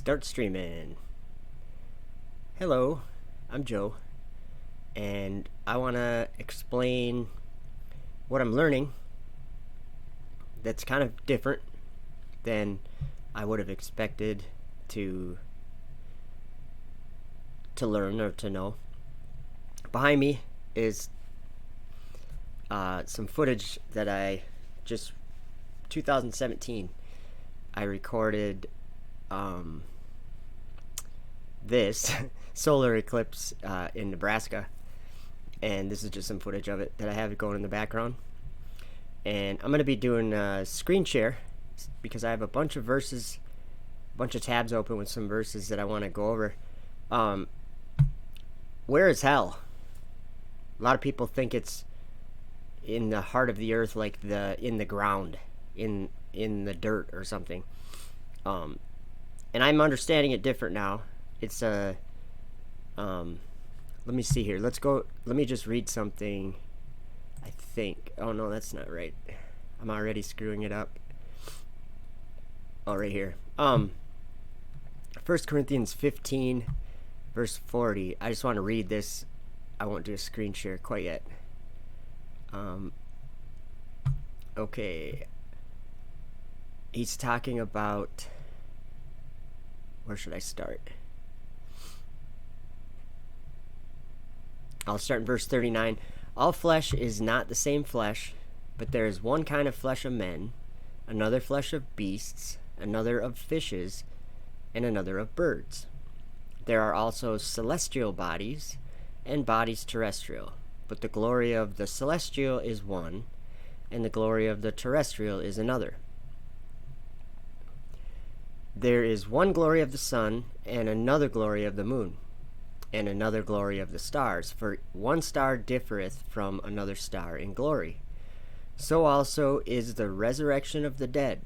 Start streaming. Hello, I'm Joe, and I want to explain what I'm learning that's kind of different than I would have expected to learn or to know. Behind me is some footage that I just 2017 I recorded this solar eclipse in Nebraska, and this is just some footage of it that I have going in the background. And I'm going to be doing a screen share because I have a bunch of verses, a bunch of tabs open with some verses that I want to go over. Where is hell? A lot of people think it's in the heart of the earth, like in the ground, in the dirt or something. And I'm understanding it different now. It's a let me see here. Let me just read something. I think. Oh no, that's not right. I'm already screwing it up. Oh, right here. 1 Corinthians 15 verse 40. I just want to read this. I won't do a screen share quite yet. Okay. He's talking about, where should I start? I'll start in verse 39. All flesh is not the same flesh, but there is one kind of flesh of men, another flesh of beasts, another of fishes, and another of birds. There are also celestial bodies and bodies terrestrial, but the glory of the celestial is one, and the glory of the terrestrial is another. There is one glory of the sun, and another glory of the moon, and another glory of the stars, for one star differeth from another star in glory. So also is the resurrection of the dead.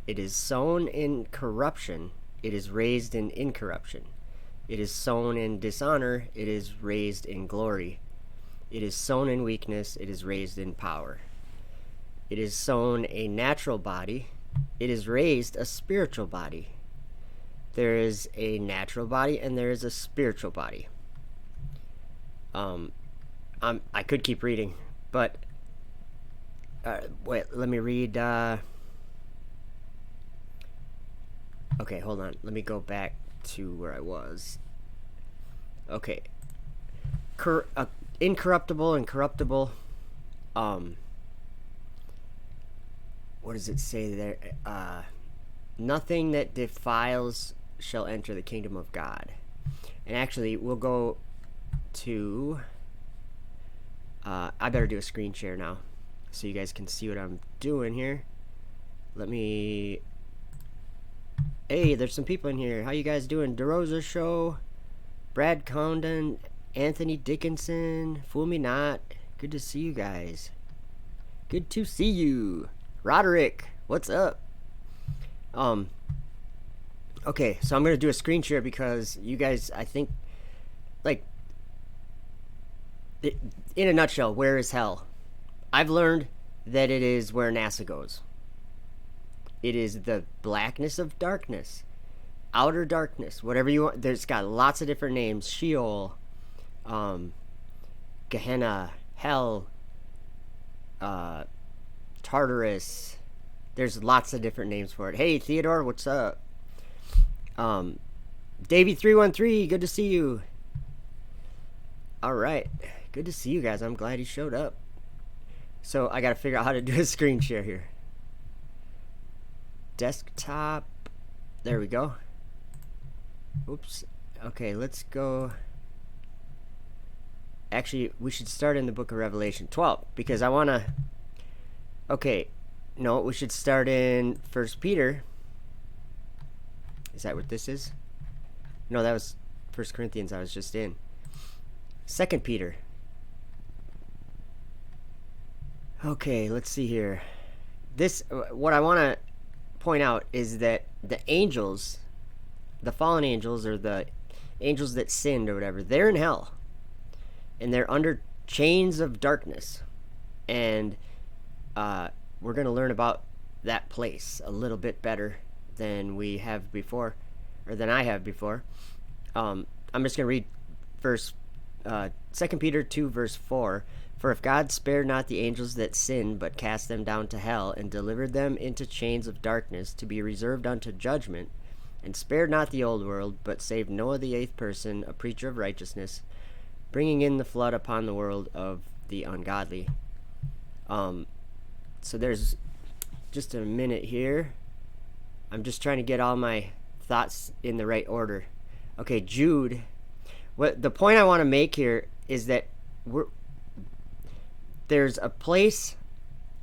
It is sown in corruption, it is raised in incorruption. It is sown in dishonor, it is raised in glory. It is sown in weakness, it is raised in power. It is sown a natural body, it is raised a spiritual body. There is a natural body and there is a spiritual body. I could keep reading, but wait, let me read. Okay, hold on. Let me go back to where I was. Okay. Incorruptible and corruptible. What does it say there? Nothing that defiles shall enter the kingdom of God. And actually, we'll go to... I better do a screen share now so you guys can see what I'm doing here. Let me... Hey, there's some people in here. How you guys doing? DeRosa Show, Brad Condon, Anthony Dickinson, Fool Me Not. Good to see you guys. Good to see you. Roderick, what's up? Okay, so I'm going to do a screen share because you guys, I think, like, in a nutshell, where is hell? I've learned that it is where NASA goes. It is the blackness of darkness, outer darkness, whatever you want. There's got lots of different names. Sheol, Gehenna, hell, Tartarus. There's lots of different names for it. Hey, Theodore, what's up? Davey313, good to see you. All right, good to see you guys. I'm glad you showed up. So I got to figure out how to do a screen share here. Desktop. There we go. Oops. Okay, let's go. Actually, we should start in the book of Revelation 12 because I want to... Okay, no, we should start in 1 Peter. Is that what this is? No, that was 1 Corinthians I was just in. 2 Peter. Okay, let's see here. This, what I want to point out is that the angels, the fallen angels, or the angels that sinned or whatever, they're in hell. And they're under chains of darkness. And we're going to learn about that place a little bit better than we have before. or than I have before. I'm just going to read verse 2 Peter 2 verse 4. For if God spared not the angels that sinned, but cast them down to hell, and delivered them into chains of darkness to be reserved unto judgment, and spared not the old world, but saved Noah the eighth person, a preacher of righteousness, bringing in the flood upon the world of the ungodly. So there's just a minute here. I'm just trying to get all my thoughts in the right order. Okay, Jude. What the point I want to make here is that there's a place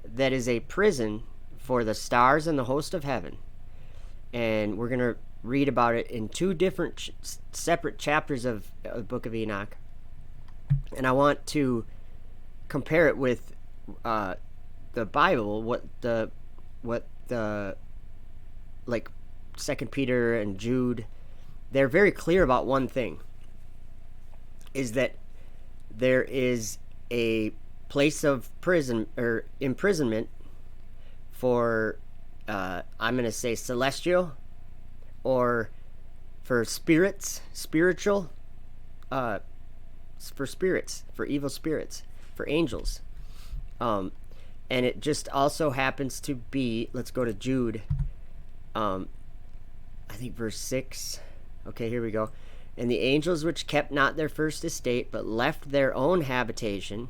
that is a prison for the stars and the host of heaven, and we're going to read about it in two different separate chapters of the book of Enoch, and I want to compare it with the Bible, what the like 2 Peter and Jude, they're very clear about one thing, is that there is a place of prison or imprisonment for I'm going to say celestial, or for spiritual, for spirits, for evil spirits, for angels. And it just also happens to be, let's go to Jude, I think verse 6. Okay, here we go. And the angels which kept not their first estate, but left their own habitation,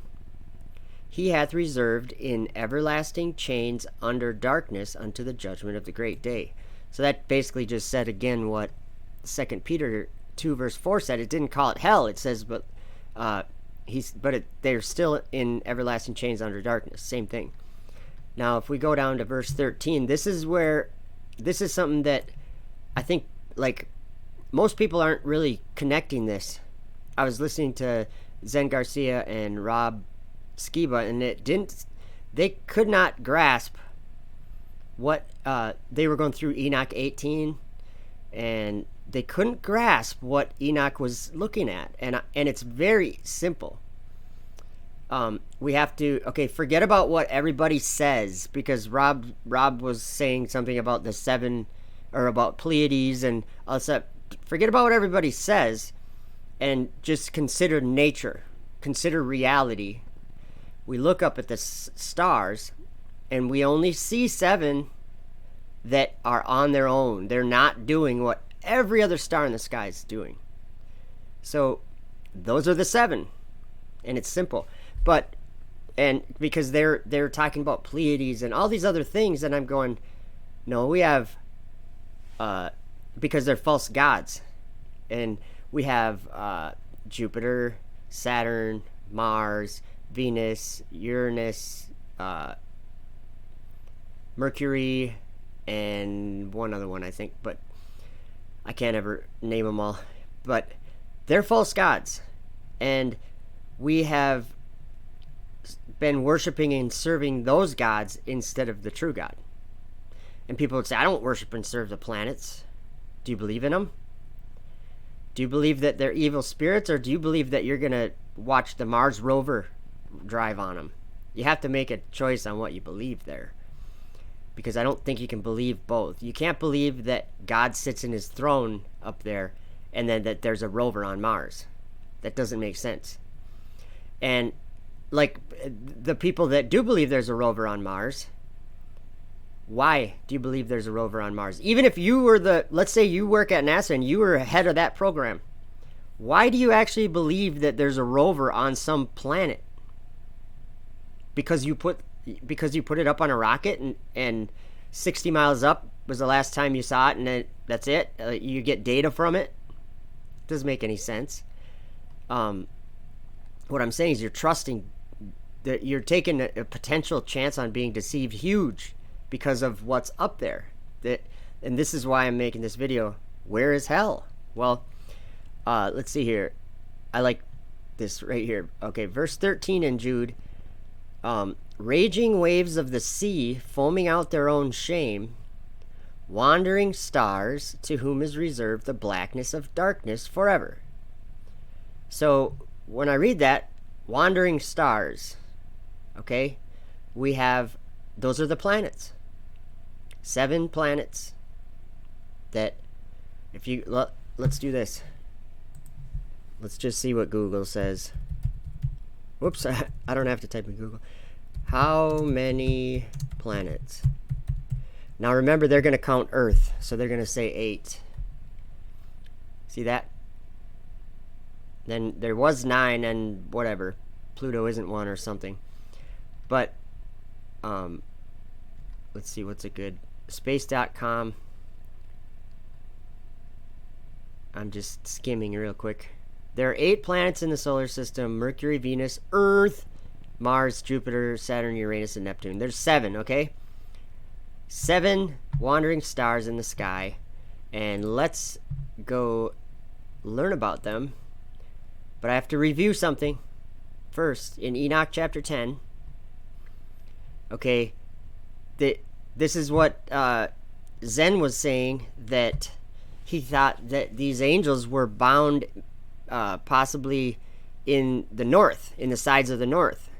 he hath reserved in everlasting chains under darkness unto the judgment of the great day. So that basically just said again what 2 Peter 2 verse 4 said. It didn't call it hell. It says, but they're still in everlasting chains under darkness. Same thing. Now, if we go down to verse 13, this is something that I think, like, most people aren't really connecting this. I was listening to Zen Garcia and Rob Skiba, and they could not grasp what they were going through Enoch 18, and they couldn't grasp what Enoch was looking at, and it's very simple. We have to forget about what everybody says, because Rob was saying something about the seven, or about Pleiades and all that. Forget about what everybody says and just consider nature, consider reality. We look up at the stars and we only see 7 that are on their own. They're not doing what every other star in the sky is doing. So those are the 7, and it's simple. And because they're talking about Pleiades and all these other things, and I'm going, no, we have because they're false gods, and we have Jupiter, Saturn, Mars, Venus, Uranus, Mercury, and one other one, I think, but I can't ever name them all. But they're false gods, and we have been worshiping and serving those gods instead of the true God. And people would say, I don't worship and serve the planets. Do you believe in them? Do you believe that they're evil spirits, or do you believe that you're going to watch the Mars rover drive on them? You have to make a choice on what you believe there, because I don't think you can believe both. You can't believe that God sits in his throne up there and then that there's a rover on Mars. That doesn't make sense. And like the people that do believe there's a rover on Mars, why do you believe there's a rover on Mars? Even if you were let's say you work at NASA and you were head of that program, why do you actually believe that there's a rover on some planet? Because you put it up on a rocket, and 60 miles up was the last time you saw it, and then that's it? You get data from it? Doesn't make any sense. What I'm saying is you're trusting that you're taking a potential chance on being deceived huge because of what's up there. And this is why I'm making this video. Where is hell? Well, let's see here. I like this right here. Okay, verse 13 in Jude. Raging waves of the sea, foaming out their own shame, wandering stars, to whom is reserved the blackness of darkness forever. So when I read that, wandering stars, okay, we have, those are the planets. 7 planets that If you let's do this. Let's just see what Google says. Whoops, I don't have to type in Google. How many planets? Now remember, they're going to count Earth, so they're going to say 8. See that? Then there was 9 and whatever. Pluto isn't one or something. But, let's see, what's a good... Space.com. I'm just skimming real quick. There are 8 planets in the solar system: Mercury, Venus, Earth, Mars, Jupiter, Saturn, Uranus, and Neptune. There's 7, okay? 7 wandering stars in the sky. And let's go learn about them. But I have to review something first. In Enoch chapter 10, okay, this is what Zen was saying, that he thought that these angels were bound possibly in the north, in the sides of the north.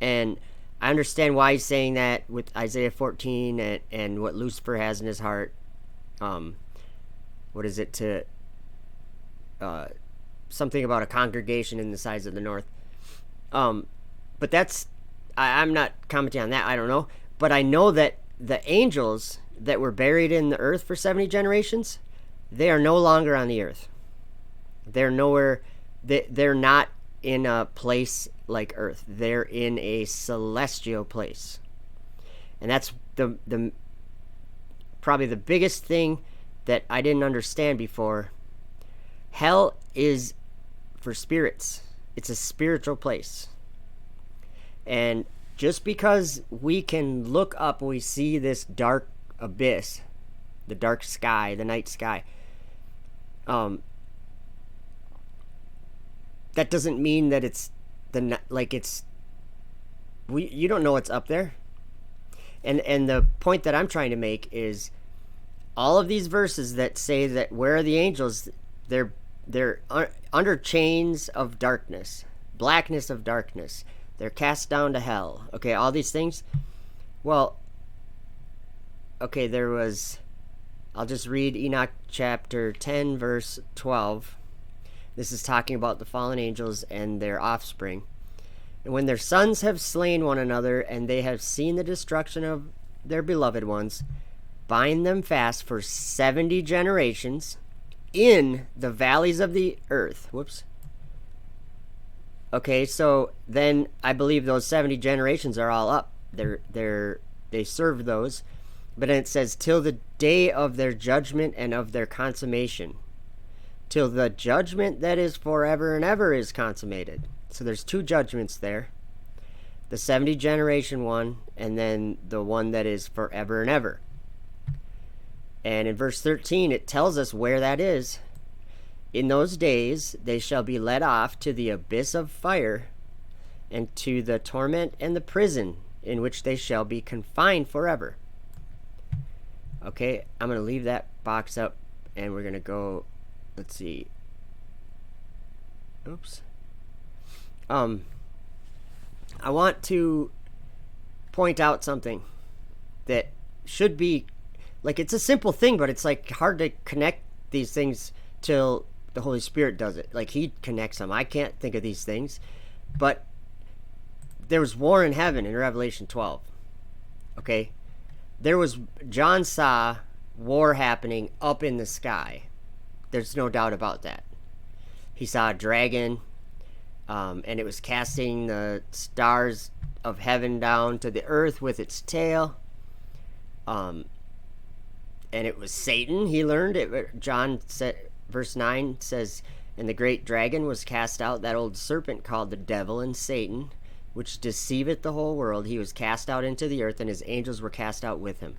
And I understand why he's saying that with Isaiah 14 and what Lucifer has in his heart. What is it, to something about a congregation in the sides of the north. But that's, I'm not commenting on that, I don't know. But I know that the angels that were buried in the earth for 70 generations, they are no longer on the earth. They're nowhere, they're not in a place like earth. They're in a celestial place. And that's the probably the biggest thing that I didn't understand before. Hell is for spirits. It's a spiritual place. And just because we can look up and we see this dark abyss, the dark sky, the night sky, that doesn't mean that it's you don't know what's up there. And the point that I'm trying to make is all of these verses that say that where are the angels, they're under chains of darkness, blackness of darkness. They're cast down to hell. Okay, all these things. Well, okay, I'll just read Enoch chapter 10, verse 12. This is talking about the fallen angels and their offspring. And when their sons have slain one another, and they have seen the destruction of their beloved ones, bind them fast for 70 generations in the valleys of the earth. Whoops. Okay, so then I believe those 70 generations are all up. They serve those. But then it says, till the day of their judgment and of their consummation. Till the judgment that is forever and ever is consummated. So there's 2 judgments there. The 70 generation one, and then the one that is forever and ever. And in verse 13, it tells us where that is. In those days they shall be led off to the abyss of fire, and to the torment and the prison, in which they shall be confined forever. Okay, I'm going to leave that box up, and we're going to go, let's see. Oops. I want to point out something that should be, like, it's a simple thing, but it's like hard to connect these things till the Holy Spirit does it. Like, he connects them. I can't think of these things. But there was war in heaven in Revelation 12. Okay? John saw war happening up in the sky. There's no doubt about that. He saw a dragon, and it was casting the stars of heaven down to the earth with its tail. And it was Satan, he learned it. John said, verse 9 says, and the great dragon was cast out, that old serpent called the devil and Satan, which deceiveth the whole world. He was cast out into the earth, and his angels were cast out with him.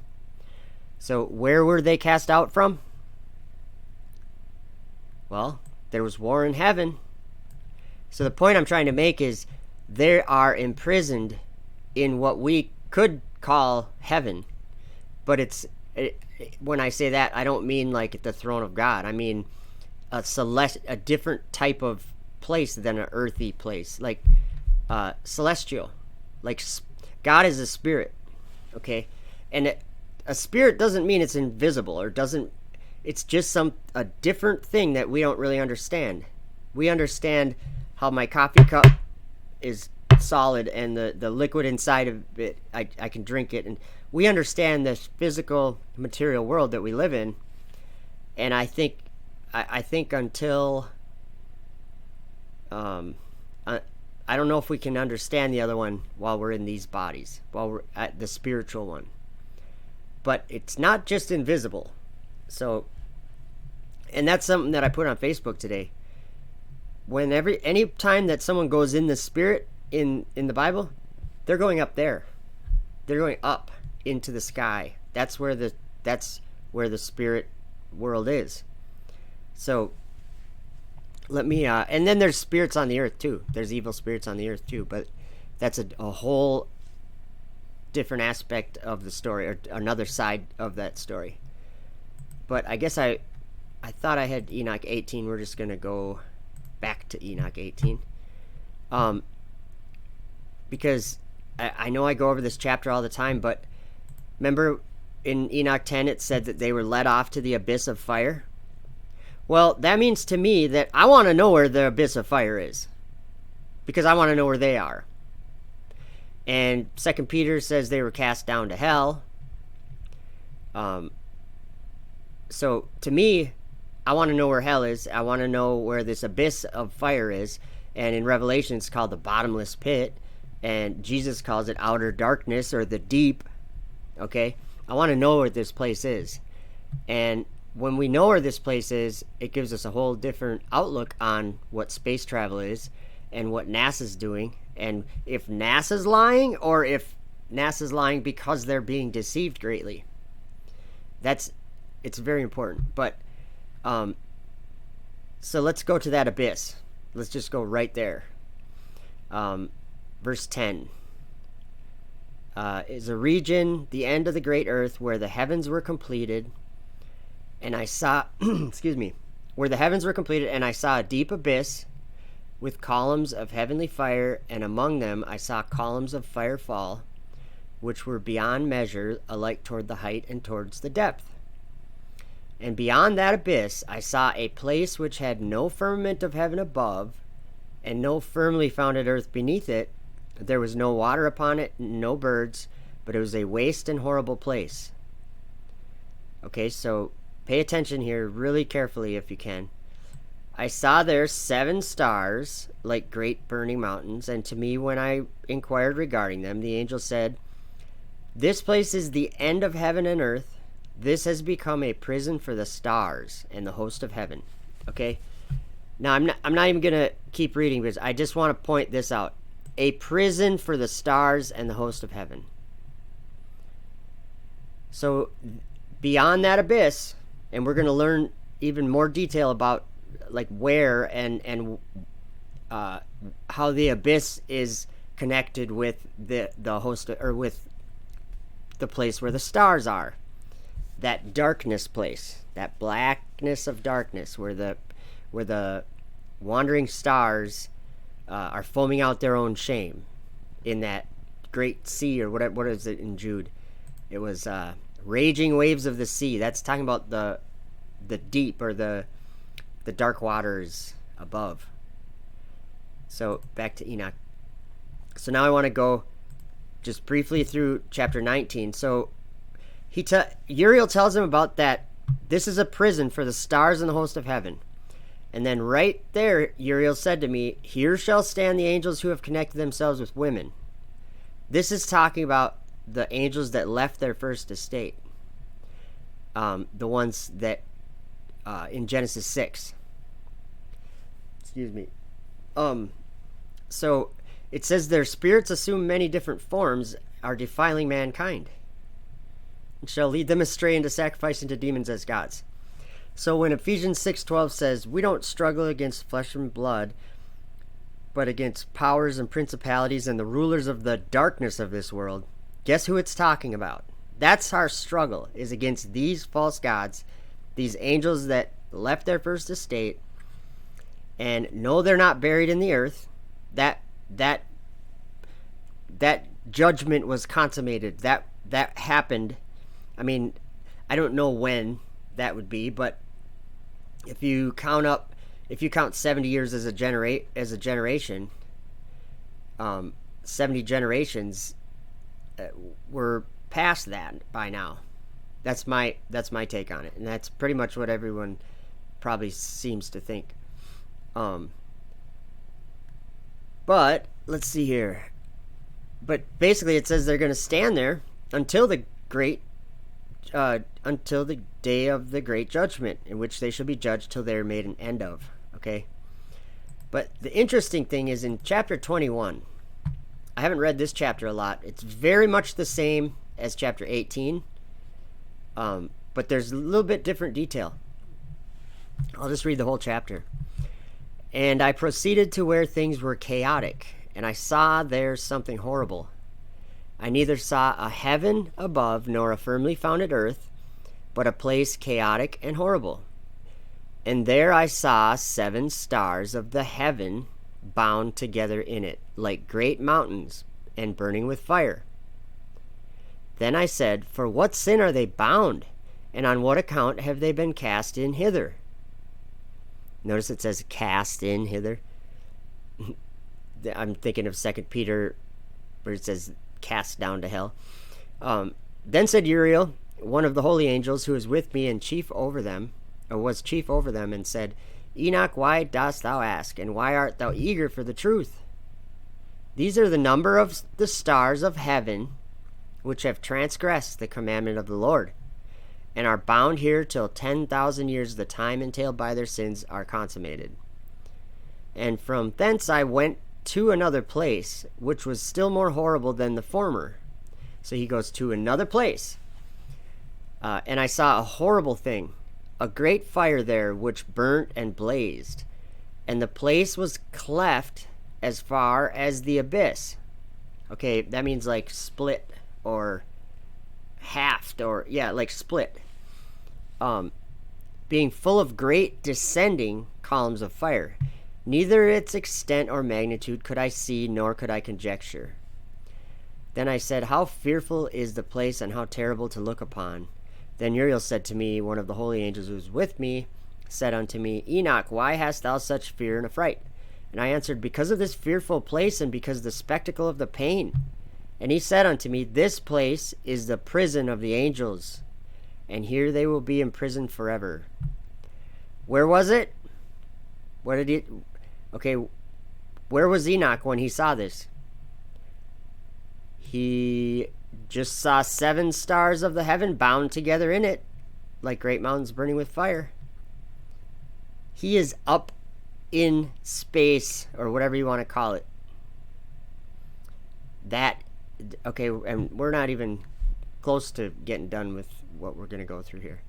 So where were they cast out from? Well, there was war in heaven. So the point I'm trying to make is they are imprisoned in what we could call heaven. But when I say that, I don't mean like the throne of God. I mean a different type of place than an earthy place, like celestial. Like God is a spirit, okay? And a spirit doesn't mean it's invisible, or doesn't. It's just a different thing that we don't really understand. We understand how my coffee cup is solid and the liquid inside of it, I can drink it, and we understand this physical material world that we live in. And I think until I don't know if we can understand the other one while we're in these bodies, while we're at the spiritual one. But it's not just invisible. So, and that's something that I put on Facebook today. Any time that someone goes in the spirit in the Bible, they're going up there. They're going up into the sky. That's where the spirit world is. So let me and then there's spirits on the earth too. There's evil spirits on the earth too, but that's a whole different aspect of the story, or another side of that story. But I guess I thought I had Enoch 18. We're just going to go back to Enoch 18. Because I know I go over this chapter all the time, but remember in Enoch 10 it said that they were led off to the abyss of fire? Well, that means to me that I want to know where the abyss of fire is, because I want to know where they are. And 2 Peter says they were cast down to hell. So to me, I want to know where hell is. I want to know where this abyss of fire is. And in Revelation, it's called the bottomless pit. And Jesus calls it outer darkness, or the deep. Okay? I want to know where this place is. And when we know where this place is, it gives us a whole different outlook on what space travel is and what NASA's doing. And if NASA's lying, or if NASA's lying because they're being deceived greatly. It's very important. But so let's go to that abyss. Let's just go right there. Verse 10 is a region, the end of the great earth, where the heavens were completed, and I saw where the heavens were completed, and I saw a deep abyss with columns of heavenly fire, and among them I saw columns of fire fall, which were beyond measure, alike toward the height and towards the depth. And beyond that abyss I saw a place which had no firmament of heaven above, and no firmly founded earth beneath it. There was no water upon it, no birds, but it was a waste and horrible place. Okay, so pay attention here really carefully if you can. I saw there 7 stars, like great burning mountains, and to me when I inquired regarding them, the angel said, "This place is the end of heaven and earth. This has become a prison for the stars and the host of heaven." Okay? Now, I'm not even going to keep reading, because I just want to point this out. A prison for the stars and the host of heaven. So, beyond that abyss, and we're going to learn even more detail about like where and how the abyss is connected with the host, or with the place where the stars are. That darkness place, that blackness of darkness, where the wandering stars are foaming out their own shame in that great sea, or what is it in Jude? It was raging waves of the sea. That's talking about the deep, or the dark waters above. So back to Enoch. So now I want to go just briefly through chapter 19. So Uriel tells him about that. This is a prison for the stars and the host of heaven. And then right there, Uriel said to me, "Here shall stand the angels who have connected themselves with women." This is talking about the angels that left their first estate. The ones that in Genesis 6. Excuse me. So it says their spirits assume many different forms, are defiling mankind, and shall lead them astray into sacrificing to demons as gods. So when Ephesians 6:12 says, "We don't struggle against flesh and blood, but against powers and principalities and the rulers of the darkness of this world," guess who it's talking about? That's our struggle, is against these false gods, these angels that left their first estate, and no, they're not buried in the earth. That judgment was consummated. That happened. I mean, I don't know when that would be, but if you count 70 years as a generation, 70 generations, we're past that by now. That's my take on it, and that's pretty much what everyone probably seems to think. But let's see here. But basically, it says they're going to stand there until the day of the great judgment, in which they shall be judged till they are made an end of. Okay. But the interesting thing is in chapter 21. I haven't read this chapter a lot. It's very much the same as chapter 18, but there's a little bit different detail. I'll just read the whole chapter. And I proceeded to where things were chaotic, and I saw there something horrible. I neither saw a heaven above nor a firmly founded earth, but a place chaotic and horrible. And there I saw 7 stars of the heaven bound together in it, like great mountains, and burning with fire. Then I said, for what sin are they bound, and on what account have they been cast in hither? Notice it says cast in hither. I'm thinking of 2 Peter, where it says cast down to hell. Then said Uriel, one of the holy angels, who was with me and was chief over them, and said, Enoch, why dost thou ask, and why art thou eager for the truth? These are the number of the stars of heaven, which have transgressed the commandment of the Lord, and are bound here till 10,000 years the time entailed by their sins are consummated. And from thence I went to another place, which was still more horrible than the former. So he goes to another place. And I saw a horrible thing, a great fire there which burnt and blazed, and the place was cleft as far as the abyss. Okay, that means like split or halved, or like split. Being full of great descending columns of fire. Neither its extent or magnitude could I see, nor could I conjecture. Then I said, how fearful is the place, and how terrible to look upon. Then Uriel said to me, one of the holy angels who was with me, said unto me, Enoch, why hast thou such fear and affright? And I answered, because of this fearful place, and because of the spectacle of the pain. And he said unto me, this place is the prison of the angels, and here they will be imprisoned forever. Where was it? Where was Enoch when he saw this? He just saw 7 stars of the heaven bound together in it, like great mountains burning with fire. He is up in space, or whatever you want to call it. And we're not even close to getting done with what we're going to go through here.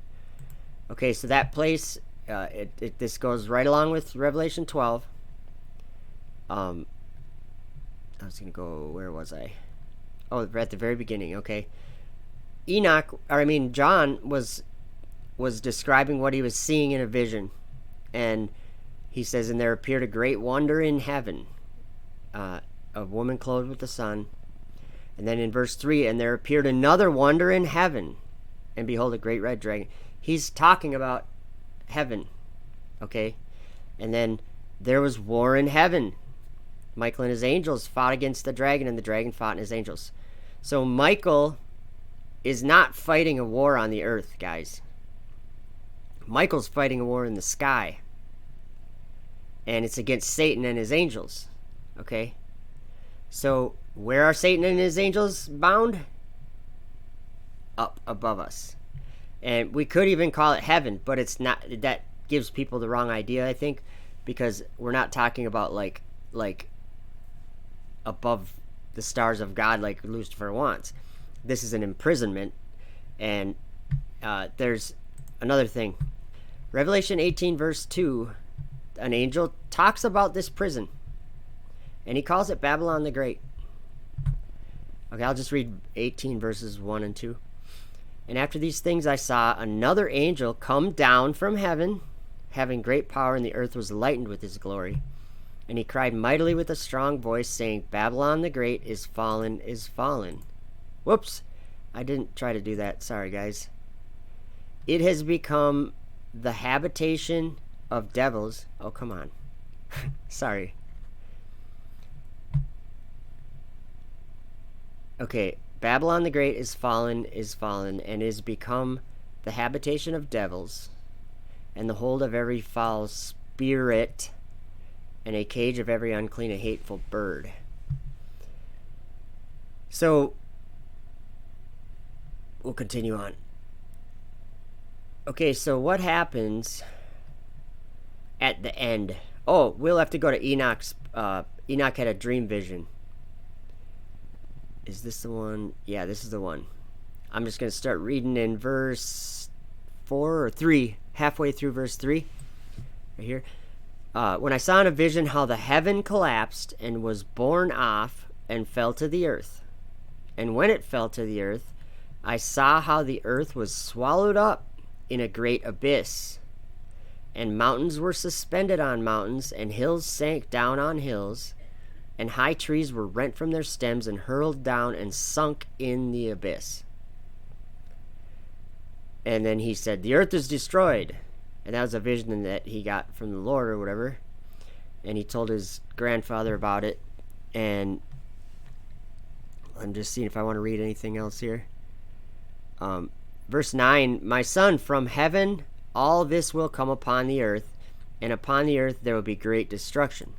Okay, so that place, this goes right along with Revelation 12. I was going to go, where was I? Oh, we're at the very beginning, okay. John was describing what he was seeing in a vision. And he says, and there appeared a great wonder in heaven, a woman clothed with the sun. And then in verse 3, and there appeared another wonder in heaven, and behold, a great red dragon. He's talking about heaven, okay. And then there was war in heaven. Michael and his angels fought against the dragon, and the dragon fought and his angels. So Michael is not fighting a war on the earth, guys. Michael's fighting a war in the sky. And it's against Satan and his angels. Okay? So where are Satan and his angels bound? Up above us. And we could even call it heaven, but it's not. That gives people the wrong idea, I think, because we're not talking about like above the stars of God like Lucifer wants. This is an imprisonment. And there's another thing. Revelation 18 verse 2, an angel talks about this prison, and he calls it Babylon the Great. Okay, I'll just read 18 verses 1 and 2. And after these things I saw another angel come down from heaven, having great power, and the earth was lightened with his glory. And he cried mightily with a strong voice, saying, Babylon the Great is fallen, is fallen. Whoops, I didn't try to do that. Sorry, guys. It has become the habitation of devils. Oh, come on. Sorry. Okay, Babylon the Great is fallen, and is become the habitation of devils, and the hold of every foul spirit, and a cage of every unclean and hateful bird. So, we'll continue on. Okay, so what happens at the end? Oh, we'll have to go to Enoch's. Enoch had a dream vision. Is this the one? Yeah, this is the one. I'm just going to start reading in verse 4 or 3, halfway through verse 3, right here. When I saw in a vision how the heaven collapsed and was borne off and fell to the earth. And when it fell to the earth, I saw how the earth was swallowed up in a great abyss. And mountains were suspended on mountains, and hills sank down on hills. And high trees were rent from their stems and hurled down and sunk in the abyss. And then he said, the earth is destroyed. And that was a vision that he got from the Lord or whatever. And he told his grandfather about it. And I'm just seeing if I want to read anything else here. Verse 9, my son, from heaven all this will come upon the earth, and upon the earth there will be great destruction.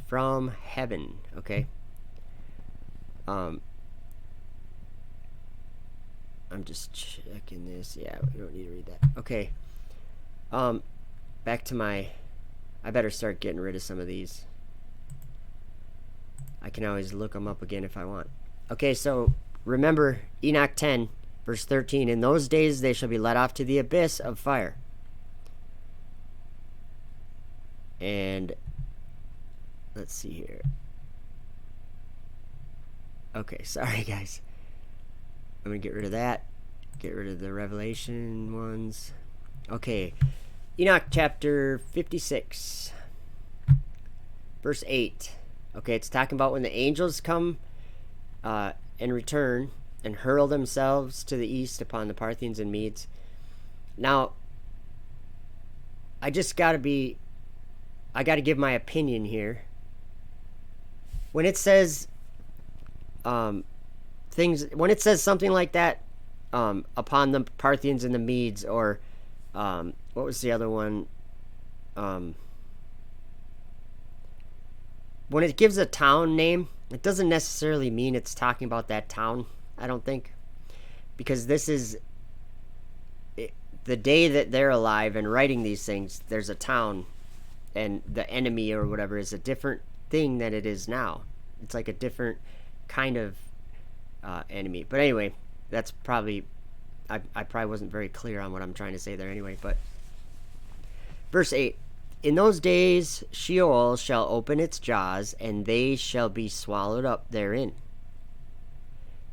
From heaven, okay? I'm just checking this. Yeah, we don't need to read that. Okay. Back to my... I better start getting rid of some of these. I can always look them up again if I want. Okay, so remember Enoch 10, verse 13. In those days they shall be let off to the abyss of fire. And... let's see here. Okay, sorry guys. I'm going to get rid of that. Get rid of the Revelation ones. Okay. Enoch chapter 56. Verse 8. Okay, it's talking about when the angels come and return and hurl themselves to the east upon the Parthians and Medes. Now, I got to give my opinion here. When it says when it says something like that, upon the Parthians and the Medes, or what was the other one? When it gives a town name, it doesn't necessarily mean it's talking about that town, I don't think. Because this is the day that they're alive and writing these things, there's a town, and the enemy or whatever is a different thing than it is now. It's like a different kind of enemy. But anyway, that's probably... I probably wasn't very clear on what I'm trying to say there anyway. But verse 8. In those days Sheol shall open its jaws, and they shall be swallowed up therein.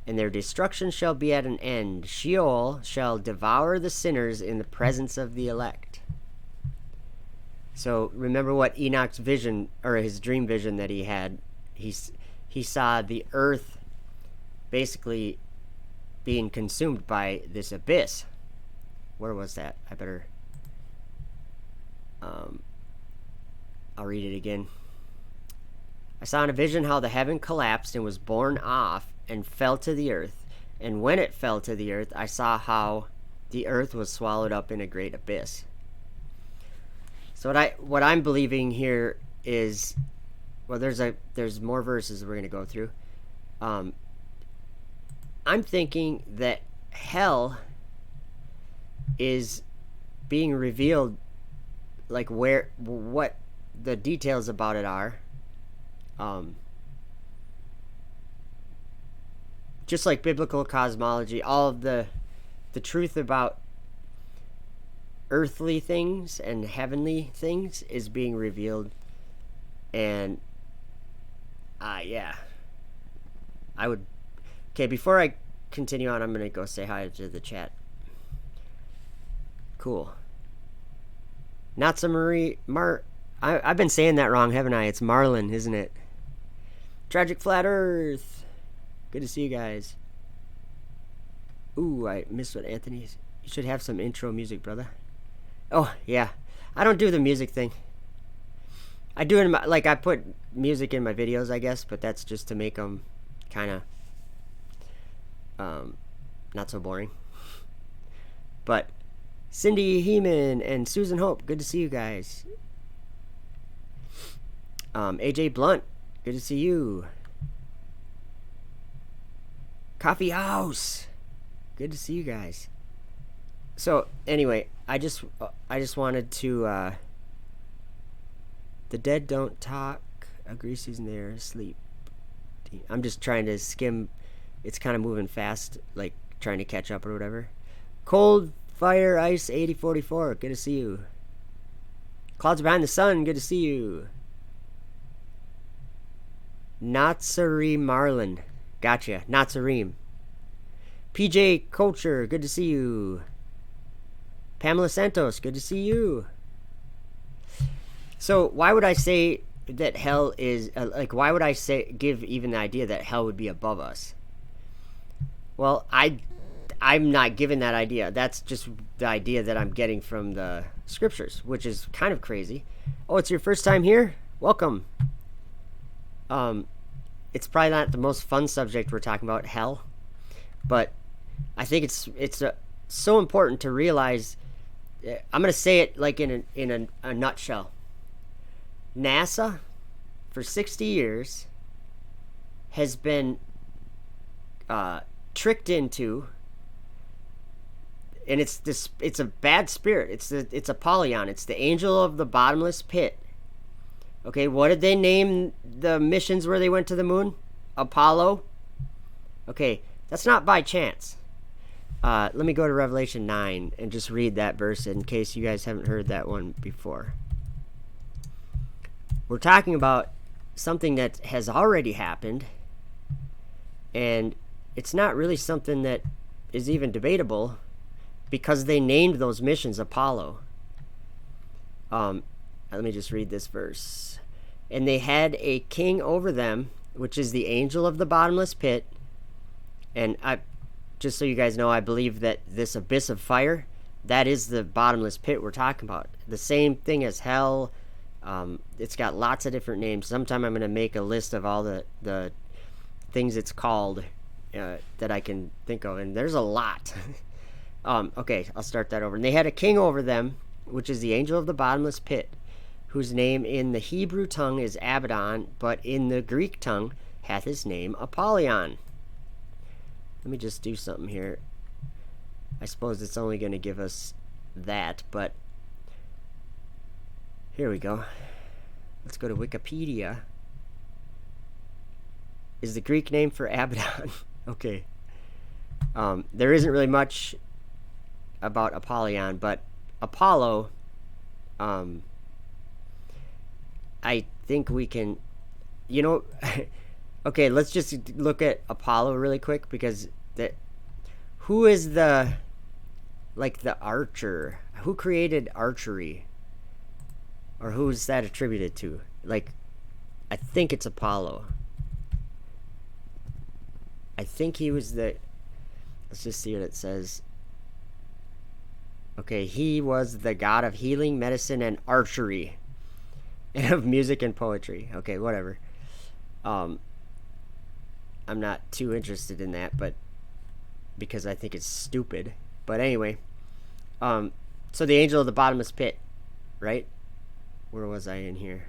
And their destruction shall be at an end. Sheol shall devour the sinners in the presence of the elect. So remember what Enoch's vision, or his dream vision that he had. He saw the earth basically being consumed by this abyss. Where was that? I better... I'll read it again. I saw in a vision how the heaven collapsed and was borne off and fell to the earth. And when it fell to the earth, I saw how the earth was swallowed up in a great abyss. So what I'm believing here is, well, there's more verses we're going to go through. I'm thinking that hell is being revealed, like what the details about it are. Just like biblical cosmology, all of the truth about earthly things and heavenly things is being revealed. And yeah, I would... Okay, before I continue on, I'm gonna go say hi to the chat. Cool. Natsa Marie I've been saying that wrong, haven't I? It's Marlin, isn't it? Tragic Flat Earth. Good to see you guys. Ooh, I missed what Anthony's... You should have some intro music, brother. Oh, yeah. I don't do the music thing. I do it in my, like, I put music in my videos, I guess, but that's just to make them kind of not so boring. But Cindy Heeman and Susan Hope, good to see you guys. AJ Blunt, good to see you. Coffee House, good to see you guys. So anyway, I just wanted to. The dead don't talk. Agree, Susan. They're asleep. I'm just trying to skim. It's kind of moving fast, like trying to catch up or whatever. Cold Fire Ice 8044, good to see you. Clouds Behind the Sun, good to see you. Natsari Marlin, gotcha. Natsarim. PJ Culture, good to see you. Pamela Santos, good to see you. So why would I say that hell is like? Why would I say give even the idea that hell would be above us? Well, I'm not given that idea. That's just the idea that I'm getting from the scriptures, which is kind of crazy. Oh, it's your first time here? Welcome. It's probably not the most fun subject we're talking about, hell, but I think it's so important to realize. I'm gonna say it like in a nutshell. NASA, for 60 years, has been tricked into, and it's a bad spirit. It's Apollyon. It's the angel of the bottomless pit. Okay, what did they name the missions where they went to the moon? Apollo. Okay, that's not by chance. Let me go to Revelation 9 and just read that verse in case you guys haven't heard that one before. We're talking about something that has already happened, and it's not really something that is even debatable because they named those missions Apollo. Let me just read this verse. And they had a king over them, which is the angel of the bottomless pit. And just so you guys know, I believe that this abyss of fire, that is the bottomless pit we're talking about. The same thing as hell. It's got lots of different names. Sometime I'm going to make a list of all the things it's called that I can think of, and there's a lot. Okay, I'll start that over. And they had a king over them, which is the angel of the bottomless pit, whose name in the Hebrew tongue is Abaddon, but in the Greek tongue hath his name Apollyon. Let me just do something here. I suppose it's only going to give us that, but here we go. Let's go to Wikipedia. Is the Greek name for Abaddon. Okay. There isn't really much about Apollyon, but Apollo, I think we can, okay, let's just look at Apollo really quick, because who is the archer? Who created archery? Or who's that attributed to? I think it's Apollo. I think he was let's just see what it says. Okay, he was the god of healing, medicine, and archery. And of music and poetry. Okay, whatever. I'm not too interested in that, but because I think it's stupid. But anyway, so the angel of the bottomless pit, right? Where was I in here?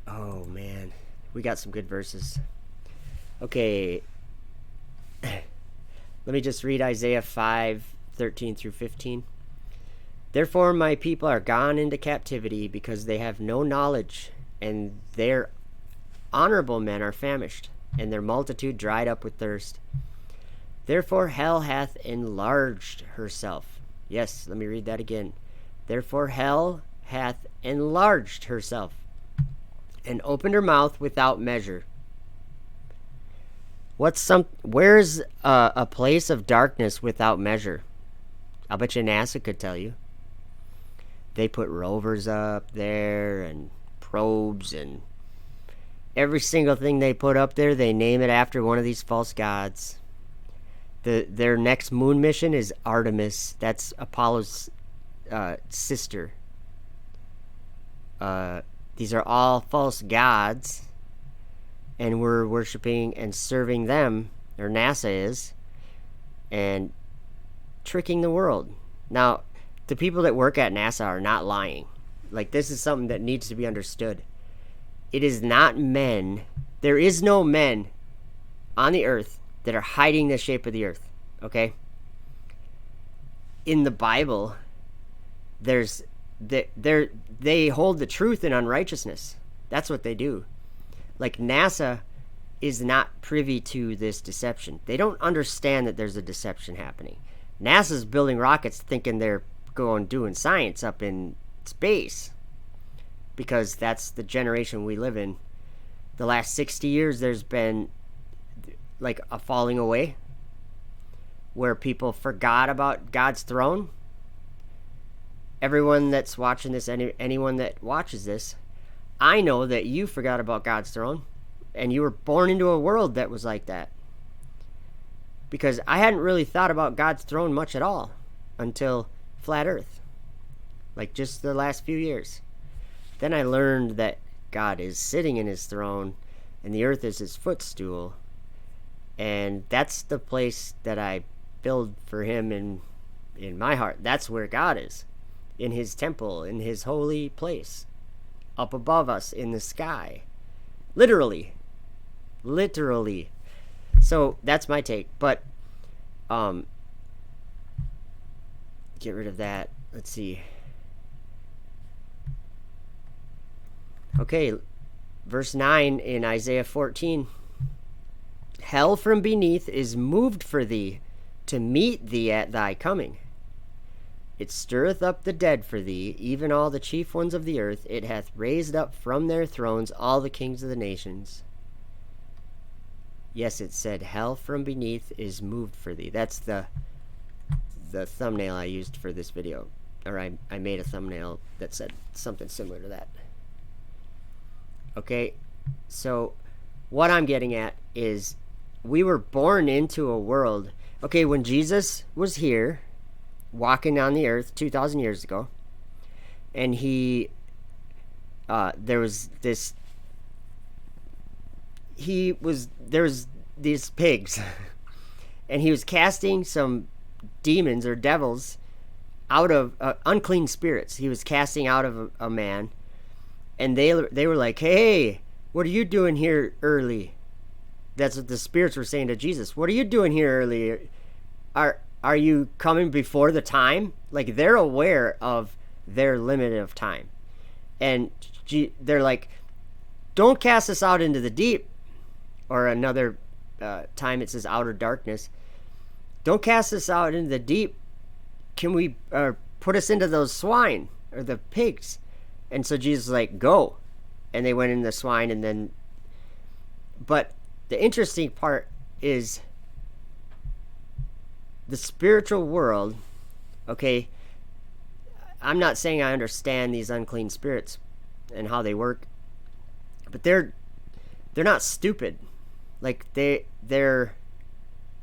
Oh man, we got some good verses. Okay, let me just read Isaiah 5:13 through 15. Therefore my people are gone into captivity, because they have no knowledge, and their honorable men are famished, and their multitude dried up with thirst. Therefore hell hath enlarged herself. Yes, let me read that again. Therefore hell hath enlarged herself, and opened her mouth without measure. Where's a place of darkness without measure? I'll bet you NASA could tell you. They put rovers up there and probes, and every single thing they put up there, they name it after one of these false gods. Their next moon mission is Artemis. That's Apollo's sister. These are all false gods, and we're worshiping and serving them, or NASA is, and tricking the world. Now, the people that work at NASA are not lying. Like, this is something that needs to be understood. It is not men. There is no men on the earth that are hiding the shape of the earth, okay? In the Bible, they hold the truth in unrighteousness. That's what they do. Like, NASA is not privy to this deception. They don't understand that there's a deception happening. NASA's building rockets thinking they're doing science up in space, because that's the generation we live in. The last 60 years, there's been like a falling away where people forgot about God's throne. Everyone that's watching this, anyone that watches this, I know that you forgot about God's throne, and you were born into a world that was like that. Because I hadn't really thought about God's throne much at all until Flat Earth, like just the last few years. Then I learned that God is sitting in his throne and the earth is his footstool, and that's the place that I build for him in my heart. That's where God is, in his temple, in his holy place, up above us in the sky. Literally. So that's my take. But get rid of that. Let's see. Okay, verse 9 in Isaiah 14. Hell from beneath is moved for thee, to meet thee at thy coming. It stirreth up the dead for thee, even all the chief ones of the earth. It hath raised up from their thrones all the kings of the nations. Yes, it said, hell from beneath is moved for thee. That's the thumbnail I used for this video. Or I made a thumbnail that said something similar to that. Okay, so what I'm getting at is we were born into a world. Okay, when Jesus was here, walking on the earth 2,000 years ago, and there was these pigs, and he was casting some demons or devils out of unclean spirits. He was casting out of a man, and they were like, hey, what are you doing here early? That's what the spirits were saying to Jesus. What are you doing here early? Are you coming before the time? Like, they're aware of their limit of time. And they're like, don't cast us out into the deep. Or another time it says outer darkness. Don't cast us out into the deep. Can we put us into those swine or the pigs? And so Jesus was like, go. And they went in the swine, and then... But the interesting part is the spiritual world. Okay, I'm not saying I understand these unclean spirits and how they work, but they're not stupid. Like, they're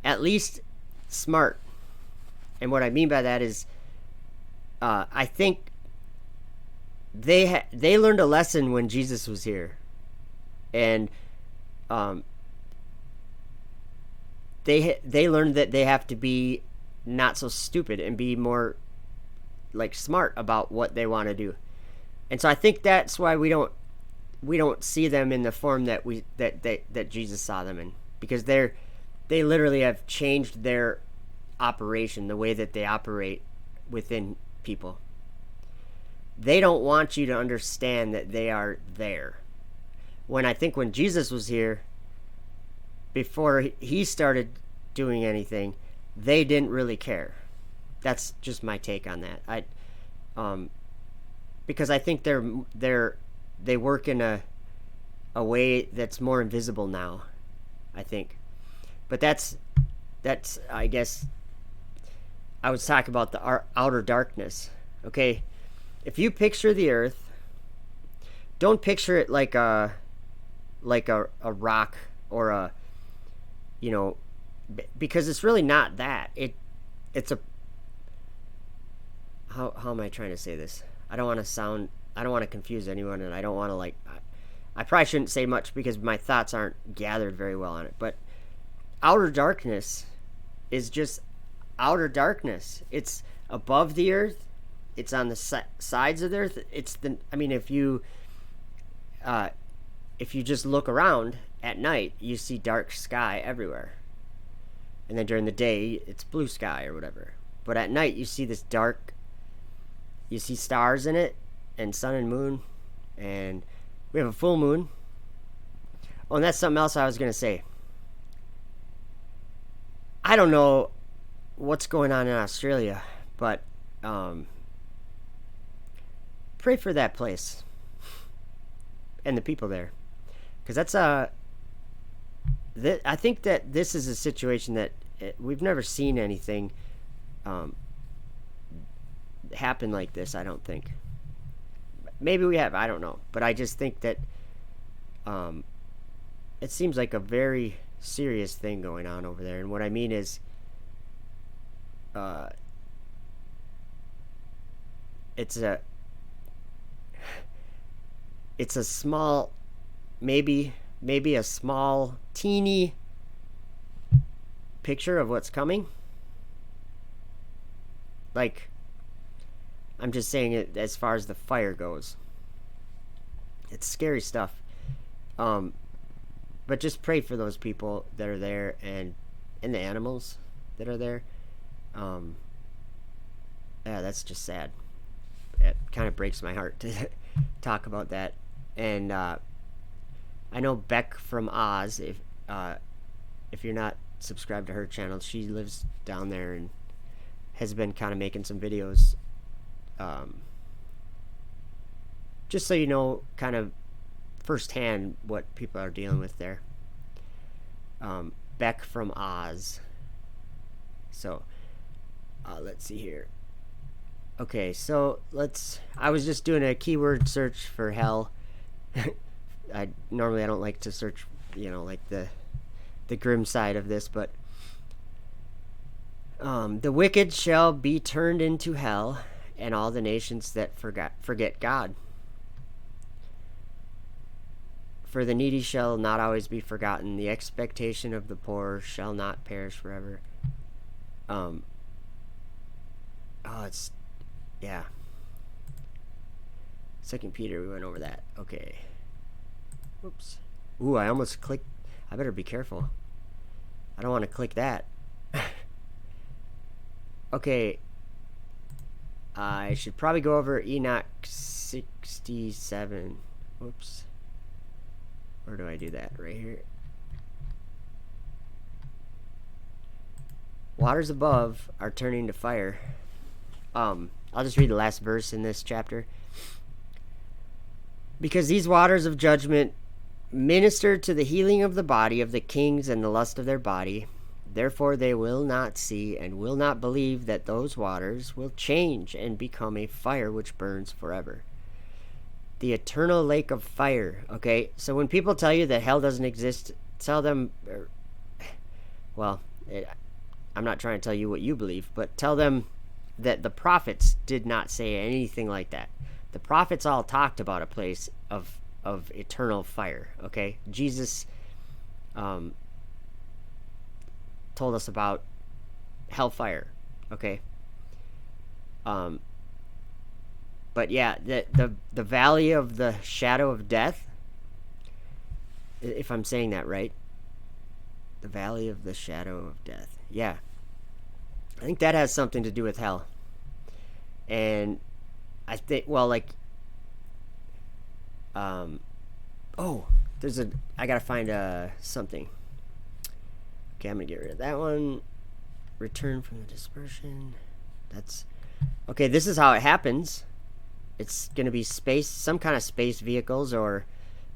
at least smart. And what I mean by that is I think they learned a lesson when Jesus was here, and they learned that they have to be not so stupid and be more like smart about what they want to do. And so I think that's why we don't see them in the form that that Jesus saw them in, because they literally have changed their operation, the way that they operate within people. They don't want you to understand that they are there. When I think when Jesus was here, before he started doing anything, they didn't really care. That's just my take on that. Because I think they work in a way that's more invisible now, I think. But that's I guess I was talking about the outer darkness. Okay, if you picture the earth, don't picture it like a rock or a because it's really not that. It's a, how am I trying to say this? I don't want to confuse anyone, and I don't want to, like, I probably shouldn't say much because my thoughts aren't gathered very well on it. But outer darkness is just outer darkness. It's above the earth. It's on the sides of the earth. I mean, if you just look around at night, you see dark sky everywhere. And then during the day, it's blue sky or whatever. But at night, you see this dark, you see stars in it, and sun and moon, and we have a full moon. Oh, and that's something else I was going to say. I don't know what's going on in Australia, but pray for that place and the people there, because that's I think that this is a situation that we've never seen anything happen like this. I don't think. Maybe we have. I don't know, but I just think that it seems like a very serious thing going on over there. And what I mean is, it's a small, maybe a small, teeny picture of what's coming. Like, I'm just saying it as far as the fire goes. It's scary stuff. But just pray for those people that are there, and the animals that are there. Yeah, that's just sad. It kind of breaks my heart to talk about that. And I know Beck from Oz. If you're not subscribed to her channel, she lives down there and has been kind of making some videos. Just so you know, kind of firsthand what people are dealing with there. Beck from Oz. So, let's see here. Okay, so I was just doing a keyword search for hell. I don't like to search, like the grim side of this, but the wicked shall be turned into hell, and all the nations that forget God. For the needy shall not always be forgotten. The expectation of the poor shall not perish forever. Yeah. 2 Peter, we went over that. Okay. Oops. Ooh, I almost clicked. I better be careful. I don't want to click that. Okay. I should probably go over Enoch 67. Whoops. Where do I do that? Right here. Waters above are turning to fire. I'll just read the last verse in this chapter. Because these waters of judgment minister to the healing of the body of the kings and the lust of their body. Therefore they will not see and will not believe that those waters will change and become a fire which burns forever. The eternal lake of fire. Okay, so when people tell you that hell doesn't exist, tell them, I'm not trying to tell you what you believe, but tell them that the prophets did not say anything like that. The prophets all talked about a place of eternal fire. Okay, Jesus told us about hellfire. Okay, but yeah, the valley of the shadow of death, if I'm saying that right, the valley of the shadow of death. Yeah, I think that has something to do with hell. And I think, I gotta find something. Okay, I'm gonna get rid of that one. Return from the dispersion. That's okay. This is how it happens. It's gonna be some kind of space vehicles, or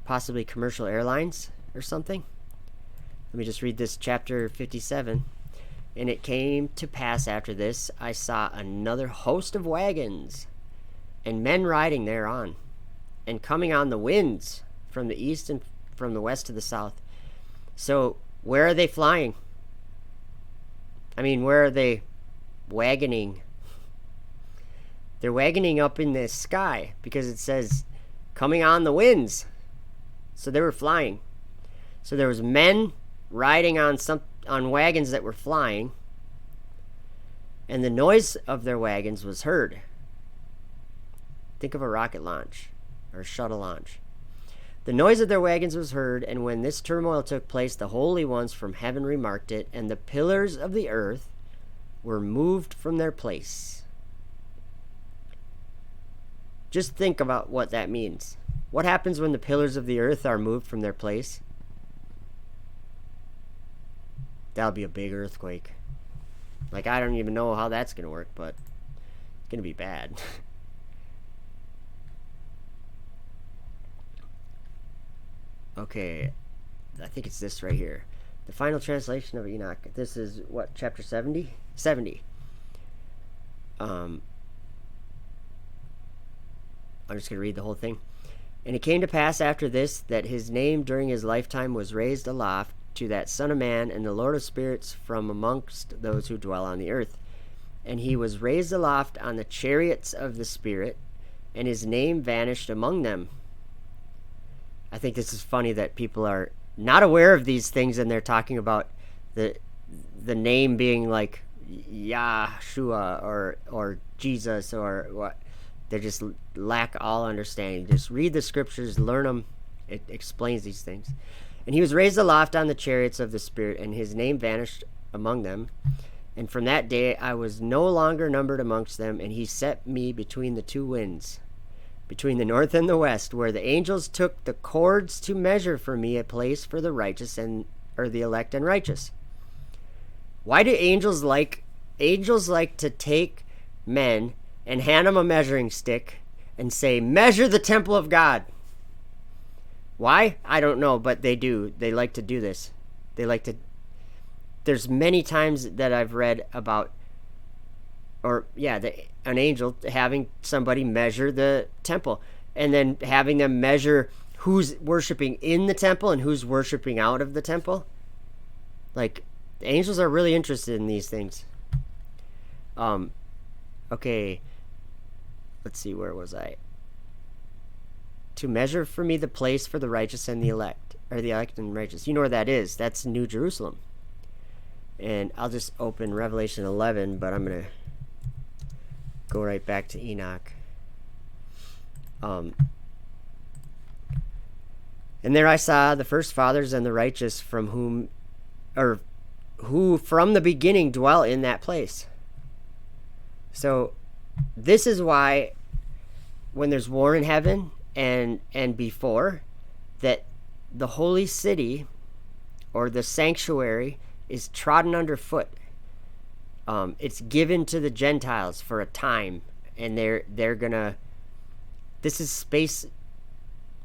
possibly commercial airlines or something. Let me just read this, chapter 57. And it came to pass after this, I saw another host of wagons, and men riding thereon, and coming on the winds from the east and from the west to the south. So where are they flying? I mean, where are they wagoning? They're wagoning up in the sky because it says coming on the winds. So they were flying. So there was men riding on wagons that were flying, and the noise of their wagons was heard. Think of a rocket launch or a shuttle launch. The noise of their wagons was heard, and when this turmoil took place, the holy ones from heaven remarked it, and the pillars of the earth were moved from their place. Just think about what that means. What happens when the pillars of the earth are moved from their place? That'll be a big earthquake. Like, I don't even know how that's going to work, but it's going to be bad. Okay, I think it's this right here. The final translation of Enoch. This is what, chapter 70? 70. I'm just going to read the whole thing. And it came to pass after this that his name during his lifetime was raised aloft to that Son of Man and the Lord of spirits from amongst those who dwell on the earth. And he was raised aloft on the chariots of the Spirit, and his name vanished among them. I think this is funny that people are not aware of these things, and they're talking about the name being like Yahshua or Jesus or what. They just lack all understanding. Just read the scriptures, learn them. It explains these things. And he was raised aloft on the chariots of the Spirit, and his name vanished among them. And from that day I was no longer numbered amongst them, and he set me between the two winds, between the north and the west, where the angels took the cords to measure for me a place for the righteous or the elect and righteous. Why do angels like to take men and hand them a measuring stick and say, measure the temple of God? Why? I don't know, but they do. They like to do this. There's many times that I've read about, an angel having somebody measure the temple, and then having them measure who's worshiping in the temple and who's worshiping out of the temple. Like, the angels are really interested in these things. Okay. Let's see, where was I? To measure for me the place for the righteous and the elect, or the elect and righteous. You know where that is. That's New Jerusalem. And I'll just open Revelation 11, but I'm going to go right back to Enoch. And there I saw the first fathers and the righteous who from the beginning dwell in that place. So this is why when there's war in heaven and before, that the holy city or the sanctuary is trodden underfoot. It's given to the Gentiles for a time, and they're gonna. This is space.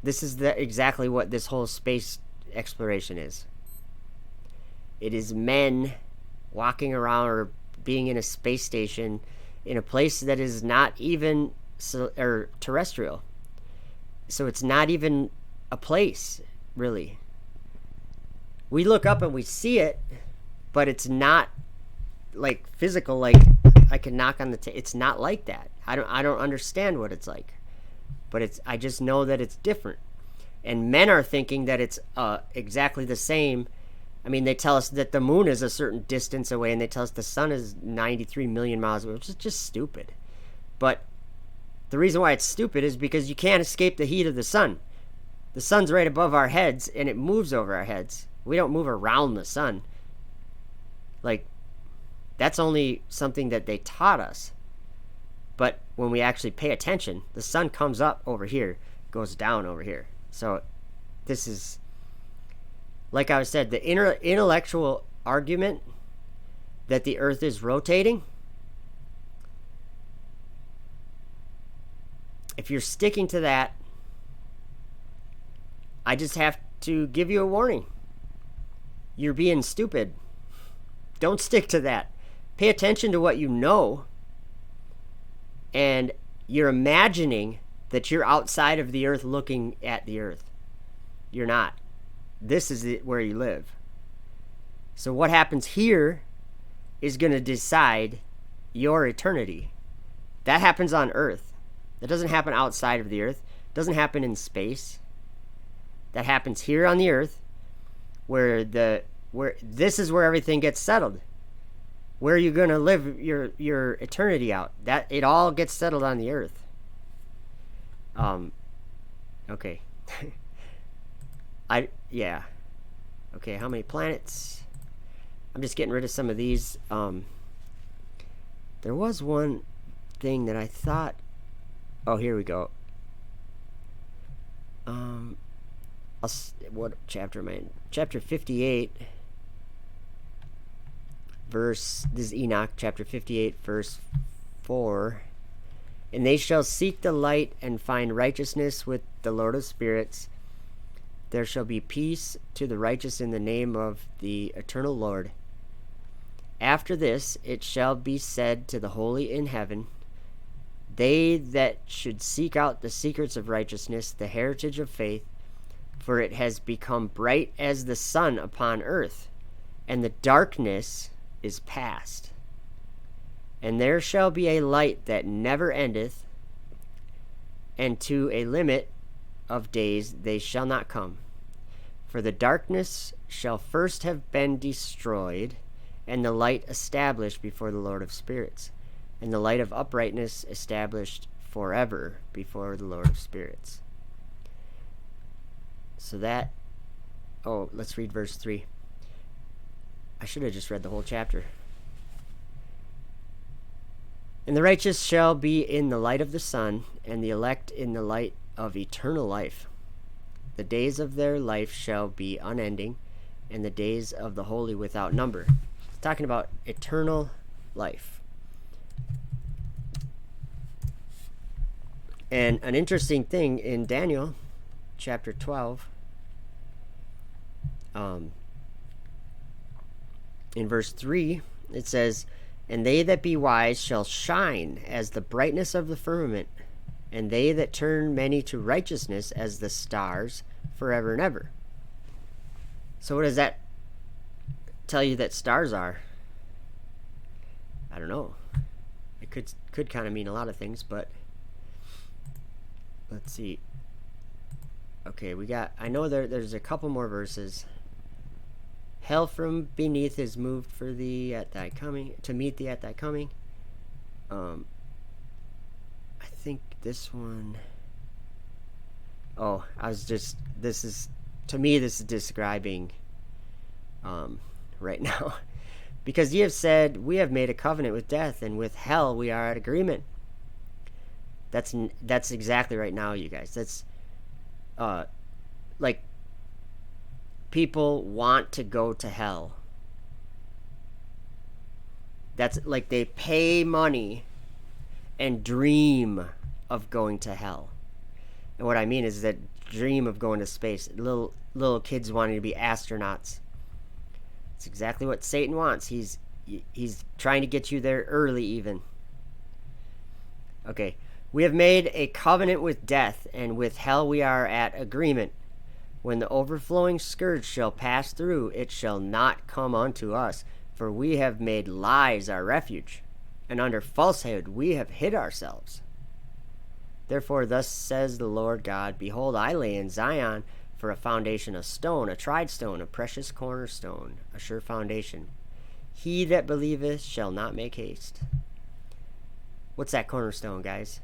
This is exactly what this whole space exploration is. It is men walking around or being in a space station in a place that is not even terrestrial. So it's not even a place, really. We look up and we see it, but it's not like physical, like I can knock on the it's not like that. I don't understand what it's like. But I just know that it's different. And men are thinking that it's exactly the same. I mean, they tell us that the moon is a certain distance away, and they tell us the sun is 93 million miles away, which is just stupid. But the reason why it's stupid is because you can't escape the heat of the sun. The sun's right above our heads, and it moves over our heads. We don't move around the sun. Like, that's only something that they taught us. But when we actually pay attention, the sun comes up over here, goes down over here. So this is, like I said, the intellectual argument that the earth is rotating. If you're sticking to that, I just have to give you a warning. You're being stupid. Don't stick to that. Pay attention to what you know. And you're imagining that you're outside of the earth looking at the earth. You're not. This is where you live. So what happens here is going to decide your eternity. That happens on earth. That doesn't happen outside of the earth. It doesn't happen in space. That happens here on the earth, where this is where everything gets settled. Where are you going to live your eternity out? That it all gets settled on the earth. Okay. Okay, how many planets? I'm just getting rid of some of these. There was one thing that I thought. Oh, here we go. What chapter am I in? Chapter 58. This is Enoch, chapter 58, verse 4. And they shall seek the light and find righteousness with the Lord of spirits. There shall be peace to the righteous in the name of the eternal Lord. After this it shall be said to the holy in heaven, they that should seek out the secrets of righteousness, the heritage of faith, for it has become bright as the sun upon earth, and the darkness is past. And there shall be a light that never endeth, and to a limit of days they shall not come. For the darkness shall first have been destroyed, and the light established before the Lord of spirits, and the light of uprightness established forever before the Lord of spirits. So that, let's read verse 3. I should have just read the whole chapter. And the righteous shall be in the light of the sun, and the elect in the light of eternal life. The days of their life shall be unending, and the days of the holy without number. It's talking about eternal life. And an interesting thing in Daniel chapter 12, in verse 3, it says, and they that be wise shall shine as the brightness of the firmament, and they that turn many to righteousness as the stars forever and ever. So what does that tell you that stars are? I don't know. It could kind of mean a lot of things, but let's see. Okay, I know there's a couple more verses. Hell from beneath is moved for thee at thy coming, to meet thee at thy coming. I think this one. This is describing right now. Because ye have said, we have made a covenant with death, and with hell we are at agreement. That's exactly right now, you guys. That's like people want to go to hell. That's like they pay money and dream of going to hell. And what I mean is that dream of going to space. Little kids wanting to be astronauts. It's exactly what Satan wants. He's trying to get you there early even. Okay. We have made a covenant with death, and with hell we are at agreement. When the overflowing scourge shall pass through, it shall not come unto us, for we have made lies our refuge, and under falsehood we have hid ourselves. Therefore thus says the Lord God, behold, I lay in Zion for a foundation a stone, a tried stone, a precious cornerstone, a sure foundation. He that believeth shall not make haste. What's that cornerstone, guys?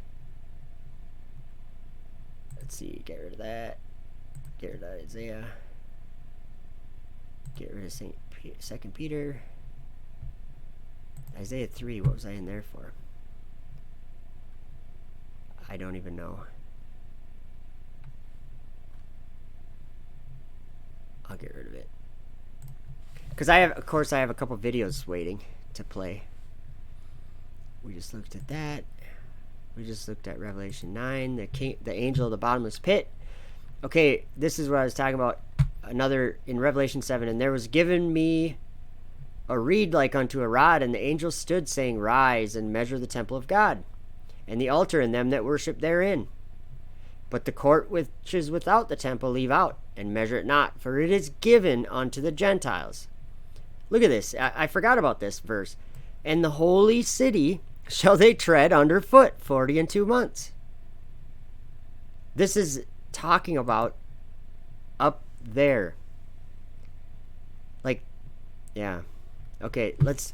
Let's see, get rid of that. Get rid of Isaiah. Get rid of 2 Peter. Isaiah 3, what was I in there for? I don't even know. I'll get rid of it. Because I have a couple videos waiting to play. We just looked at that. We just looked at Revelation 9, the angel of the bottomless pit. Okay, this is what I was talking about. Another in Revelation 7, and there was given me a reed like unto a rod, and the angel stood, saying, rise and measure the temple of God, and the altar and them that worship therein. But the court which is without the temple leave out, and measure it not, for it is given unto the Gentiles. Look at this. I forgot about this verse. and the holy city shall they tread underfoot 40 and 2 months. This is talking about up there. Like, yeah. Okay, let's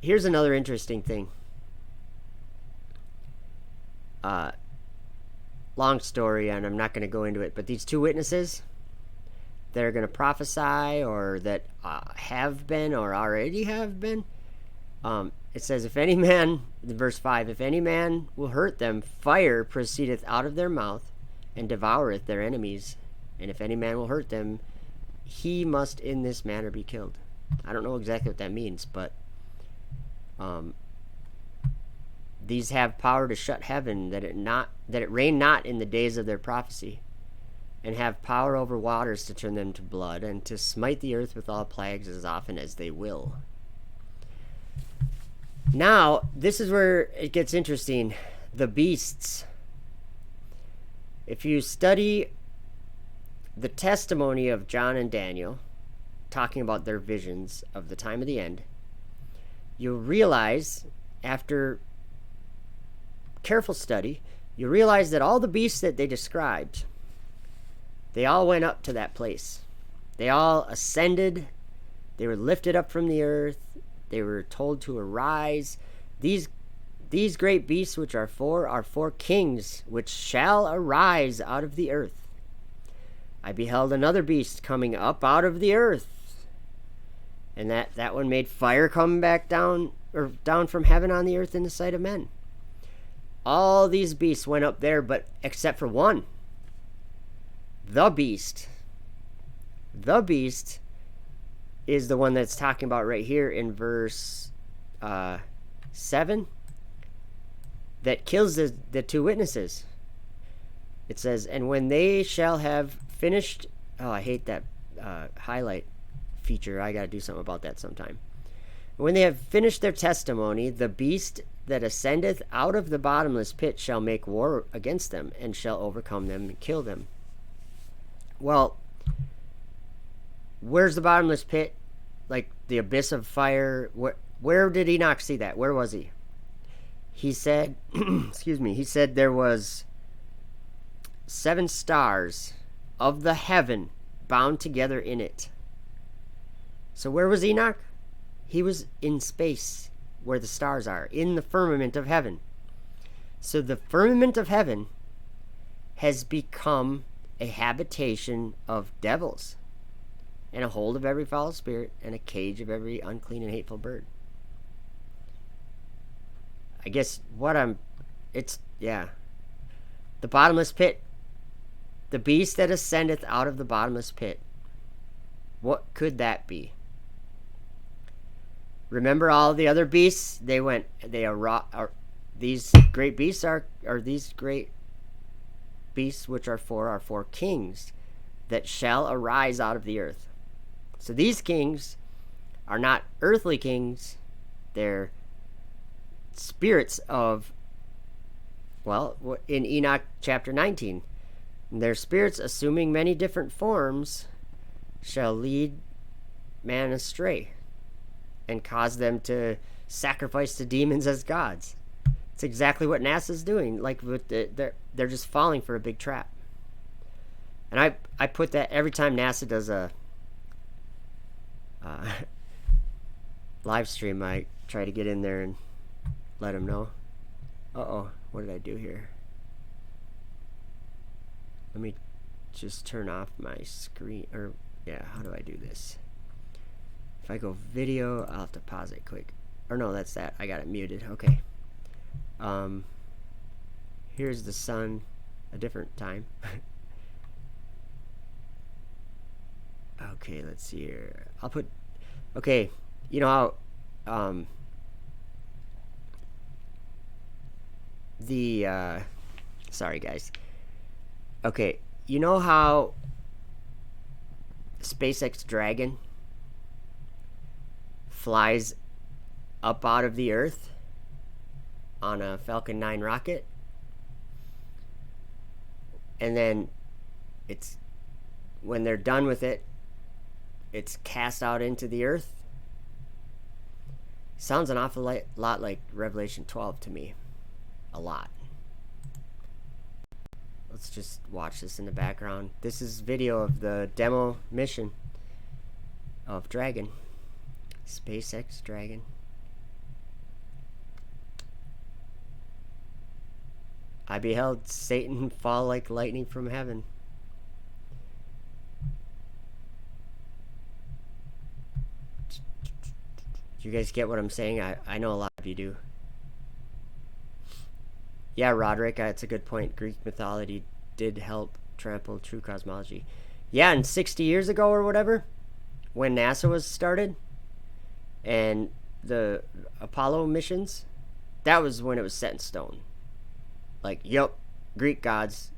here's another interesting thing. Long story, and I'm not going to go into it, but these two witnesses that are going to prophesy, or that have been or already have been, it says, if any man, verse 5, if any man will hurt them, fire proceedeth out of their mouth and devoureth their enemies. And if any man will hurt them, he must in this manner be killed. I don't know exactly what that means, but these have power to shut heaven, that it rain not in the days of their prophecy, and have power over waters to turn them to blood, and to smite the earth with all plagues as often as they will. Now, this is where it gets interesting. The beasts. If you study the testimony of John and Daniel, talking about their visions of the time of the end, you'll realize, after careful study, you realize that all the beasts that they described, they all went up to that place. They all ascended. They were lifted up from the earth. They were told to arise. These great beasts, which are four kings, which shall arise out of the earth. I beheld another beast coming up out of the earth, and that one made fire come back down from heaven on the earth in the sight of men. All these beasts went up there, but except for one. The beast is the one that's talking about right here in verse 7, that kills the two witnesses. It says, and when they shall have finished, I hate that highlight feature. I gotta do something about that sometime. When they have finished their testimony, the beast that ascendeth out of the bottomless pit shall make war against them, and shall overcome them and kill them. Well, where's the bottomless pit? Like the abyss of fire? Where did Enoch see that? Where was he? He said, he said there was 7 stars of the heaven bound together in it. So where was Enoch? He was in space, where the stars are, in the firmament of heaven. So the firmament of heaven has become a habitation of devils, and a hold of every foul spirit, and a cage of every unclean and hateful bird. I guess the bottomless pit, the beast that ascendeth out of the bottomless pit. What could that be? Remember all the other beasts? These great beasts these great beasts, which are four kings that shall arise out of the earth. So these kings are not earthly kings. They're spirits of, in Enoch chapter 19, their spirits, assuming many different forms, shall lead man astray and cause them to sacrifice to demons as gods. It's exactly what NASA's doing. Like, they're just falling for a big trap. And I put that every time NASA does a live stream, I try to get in there and let them know. What did I do here? Let me just turn off my screen. How do I do this? If I go video, I'll have to pause it quick. Or no, that's that. I got it muted. Okay. Here's the sun, a different time. Okay, let's see here. Okay, you know how, sorry guys. Okay, you know how SpaceX Dragon flies up out of the earth on a Falcon 9 rocket, and then when they're done with it, it's cast out into the earth? Sounds an awful lot like Revelation 12 to me. A lot. Let's just watch this in the background. This is video of the demo mission of Dragon. SpaceX Dragon. I beheld Satan fall like lightning from heaven. Do you guys get what I'm saying? I know a lot of you do. Yeah, Roderick, that's a good point. Greek mythology did help trample true cosmology. Yeah, and 60 years ago or whatever, when NASA was started, and the Apollo missions, that was when it was set in stone. Like, yep, Greek gods.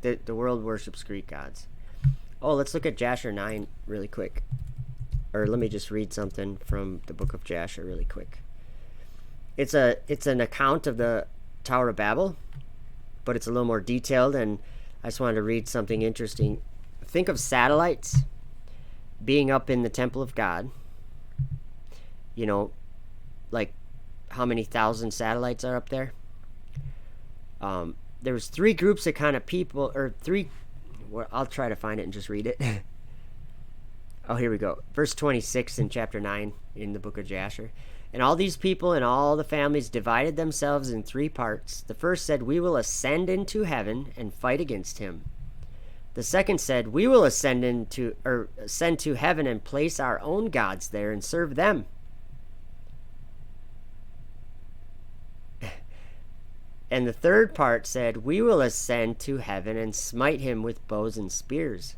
The world worships Greek gods. Oh, let's look at Jasher 9 really quick. Or let me just read something from the book of Jasher really quick. It's an account of the Tower of Babel, but it's a little more detailed, and I just wanted to read something interesting. Think of satellites being up in the temple of God. You know, like how many thousand satellites are up there? There was three groups of kind of people, or three. Well, I'll try to find it and just read it. Oh, here we go. Verse 26 in chapter 9 in the book of Jasher. And all these people and all the families divided themselves in three parts. The first said, "We will ascend into heaven and fight against him." The second said, "We will ascend to heaven and place our own gods there and serve them." And the third part said, "We will ascend to heaven and smite him with bows and spears."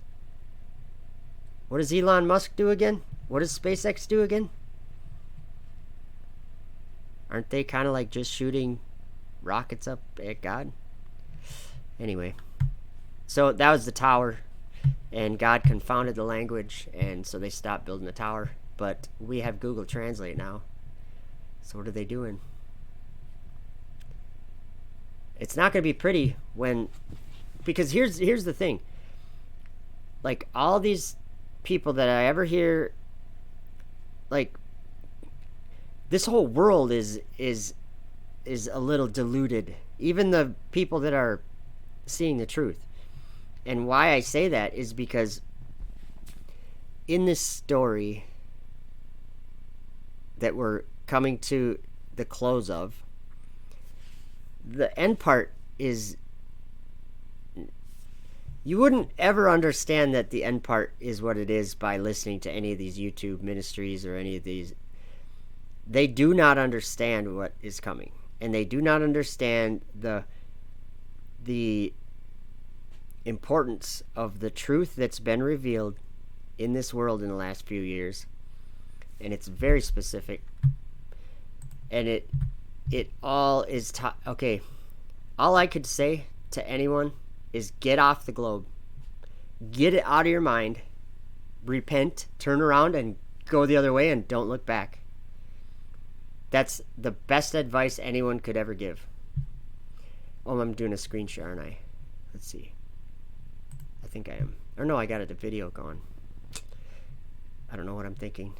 What does Elon Musk do again? What does SpaceX do again? Aren't they kind of like just shooting rockets up at God? Anyway, so that was the tower, and God confounded the language, and so they stopped building the tower. But we have Google Translate now. So what are they doing? It's not going to be pretty when, because here's the thing. Like, all these people that I ever hear, like, this whole world is a little diluted. Even the people that are seeing the truth. And why I say that is because in this story that we're coming to the close of, the end part is, you wouldn't ever understand that the end part is what it is by listening to any of these YouTube ministries or any of these. They do not understand what is coming, and they do not understand the importance of the truth that's been revealed in this world in the last few years. And it's very specific, and it all is okay. All I could say to anyone is get off the globe. Get it out of your mind. Repent, turn around, and go the other way, and don't look back. That's the best advice anyone could ever give. Oh, I'm doing a screen share, aren't I? Let's see. I think I am. Or no, I got the video going. I don't know what I'm thinking.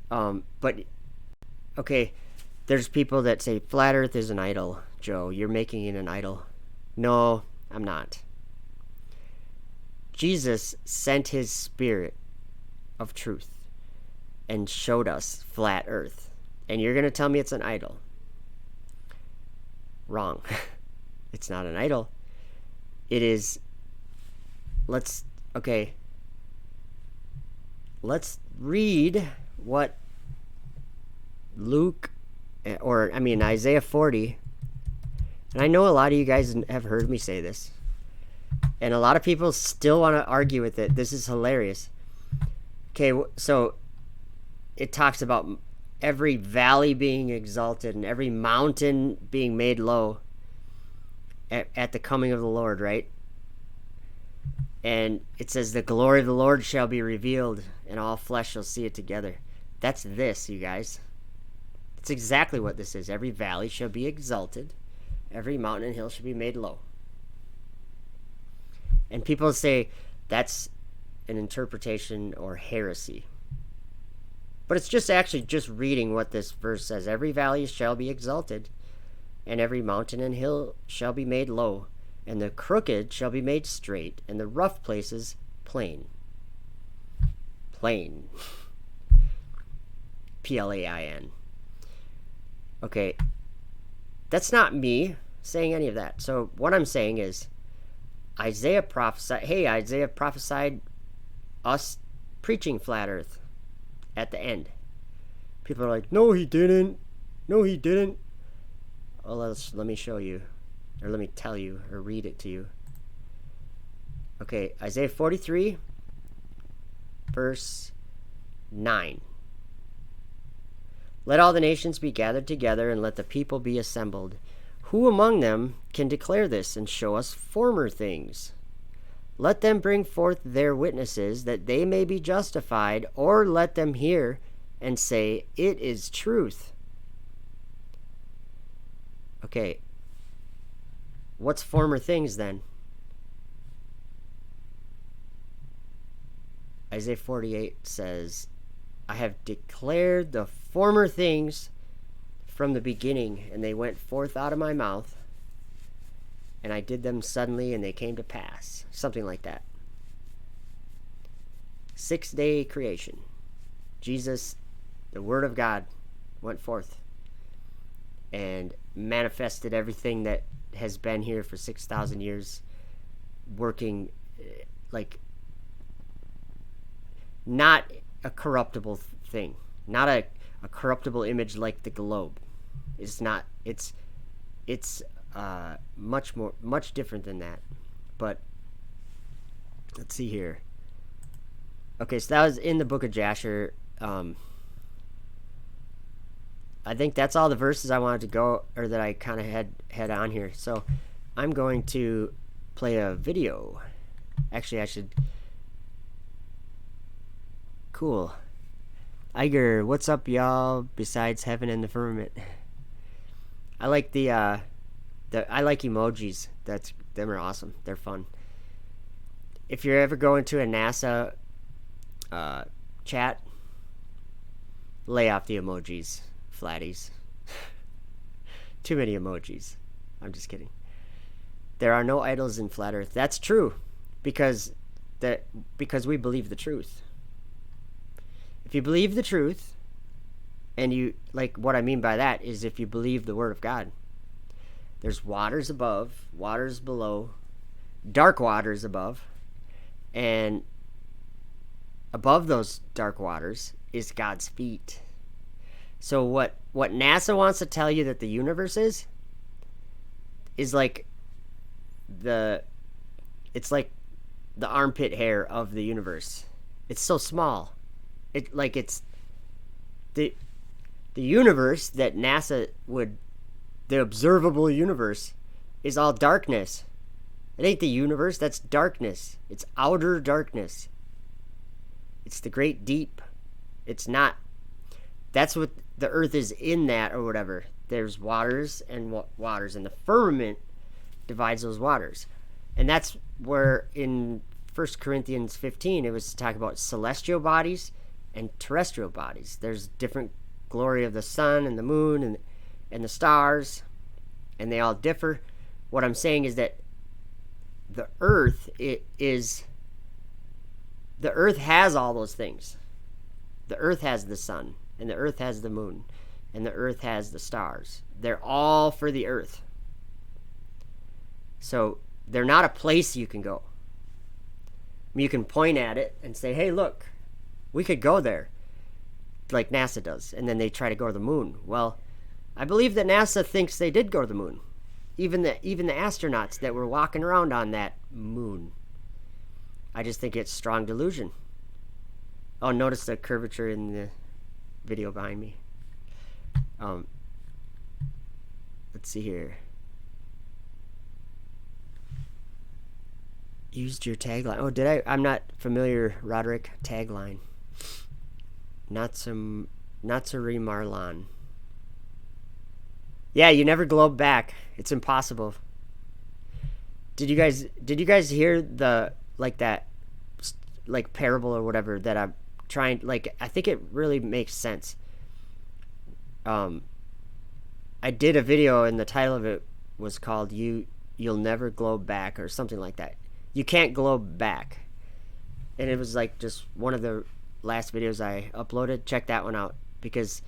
But, okay, there's people that say, Flat Earth is an idol, Joe. You're making it an idol. No, I'm not. Jesus sent his spirit of truth and showed us flat earth. And you're going to tell me it's an idol. Wrong. It's not an idol. It is, let's read what Isaiah 40. And I know a lot of you guys have heard me say this. And a lot of people still want to argue with it. This is hilarious. Okay, so it talks about every valley being exalted and every mountain being made low at the coming of the Lord, right? And it says, the glory of the Lord shall be revealed, and all flesh shall see it together. That's this, you guys. It's exactly what this is. Every valley shall be exalted. Every mountain and hill shall be made low. And people say that's an interpretation or heresy. But it's just actually just reading what this verse says. Every valley shall be exalted, and every mountain and hill shall be made low, and the crooked shall be made straight, and the rough places plain. Plain. Plain. Okay. That's not me saying any of that. So what I'm saying is Isaiah prophesied us preaching flat earth at the end. People are like, no, he didn't. No, he didn't. Well, let me show you, or let me tell you, or read it to you. Okay, Isaiah 43, verse 9. Let all the nations be gathered together, and let the people be assembled. Who among them can declare this and show us former things? Let them bring forth their witnesses, that they may be justified, or let them hear and say, it is truth. Okay, what's former things then? Isaiah 48 says, I have declared the former things from the beginning, and they went forth out of my mouth, and I did them suddenly, and they came to pass. Something like that. 6-day creation. Jesus, the Word of God, went forth and manifested everything that has been here for 6,000 years, working like not a corruptible thing, not a corruptible image like the globe. It's not. It's much different than that. But let's see here. Okay, so that was in the book of Jasher. I think that's all the verses I wanted to go, or that I kind of had on here. So I'm going to play a video. Actually, I should. Cool. Iger, what's up, y'all? Besides heaven and the firmament, I like I like emojis. Them are awesome. They're fun. If you're ever going to a NASA chat, lay off the emojis, flatties. Too many emojis. I'm just kidding. There are no idols in flat Earth. That's true, because we believe the truth. If you believe the truth, and you, like, what I mean by that is if you believe the Word of God, there's waters above, waters below, dark waters above, and above those dark waters is God's feet. So what NASA wants to tell you that the universe is like it's like the armpit hair of the universe. It's so small. It's the universe that NASA the observable universe is all darkness. It ain't the universe, that's darkness. It's outer darkness. It's the great deep. It's not. That's what the earth is in that, or whatever. There's waters and waters, and the firmament divides those waters. And that's where in 1 Corinthians 15 it was to talk about celestial bodies and terrestrial bodies. There's different glory of the sun and the moon and the stars, and they all differ. What I'm saying is that the earth has all those things. The earth has the sun, and the earth has the moon, and the earth has the stars. They're all for the earth. So they're not a place you can go. I mean, you can point at it and say, hey, look, we could go there, like NASA does, and then they try to go to the moon. Well, I believe that NASA thinks they did go to the moon. Even the astronauts that were walking around on that moon. I just think it's strong delusion. Oh, notice the curvature in the video behind me. Let's see here. Used your tagline. Oh, did I? I'm not familiar, Roderick. Tagline. Natsuri Marlan. Yeah, you never globe back. It's impossible. Did you guys hear the that parable or whatever that I trying, like, I think it really makes sense. I did a video and the title of it was called You'll Never Glow Back or something like that. You can't glow back. And it was like just one of the last videos I uploaded. Check that one out, because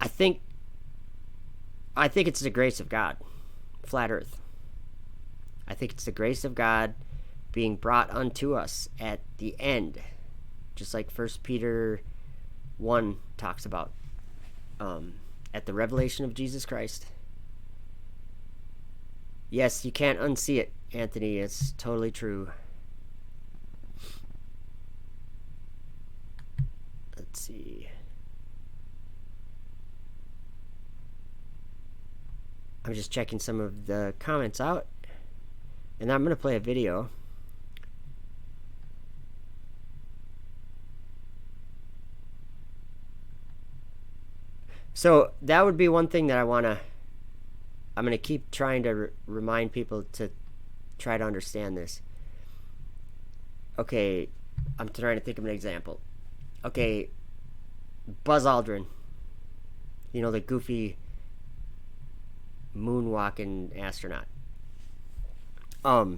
I think it's the grace of God. Flat Earth. I think it's the grace of God being brought unto us at the end, just like 1 Peter 1 talks about, at the revelation of Jesus Christ. Yes, you can't unsee it, Anthony. It's totally true. Let's see. I'm just checking some of the comments out, and I'm going to play a video. So that would be one thing that I'm going to keep trying to remind people to try to understand this. Okay, I'm trying to think of an example. Okay, Buzz Aldrin, you know, the goofy moonwalking astronaut. I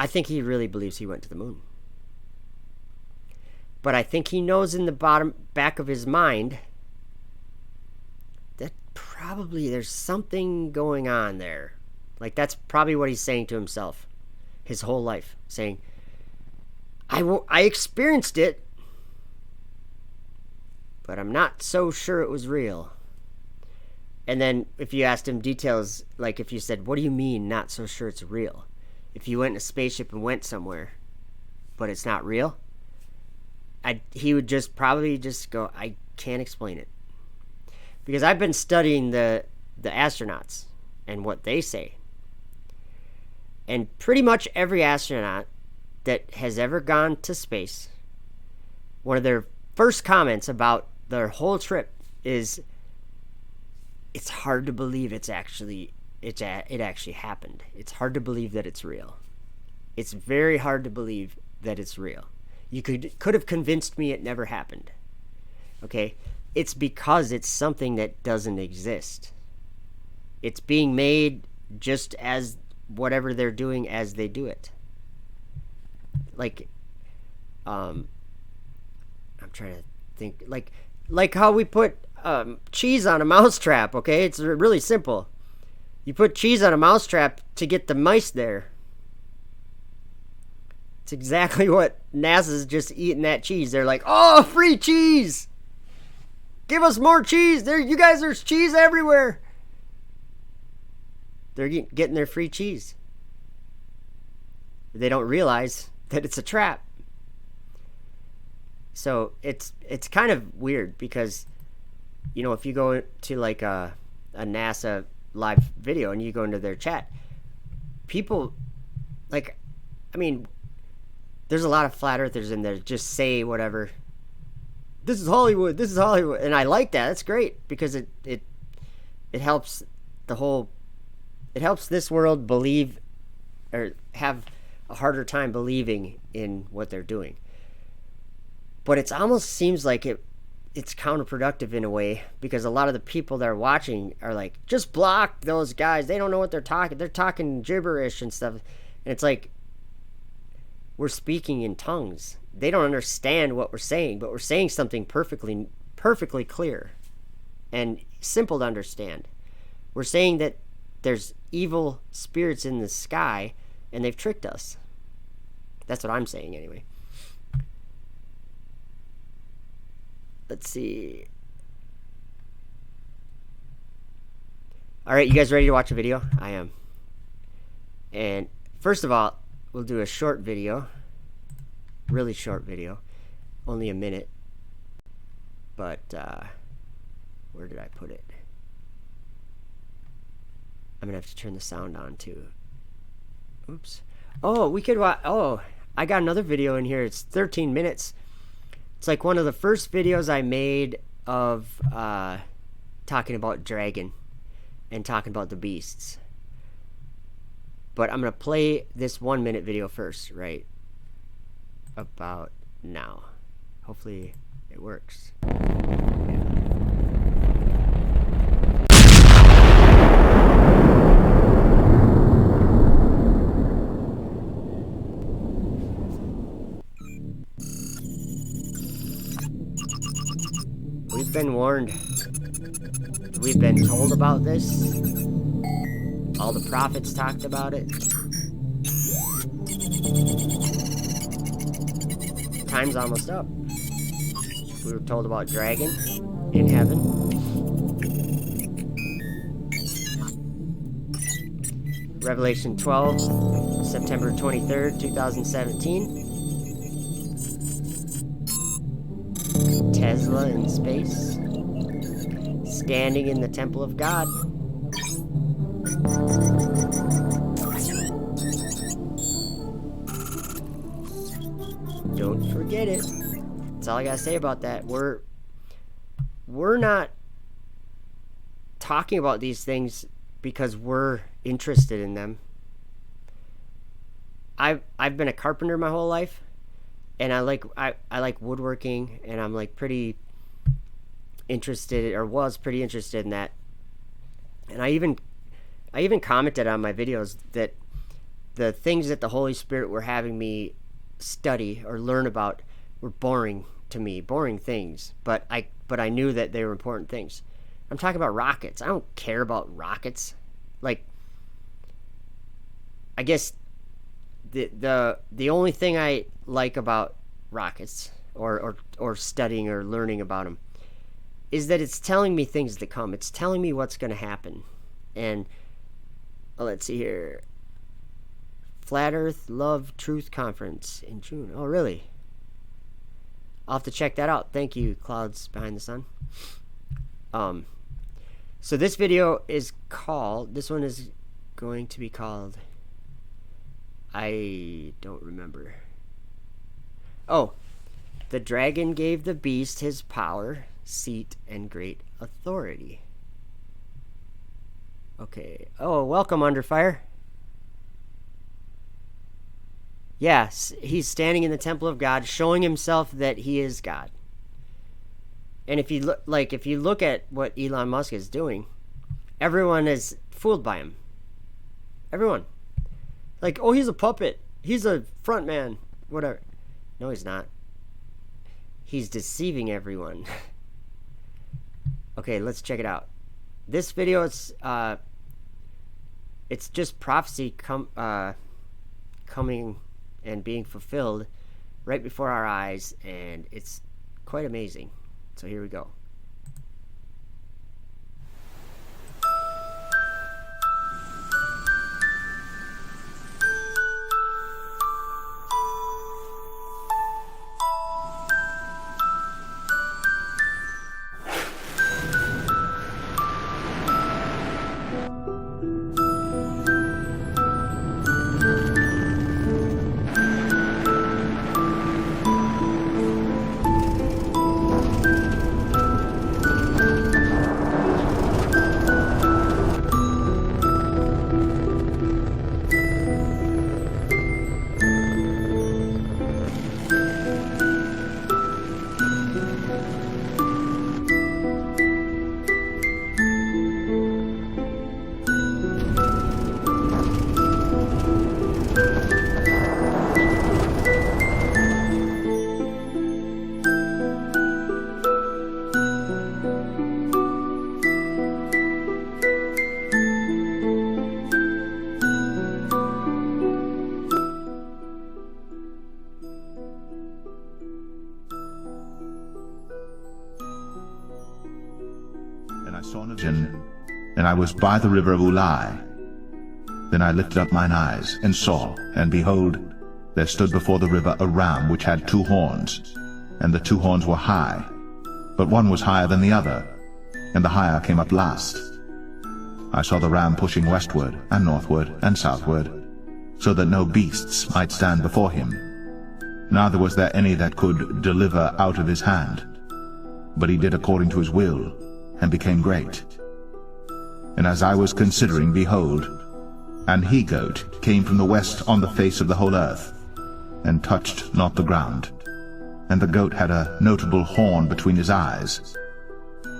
think he really believes he went to the moon. But I think he knows in the back of his mind that probably there's something going on there. Like, that's probably what he's saying to himself his whole life, saying, I experienced it, but I'm not so sure it was real. And then if you asked him details, like if you said, what do you mean not so sure it's real? If you went in a spaceship and went somewhere, but it's not real, he would just probably just go, I can't explain it. Because I've been studying the astronauts and what they say. And pretty much every astronaut that has ever gone to space, one of their first comments about their whole trip is, it's hard to believe it actually happened. It's hard to believe that it's real. It's very hard to believe that it's real. You could have convinced me it never happened. Okay? It's because it's something that doesn't exist. It's being made just as whatever they're doing as they do it. Like, I'm trying to think, like how we put cheese on a mousetrap, okay? It's really simple. You put cheese on a mousetrap to get the mice there. It's exactly what NASA's just eating, that cheese. They're like, oh, free cheese! Give us more cheese! You guys, there's cheese everywhere! They're getting their free cheese. They don't realize that it's a trap. So it's kind of weird because, you know, if you go to like a NASA live video and you go into their chat, people, like, I mean, there's a lot of flat earthers in there that just say whatever. This is Hollywood. This is Hollywood, and I like that. That's great because it helps it helps this world believe, or have a harder time believing in what they're doing. But it almost seems like it's counterproductive in a way, because a lot of the people that are watching are like, just block those guys. They don't know what they're talking. They're talking gibberish and stuff. And it's like, we're speaking in tongues. They don't understand what we're saying, but we're saying something perfectly clear and simple to understand. We're saying that there's evil spirits in the sky and they've tricked us. That's what I'm saying anyway. Let's see. All right, you guys ready to watch a video? I am. And first of all, we'll do a short video. Really short video. Only a minute. But, where did I put it? I'm going to have to turn the sound on, too. Oops. Oh, we could watch... Oh, I got another video in here. It's 13 minutes. It's like one of the first videos I made of talking about dragon and talking about the beasts. But I'm going to play this 1 minute video first, right? about now. Hopefully it works. We've been warned. We've been told about this. All the prophets talked about it. Time's almost up. We were told about dragon in heaven. Revelation 12, September 23rd, 2017. Tesla in space. Standing in the temple of God. Don't forget it. That's all I gotta say about that. We're not talking about these things because we're interested in them. I've been a carpenter my whole life, and I like woodworking, and I'm like pretty interested, or was pretty interested in that. And I even commented on my videos that the things that the Holy Spirit were having me study or learn about were boring to me, boring things, but I knew that they were important things. I'm talking about rockets. I don't care about rockets. Like, I guess the only thing I like about rockets or studying or learning about them is that it's telling me things to come. It's telling me what's going to happen. And let's see here. Flat Earth Love Truth Conference in June. Oh, really? I'll have to check that out. Thank you, Clouds Behind the Sun. So this video is called, this one is going to be called, I don't remember. Oh, the dragon gave the beast his power, seat, and great authority. Okay. Oh, welcome, Under Fire. Yes, he's standing in the temple of God, showing himself that he is God. And if you look at what Elon Musk is doing, everyone is fooled by him. Everyone. Like, oh, he's a puppet. He's a front man. Whatever. No, he's not. He's deceiving everyone. Okay, let's check it out. This video is it's just prophecy coming and being fulfilled right before our eyes, and it's quite amazing. So here we go. I saw a vision, and I was by the river of Ulai. Then I lifted up mine eyes, and saw, and behold, there stood before the river a ram which had 2 horns, and the 2 horns were high, but one was higher than the other, and the higher came up last. I saw the ram pushing westward, and northward, and southward, so that no beasts might stand before him. Neither was there any that could deliver out of his hand. But he did according to his will, and became great. And as I was considering, behold, an he-goat came from the west on the face of the whole earth. and touched not the ground. And the goat had a notable horn between his eyes.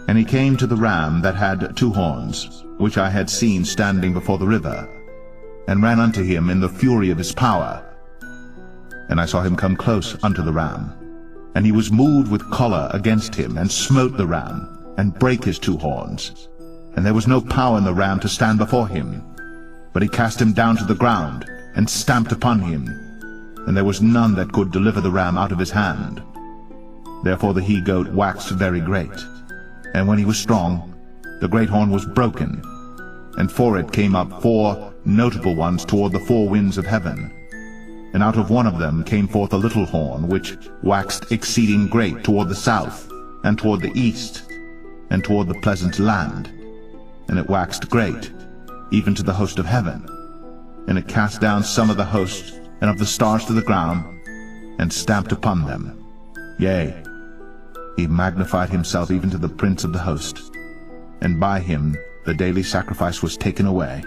And he came to the ram that had 2 horns, which I had seen standing before the river, and ran unto him in the fury of his power. And I saw him come close unto the ram, and he was moved with choler against him, and smote the ram, and brake his 2 horns. And there was no power in the ram to stand before him, but he cast him down to the ground, and stamped upon him, and there was none that could deliver the ram out of his hand. Therefore the he-goat waxed very great. And when he was strong, the great horn was broken, and for it came up 4 notable ones toward the 4 winds of heaven. And out of one of them came forth a little horn, which waxed exceeding great toward the south, and toward the east, and toward the pleasant land. And it waxed great, even to the host of heaven. And it cast down some of the host and of the stars to the ground, and stamped upon them. Yea, he magnified himself even to the prince of the host, and by him the daily sacrifice was taken away.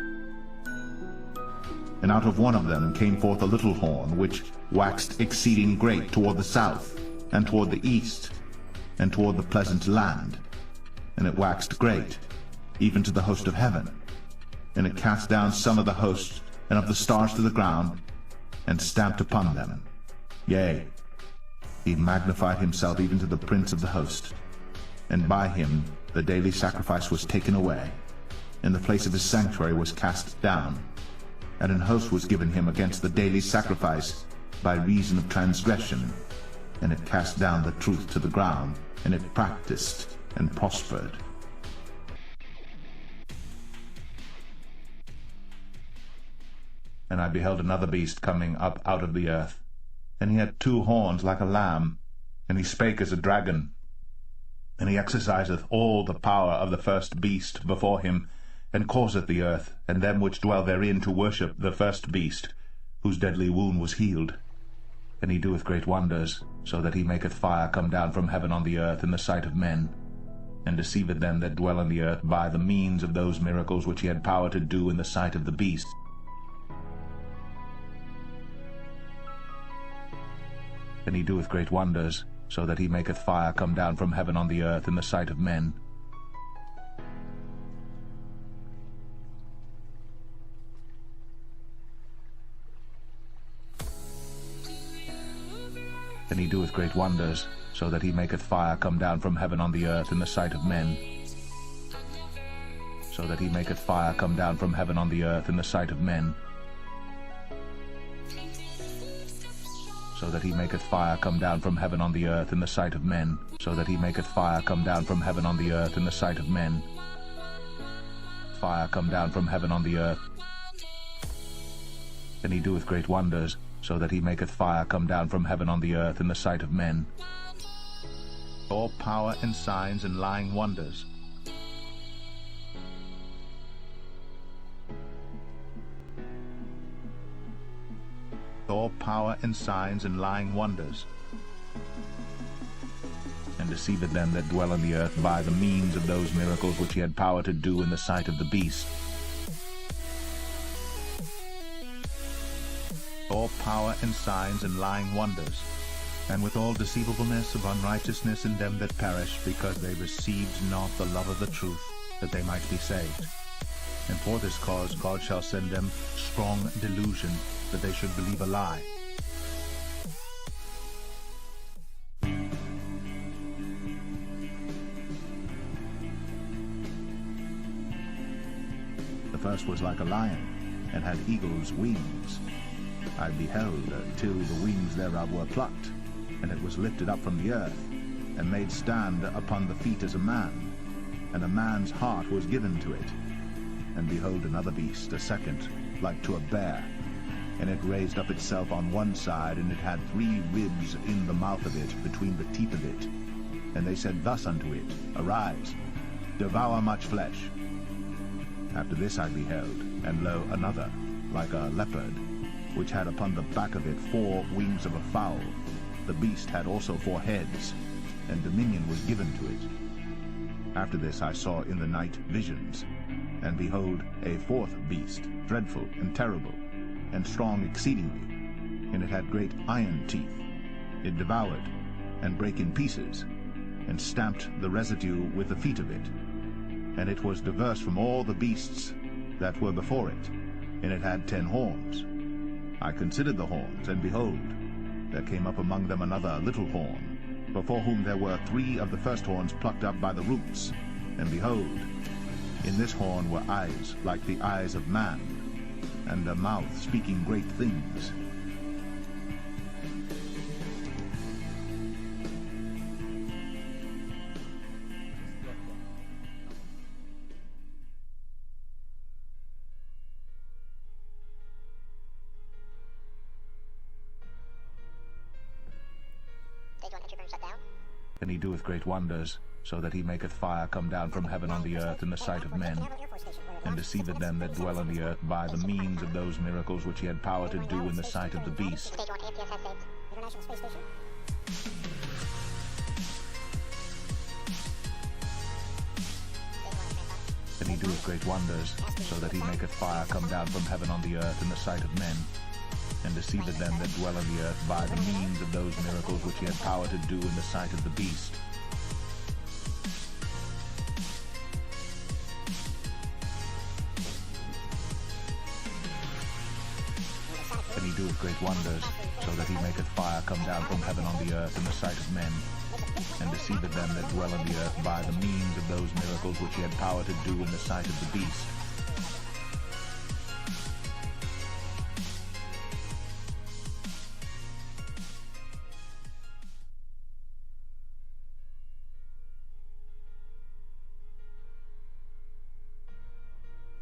And out of one of them came forth a little horn, which waxed exceeding great toward the south, and toward the east, and toward the pleasant land. And it waxed great, even to the host of heaven. And it cast down some of the host and of the stars to the ground, and stamped upon them. Yea, he magnified himself even to the prince of the host, and by him the daily sacrifice was taken away, and the place of his sanctuary was cast down, and an host was given him against the daily sacrifice by reason of transgression, and it cast down the truth to the ground, and it practiced and prospered. And I beheld another beast coming up out of the earth, and he had 2 horns like a lamb, and he spake as a dragon. And he exerciseth all the power of the first beast before him, and causeth the earth, and them which dwell therein, to worship the first beast, whose deadly wound was healed. And he doeth great wonders, so that he maketh fire come down from heaven on the earth in the sight of men, and deceiveth them that dwell on the earth by the means of those miracles which he had power to do in the sight of the beast. And he doeth great wonders, so that he maketh fire come down from heaven on the earth in the sight of men. And he doeth great wonders, so that he maketh fire come down from heaven on the earth in the sight of men. So that he maketh fire come down from heaven on the earth in the sight of men. So that he maketh fire come down from heaven on the earth in the sight of men. So that he maketh fire come down from heaven on the earth in the sight of men. Fire come down from heaven on the earth. And he doeth great wonders, so that he maketh fire come down from heaven on the earth in the sight of men. All power and signs and lying wonders. All power and signs and lying wonders, and deceiveth them that dwell on the earth by the means of those miracles which he had power to do in the sight of the beast. All power and signs and lying wonders, and with all deceivableness of unrighteousness in them that perish, because they received not the love of the truth, that they might be saved. And for this cause God shall send them strong delusion, that they should believe a lie. The first was like a lion, and had eagle's wings. I beheld till the wings thereof were plucked, and it was lifted up from the earth, and made stand upon the feet as a man, and a man's heart was given to it. And behold another beast, a second, like to a bear, and it raised up itself on one side, and it had 3 ribs in the mouth of it, between the teeth of it. And they said thus unto it, Arise, devour much flesh. After this I beheld, and lo, another, like a leopard, which had upon the back of it 4 wings of a fowl. The beast had also 4 heads, and dominion was given to it. After this I saw in the night visions, and behold, a 4th beast, dreadful and terrible, and strong exceedingly, and it had great iron teeth. It devoured, and brake in pieces, and stamped the residue with the feet of it. And it was diverse from all the beasts that were before it, and it had 10 horns. I considered the horns, and behold, there came up among them another little horn, before whom there were 3 of the first horns plucked up by the roots. And behold, in this horn were eyes like the eyes of man, and a mouth speaking great things. And he doeth great wonders, so that he maketh fire come down from heaven on the earth in the sight of men, and deceiveth them that dwell on the earth by the means of those miracles which he had power to do in the sight of the beast. And he doeth great wonders, so that he maketh fire come down from heaven on the earth in the sight of men, and deceiveth them that dwell on the earth by the means of those miracles which he had power to do in the sight of the beast. And he doeth great wonders, so that he maketh fire come down from heaven on the earth in the sight of men, and deceiveth them that dwell on the earth by the means of those miracles which he had power to do in the sight of the beast.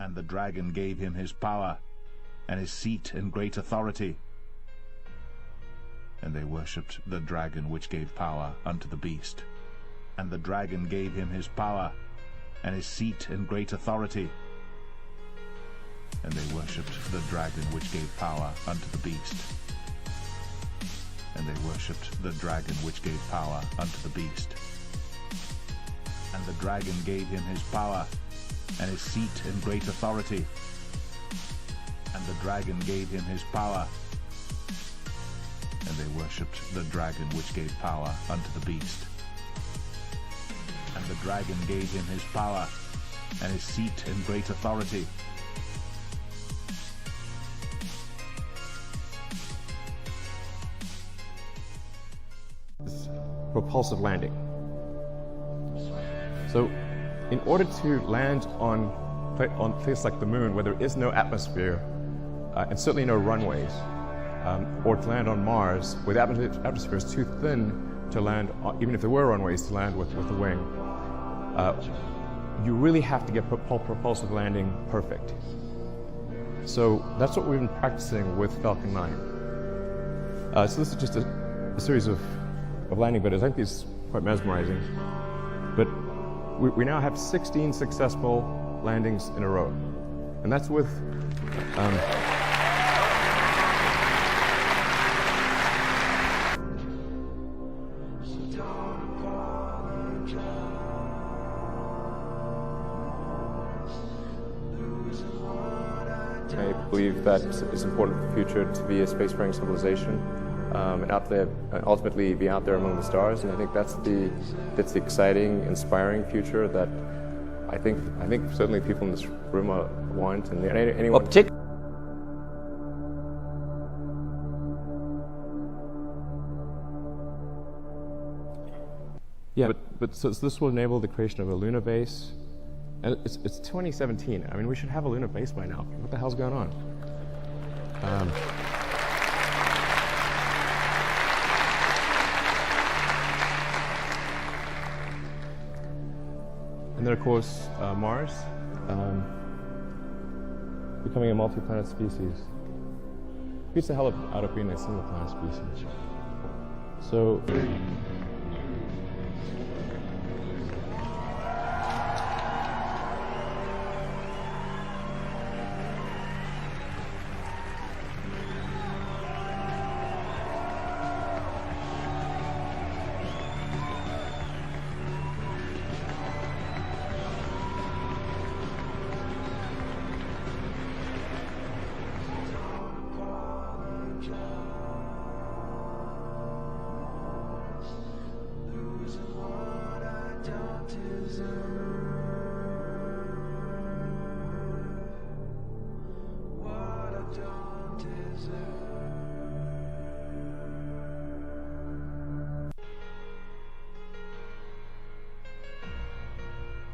And the dragon gave him his power, and his seat and great authority. And they worshipped the dragon which gave power unto the beast. And the dragon gave him his power, and his seat and great authority. And they worshipped the dragon which gave power unto the beast. And they worshipped the dragon which gave power unto the beast. And the dragon gave him his power, and his seat and great authority. And the dragon gave him his power, and they worshipped the dragon which gave power unto the beast. And the dragon gave him his power, and his seat and great authority. Propulsive landing. So, in order to land on a place like the moon, where there is no atmosphere, and certainly no runways, or to land on Mars, where the atmosphere is too thin to land, even if there were runways, to land with a wing, you really have to get propulsive landing perfect. So that's what we've been practicing with Falcon 9. So this is just a series of landing videos. I think these are quite mesmerizing. But we now have 16 successful landings in a row. And that's with I believe that it's important for the future to be a spacefaring civilization and ultimately be out there among the stars. And I think that's the exciting, inspiring future that I think certainly people in this room want, and anyone. Yeah, but so this will enable the creation of a lunar base. And it's 2017. I mean, we should have a lunar base by now. What the hell's going on? And then, of course, Mars, becoming a multi-planet species. Beats the hell out of being a single-planet species. So.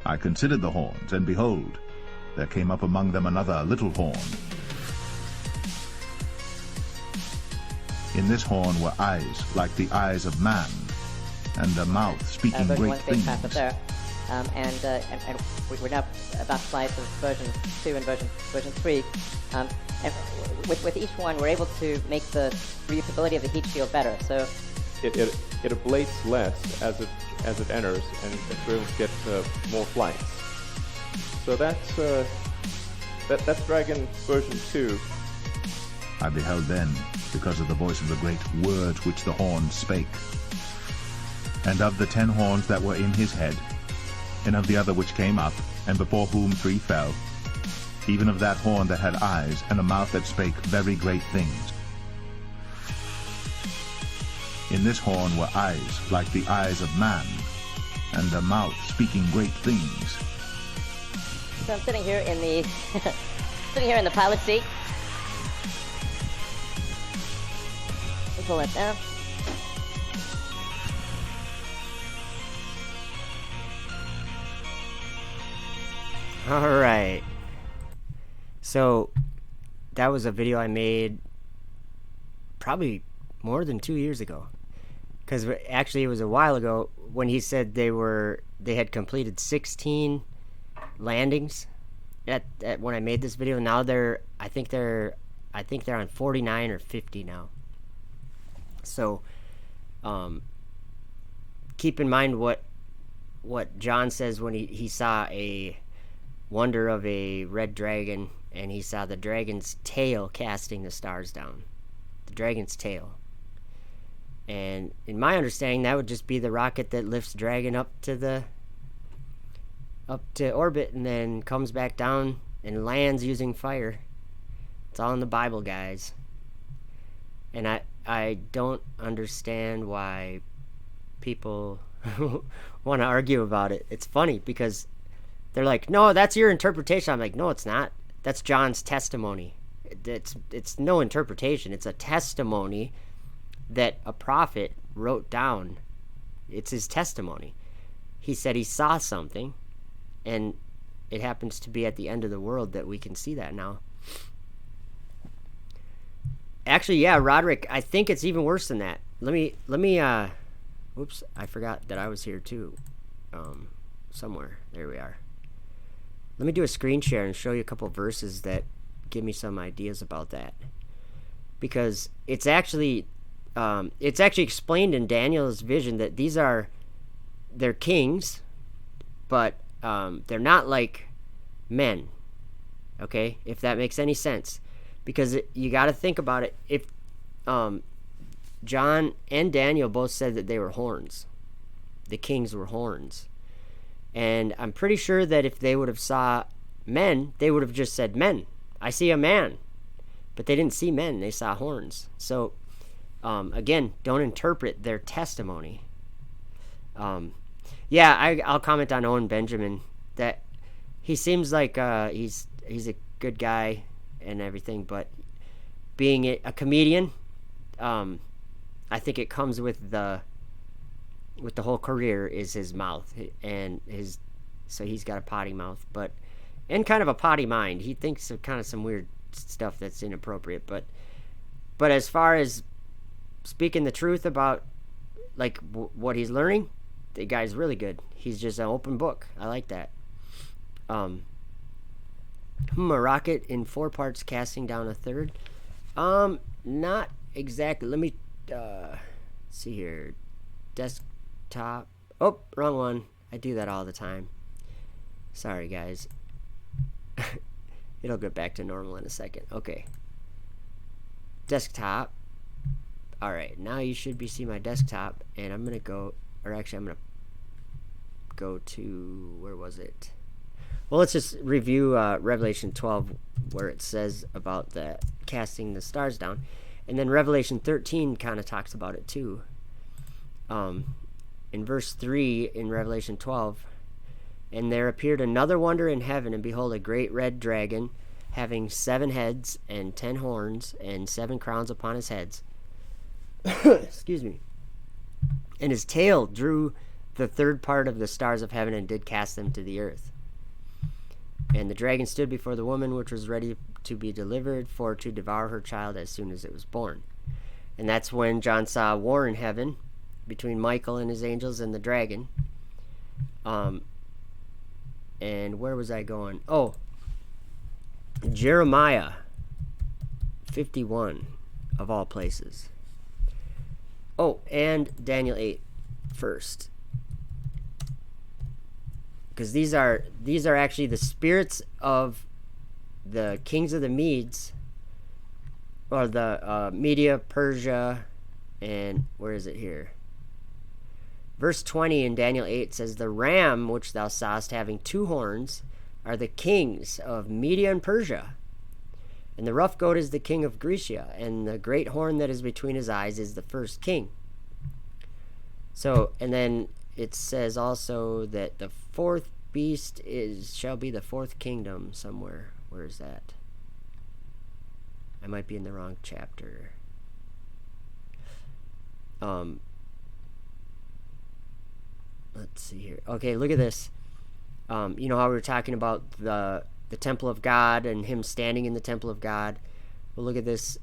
I considered the horns, and behold, there came up among them another little horn. In this horn were eyes like the eyes of man, and a mouth speaking version great 1 space path up things. there. And we're now about to slide to version 2 and version 3. And with each one, we're able to make the reusability of the heat shield better. So It ablates less as it enters, and we're able to get more flights. So that's Dragon version 2. I beheld then, because of the voice of the great words which the horn spake. And of the 10 horns that were in his head, and of the other which came up, and before whom 3 fell, even of that horn that had eyes, and a mouth that spake very great things. In this horn were eyes like the eyes of man, and a mouth speaking great things. So I'm sitting here in the the pilot seat. Let's pull that down. All right. So that was a video I made probably more than 2 years ago, because actually it was a while ago when he said they had completed 16 landings at when I made this video. Now I think they're on 49 or 50 now. So keep in mind what John says when he saw a wonder of a red dragon, and he saw the dragon's tail casting the stars down. The dragon's tail. And in my understanding, that would just be the rocket that lifts Dragon up to orbit and then comes back down and lands using fire. It's all in the Bible, guys. And I don't understand why people want to argue about it. It's funny because they're like, no, that's your interpretation. I'm like, no, it's not. That's John's testimony. It's no interpretation. It's a testimony that a prophet wrote down. It's his testimony. He said he saw something, and it happens to be at the end of the world that we can see that now. Actually, yeah, Roderick, I think it's even worse than that. Let me whoops, I forgot that I was here too. Somewhere. There we are. Let me do a screen share and show you a couple verses that give me some ideas about that. Because it's actually explained in Daniel's vision that they're kings, but they're not like men. Okay, if that makes any sense, because you got to think about it. If John and Daniel both said that they were horns, the kings were horns, and I'm pretty sure that if they would have saw men, they would have just said men. I see a man, but they didn't see men; they saw horns. So. Again, don't interpret their testimony. I'll comment on Owen Benjamin that he seems like he's a good guy and everything, but being a comedian, I think it comes with the whole career is his mouth and so he's got a potty mouth, and kind of a potty mind. He thinks of kind of some weird stuff that's inappropriate, but as far as speaking the truth about like what he's learning, the guy's really good. He's just an open book. I like that. A rocket in 4 parts casting down a third. Not exactly. Let me see here. Desktop. Oh, wrong one. I do that all the time. Sorry, guys. It'll get back to normal in a second. Okay. Desktop. Alright, now you should be seeing my desktop, and I'm going to go to, where was it? Well, let's just review Revelation 12, where it says about the casting the stars down, and then Revelation 13 kind of talks about it too. In verse 3 in Revelation 12, And there appeared another wonder in heaven, and behold, a great red dragon, having 7 heads and 10 horns, and 7 crowns upon his heads. Excuse me. And his tail drew the third part of the stars of heaven, and did cast them to the earth. And the dragon stood before the woman, which was ready to be delivered, for to devour her child as soon as it was born. And that's when John saw a war in heaven between Michael and his angels and the dragon. And where was I going? Oh, Jeremiah 51, of all places. Oh, and Daniel 8 first. Because these are actually the spirits of the kings of the Medes, or the Media, Persia, and where is it here? Verse 20 in Daniel 8 says, the ram which thou sawest having 2 horns are the kings of Media and Persia. And the rough goat is the king of Grecia, and the great horn that is between his eyes is the first king. So, and then it says also that the 4th beast shall be the 4th kingdom somewhere. Where is that? I might be in the wrong chapter. Let's see here. Okay, look at this. You know how we were talking about the temple of God and him standing in the temple of God? Well, look at this.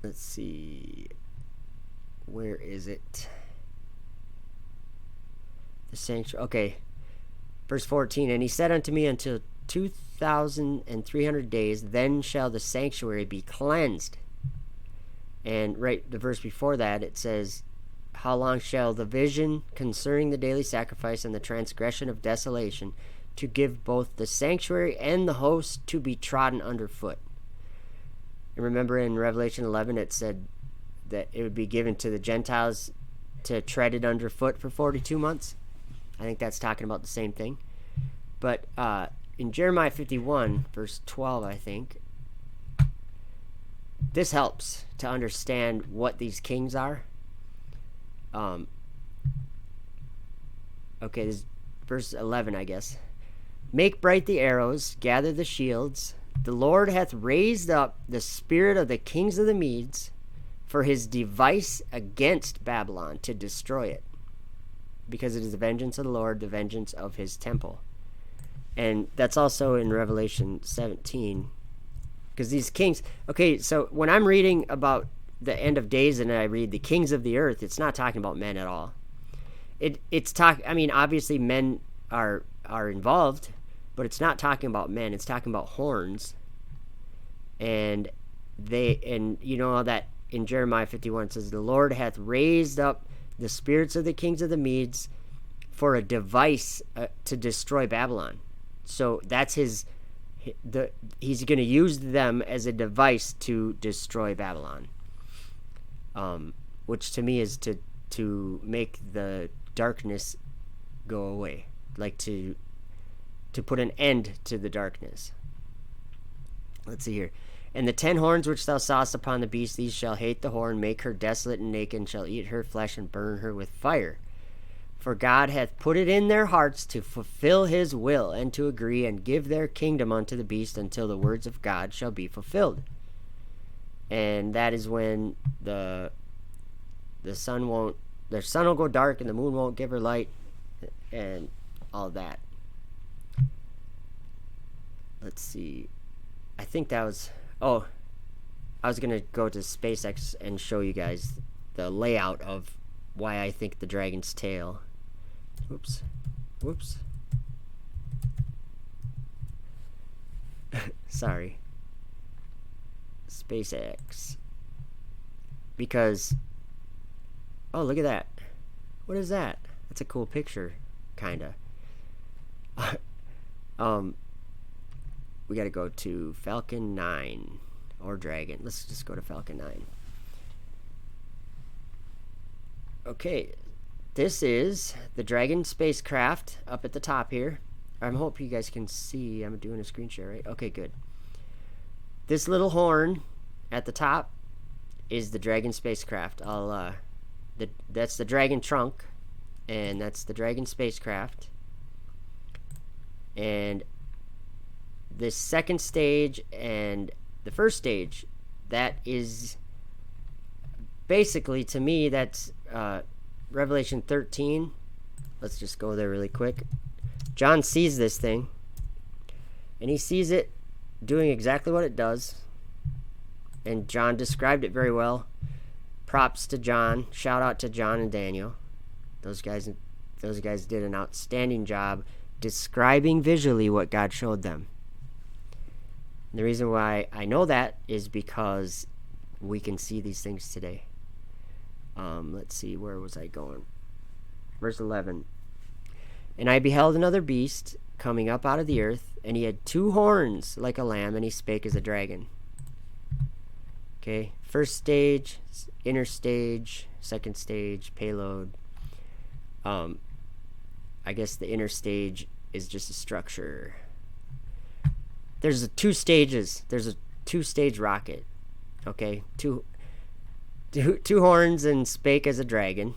Let's see. Where is it? The sanctuary. Okay. Verse 14. And he said unto me, until 2,300 days, then shall the sanctuary be cleansed. And right, the verse before that, it says, how long shall the vision concerning the daily sacrifice and the transgression of desolation, to give both the sanctuary and the host to be trodden underfoot? And remember in Revelation 11 it said that it would be given to the Gentiles to tread it underfoot for 42 months. I think that's talking about the same thing. But in Jeremiah 51, verse 12, I think, this helps to understand what these kings are. Okay, this is verse 11, I guess. Make bright the arrows, gather the shields. The Lord hath raised up the spirit of the kings of the Medes for his device against Babylon, to destroy it, because it is the vengeance of the Lord, the vengeance of his temple. And that's also in Revelation 17, because these kings, okay, so when I'm reading about the end of days and I read the kings of the earth, it's not talking about men at all. I mean, obviously men are involved, but it's not talking about men. It's talking about horns. And you know that in Jeremiah 51 it says, the Lord hath raised up the spirits of the kings of the Medes for a device to destroy Babylon. So that's he's going to use them as a device to destroy Babylon. Which to me is to make the darkness go away, like to put an end to the darkness. Let's see here. And the 10 horns which thou sawest upon the beast, these shall hate the whore, make her desolate and naked, and shall eat her flesh and burn her with fire. For God hath put it in their hearts to fulfill his will, and to agree and give their kingdom unto the beast, until the words of God shall be fulfilled. And that is when the sun will go dark, and the moon won't give her light, and all that. Let's see. I think that was... Oh, I was going to go to SpaceX and show you guys the layout of why I think the dragon's tail... Whoops. Sorry. SpaceX. Because... Oh, look at that. What is that? That's a cool picture, kinda. We gotta go to Falcon 9 or Dragon. Let's just go to Falcon 9. Okay, this is the Dragon spacecraft up at the top here. I hope you guys can see. I'm doing a screen share, right? Okay, good. This little horn at the top is the Dragon spacecraft. That's the Dragon trunk. and that's the Dragon spacecraft. And this second stage and the first stage, that is basically, to me, that's Revelation 13. Let's just go there really quick. John sees this thing, and he sees it doing exactly what it does, and John described it very well. Props to John. Shout out to John and Daniel. Those guys did an outstanding job describing visually what God showed them. And the reason why I know that is because we can see these things today. Let's see, where was I going? Verse 11. And I beheld another beast coming up out of the earth, and he had 2 horns like a lamb, and he spake as a dragon. Okay, first stage, inner stage, second stage, payload. I guess the inner stage is just a structure. There's 2 stages. There's a 2-stage rocket. Okay, two horns and spake as a dragon.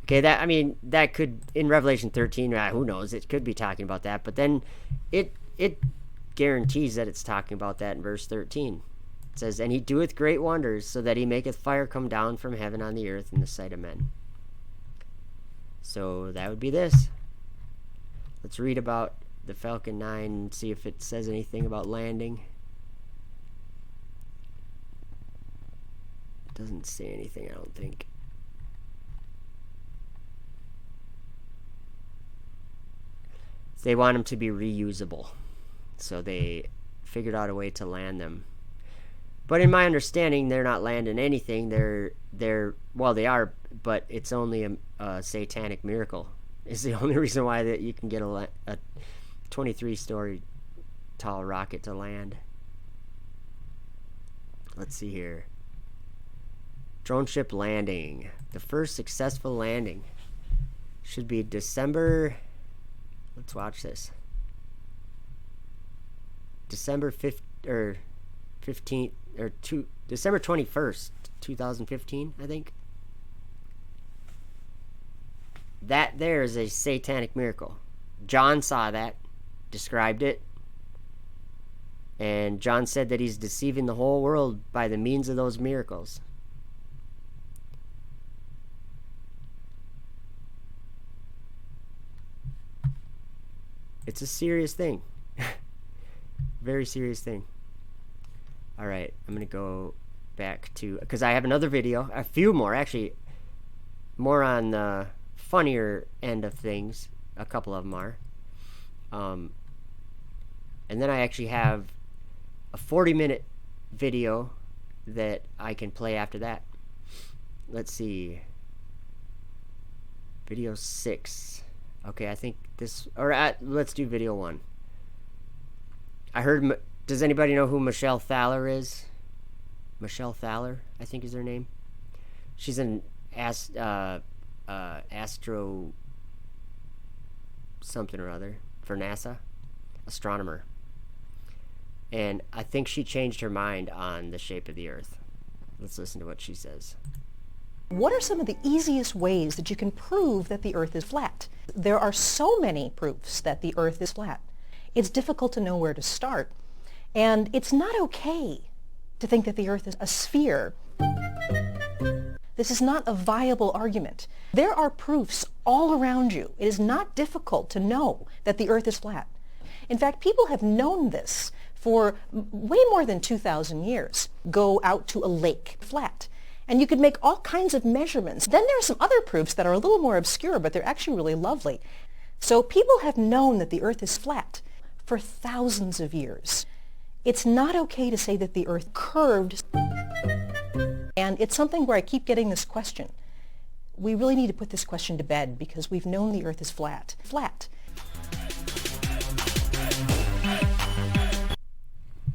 Okay, that could, in Revelation 13, who knows, it could be talking about that, but then it guarantees that it's talking about that in verse 13. It says, and he doeth great wonders, so that he maketh fire come down from heaven on the earth in the sight of men. So that would be this. Let's read about the Falcon 9 and see if it says anything about landing. It doesn't say anything, I don't think. They want them to be reusable, so they figured out a way to land them. But in my understanding, they're not landing anything. Well, they are, but it's only a satanic miracle. It's the only reason why that you can get a 23-story tall rocket to land. Let's see here. Drone ship landing. The first successful landing should be December. Let's watch this. December 15th or December 21st, 2015, I think. That there is a satanic miracle. John saw that, described it, and John said that he's deceiving the whole world by the means of those miracles. It's a serious thing. Very serious thing. Alright, I'm going to go back to, because I have another video, a few more, actually, more on the funnier end of things. A couple of them are. And then I actually have a 40-minute video that I can play after that. Let's see. Video 6. Okay, I think this, let's do video 1. I heard, does anybody know who Michelle Thaler is? Michelle Thaler, I think is her name. She's an astro something or other for NASA, astronomer. And I think she changed her mind on the shape of the Earth. Let's listen to what she says. What are some of the easiest ways that you can prove that the Earth is flat? There are so many proofs that the Earth is flat. It's difficult to know where to start. And it's not okay to think that the Earth is a sphere. This is not a viable argument. There are proofs all around you. It is not difficult to know that the Earth is flat. In fact, people have known this for way more than 2,000 years. Go out to a lake, flat. And you could make all kinds of measurements. Then there are some other proofs that are a little more obscure, but they're actually really lovely. So people have known that the Earth is flat for thousands of years. It's not okay to say that the Earth curved. And it's something where I keep getting this question. We really need to put this question to bed because we've known the Earth is flat. Flat.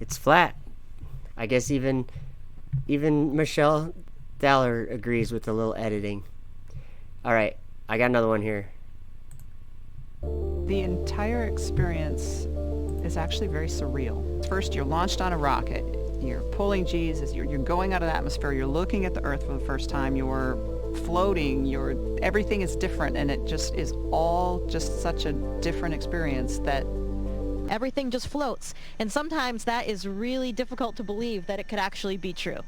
It's flat. I guess even Michelle Thaler agrees with a little editing. Alright, I got another one here. The entire experience is actually very surreal. First, you're launched on a rocket. You're pulling G's as you're going out of the atmosphere. You're looking at the Earth for the first time. You're floating, everything is different, and it just is all just such a different experience that everything just floats. And sometimes that is really difficult to believe that it could actually be true.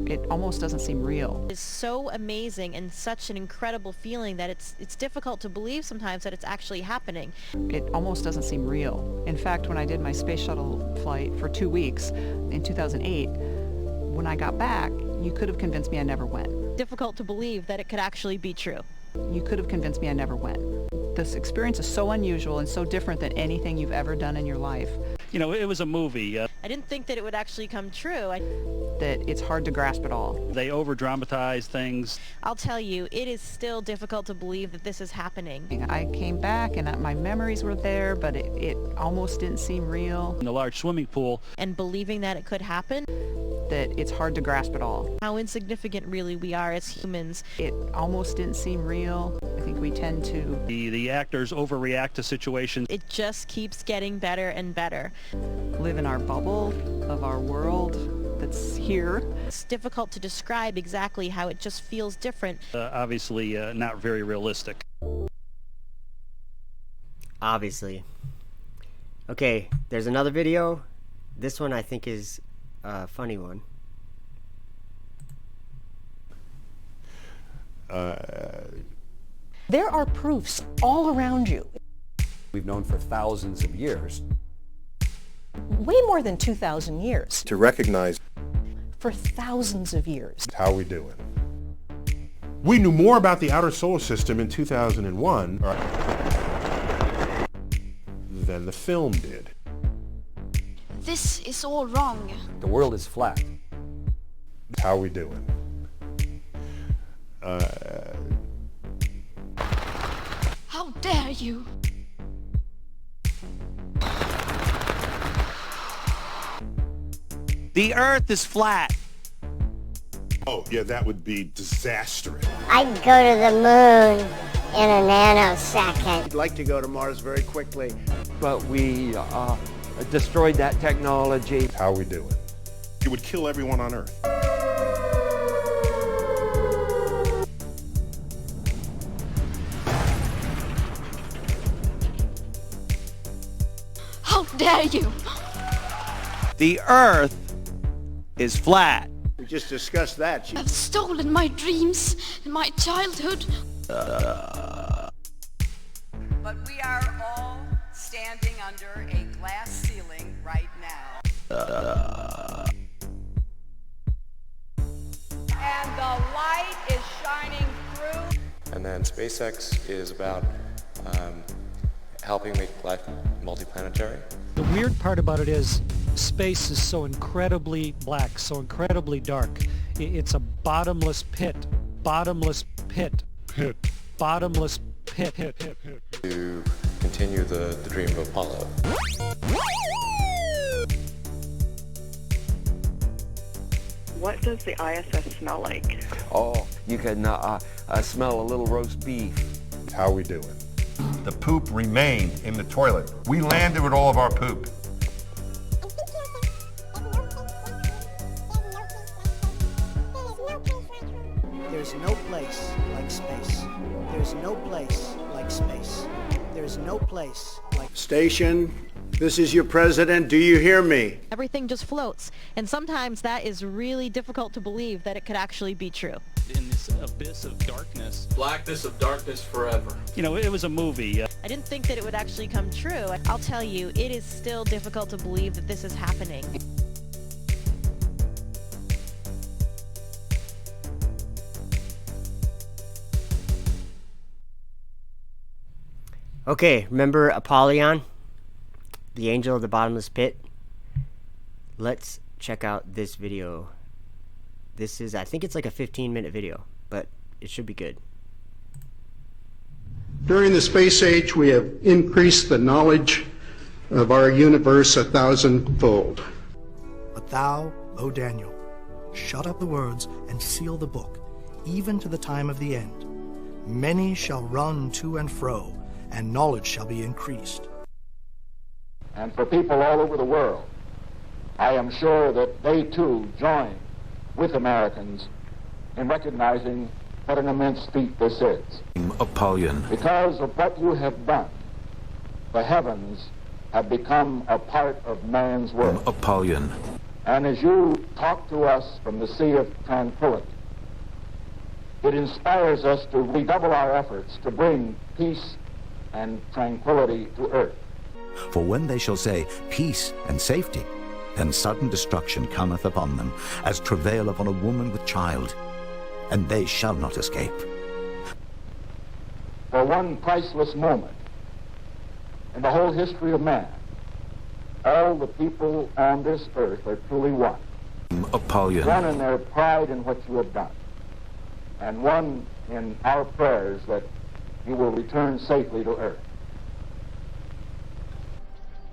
it almost doesn't seem real. It's so amazing and such an incredible feeling that it's difficult to believe sometimes that it's actually happening. It almost doesn't seem real. In fact, when I did my space shuttle flight for 2 weeks in 2008, when I got back, you could have convinced me I never went. Difficult to believe that it could actually be true. You could have convinced me I never went. This experience is so unusual and so different than anything you've ever done in your life. You know, it was a movie. I didn't think that it would actually come true. That it's hard to grasp at all. They over-dramatize things. I'll tell you, it is still difficult to believe that this is happening. I came back and my memories were there, but it almost didn't seem real. In the large swimming pool. And believing that it could happen. That it's hard to grasp at all. How insignificant really we are as humans. It almost didn't seem real. I think we tend to... The actors overreact to situations. It just keeps getting better and better. Live in our bubble of our world that's here. It's difficult to describe exactly how it just feels different. Obviously not very realistic. Obviously. Okay, there's another video. This one I think is a funny one. There are proofs all around you. We've known for thousands of years. Way more than 2,000 years. To recognize. For thousands of years. How we doing? We knew more about the outer solar system in 2001 than the film did. This is all wrong. The world is flat. How we doing? How dare you? The Earth is flat. Oh, yeah, that would be disastrous. I'd go to the moon in a nanosecond. I'd like to go to Mars very quickly. But we destroyed that technology. How we doing? It would kill everyone on Earth. How dare you? The Earth is flat. We just discussed that. You have stolen my dreams and my childhood. But we are all standing under a glass ceiling right now. And the light is shining through. And then SpaceX is about helping make life multiplanetary. The weird part about it is space is so incredibly black, so incredibly dark. It's a bottomless pit. Bottomless pit. Pit. Bottomless pit. Pit. Pit. Pit. To continue the dream of Apollo. What does the ISS smell like? Oh, you can smell a little roast beef. How we doing? The poop remained in the toilet. We landed with all of our poop. There's no place like space. There's no place like space. There's no place like... Station, this is your president. Do you hear me? Everything just floats. And sometimes that is really difficult to believe that it could actually be true. In this abyss of darkness. Blackness of darkness forever. You know, it was a movie. I didn't think that it would actually come true. I'll tell you, it is still difficult to believe that this is happening. Okay, remember Apollyon, the angel of the bottomless pit? Let's check out this video. This is, I think it's like a 15-minute video, but it should be good. During the space age, we have increased the knowledge of our universe 1,000-fold. But thou, O Daniel, shut up the words and seal the book, even to the time of the end. Many shall run to and fro, and knowledge shall be increased. And for people all over the world, I am sure that they too join with Americans in recognizing what an immense feat this is. Apollyon. Because of what you have done, the heavens have become a part of man's world. Apollyon. And as you talk to us from the sea of tranquility, it inspires us to redouble our efforts to bring peace and tranquility to earth. For when they shall say, peace and safety, then sudden destruction cometh upon them, as travail upon a woman with child, and they shall not escape. For one priceless moment in the whole history of man, all the people on this earth are truly one. Apollyon. One in their pride in what you have done, and one in our prayers that you will return safely to earth.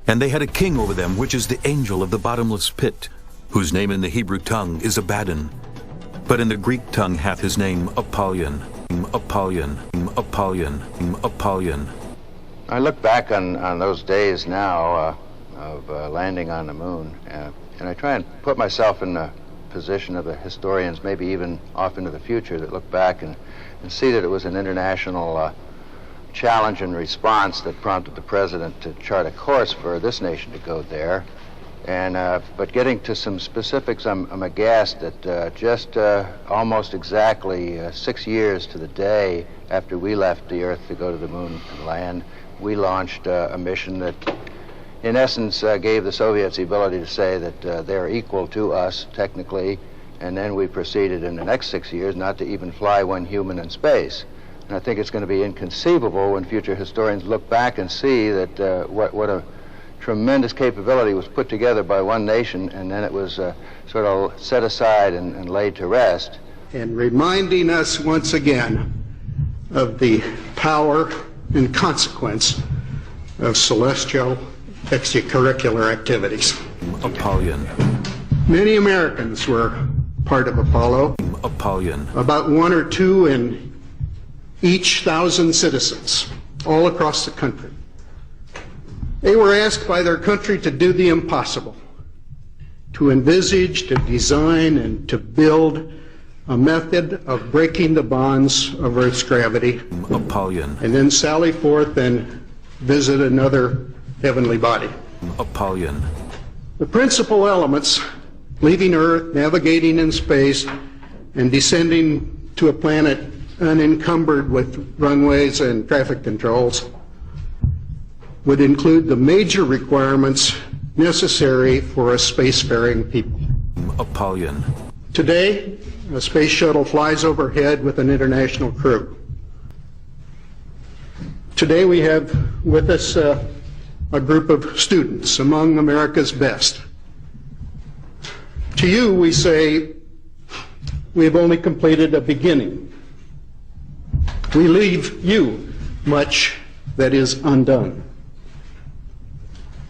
And they had a king over them, which is the angel of the bottomless pit, whose name in the Hebrew tongue is Abaddon, but in the Greek tongue hath his name Apollyon. Apollyon. Apollyon. Apollyon. I look back on those days now of landing on the moon, and I try and put myself in the position of the historians, maybe even off into the future, that look back and see that it was an international challenge and response that prompted the president to chart a course for this nation to go there. And but getting to some specifics, I'm aghast that just almost exactly 6 years to the day after we left the Earth to go to the moon and land, we launched a mission that in essence gave the Soviets the ability to say that they're equal to us technically, and then we proceeded in the next 6 years not to even fly one human in space. And I think it's going to be inconceivable when future historians look back and see that what a tremendous capability was put together by one nation, and then it was sort of set aside and laid to rest. And reminding us once again of the power and consequence of celestial extracurricular activities. Apollyon. Many Americans were part of Apollo. Apollyon. About 1 or 2 in each 1,000 citizens, all across the country. They were asked by their country to do the impossible, to envisage, to design, and to build a method of breaking the bonds of Earth's gravity. Apollyon. And then sally forth and visit another heavenly body. Apollyon. The principal elements, leaving Earth, navigating in space, and descending to a planet unencumbered with runways and traffic controls, would include the major requirements necessary for a spacefaring people. Apollyon. Today, a space shuttle flies overhead with an international crew. Today we have with us a group of students, among America's best. To you, we say, we have only completed a beginning. We leave you much that is undone.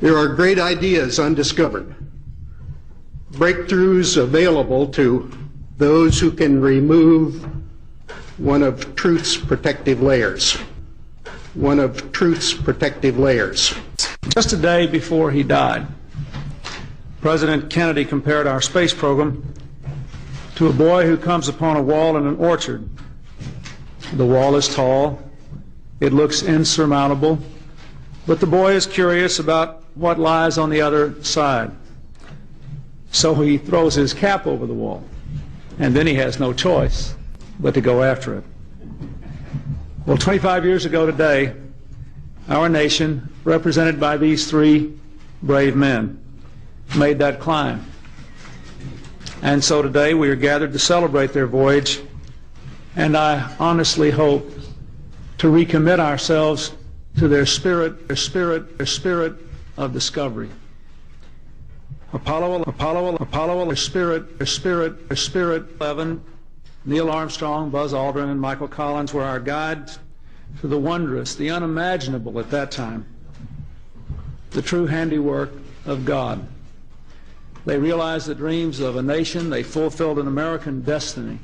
There are great ideas undiscovered, breakthroughs available to those who can remove one of truth's protective layers. One of truth's protective layers. Just a day before he died, President Kennedy compared our space program to a boy who comes upon a wall in an orchard. The wall is tall, it looks insurmountable, but the boy is curious about what lies on the other side. So he throws his cap over the wall, and then he has no choice but to go after it. Well, 25 years ago today, our nation, represented by these 3 brave men, made that climb. And so today we are gathered to celebrate their voyage, and I honestly hope to recommit ourselves to their spirit of discovery. Apollo, their spirit 11, Neil Armstrong, Buzz Aldrin, and Michael Collins were our guides to the wondrous, the unimaginable at that time, the true handiwork of God. They realized the dreams of a nation. They fulfilled an American destiny.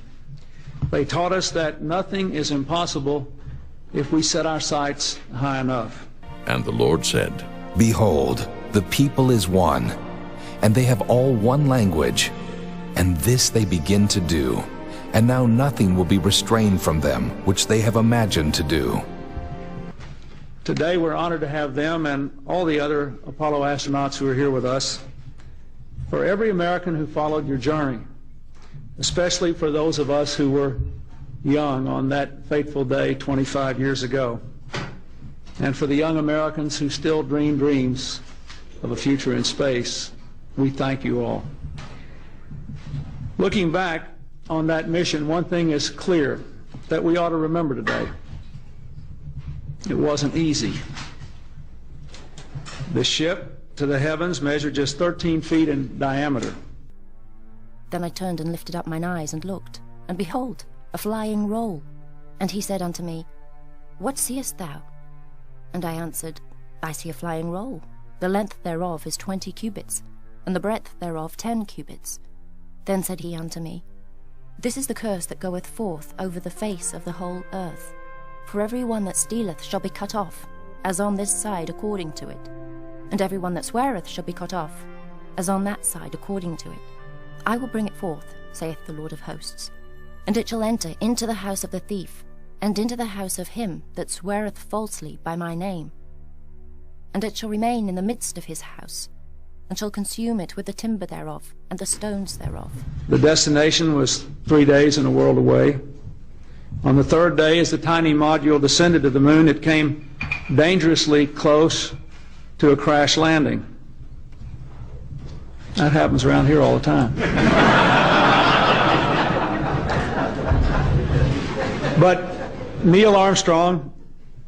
They taught us that nothing is impossible if we set our sights high enough. And the Lord said, Behold, the people is one, and they have all one language, and this they begin to do, and now nothing will be restrained from them which they have imagined to do. Today we're honored to have them and all the other Apollo astronauts who are here with us. For every American who followed your journey, especially for those of us who were young on that fateful day 25 years ago, and for the young Americans who still dream dreams of a future in space, we thank you all. Looking back on that mission, one thing is clear that we ought to remember today. It wasn't easy. The ship to the heavens measured just 13 feet in diameter. Then I turned and lifted up mine eyes and looked, and behold, a flying roll. And he said unto me, What seest thou? And I answered, I see a flying roll. The length thereof is 20 cubits, and the breadth thereof 10 cubits. Then said he unto me, This is the curse that goeth forth over the face of the whole earth. For every one that stealeth shall be cut off, as on this side according to it. And every one that sweareth shall be cut off, as on that side according to it. I will bring it forth, saith the Lord of hosts. And it shall enter into the house of the thief, and into the house of him that sweareth falsely by my name. And it shall remain in the midst of his house, and shall consume it with the timber thereof, and the stones thereof. The destination was 3 days and a world away. On the third day, as the tiny module descended to the moon, it came dangerously close to a crash landing. That happens around here all the time. But Neil Armstrong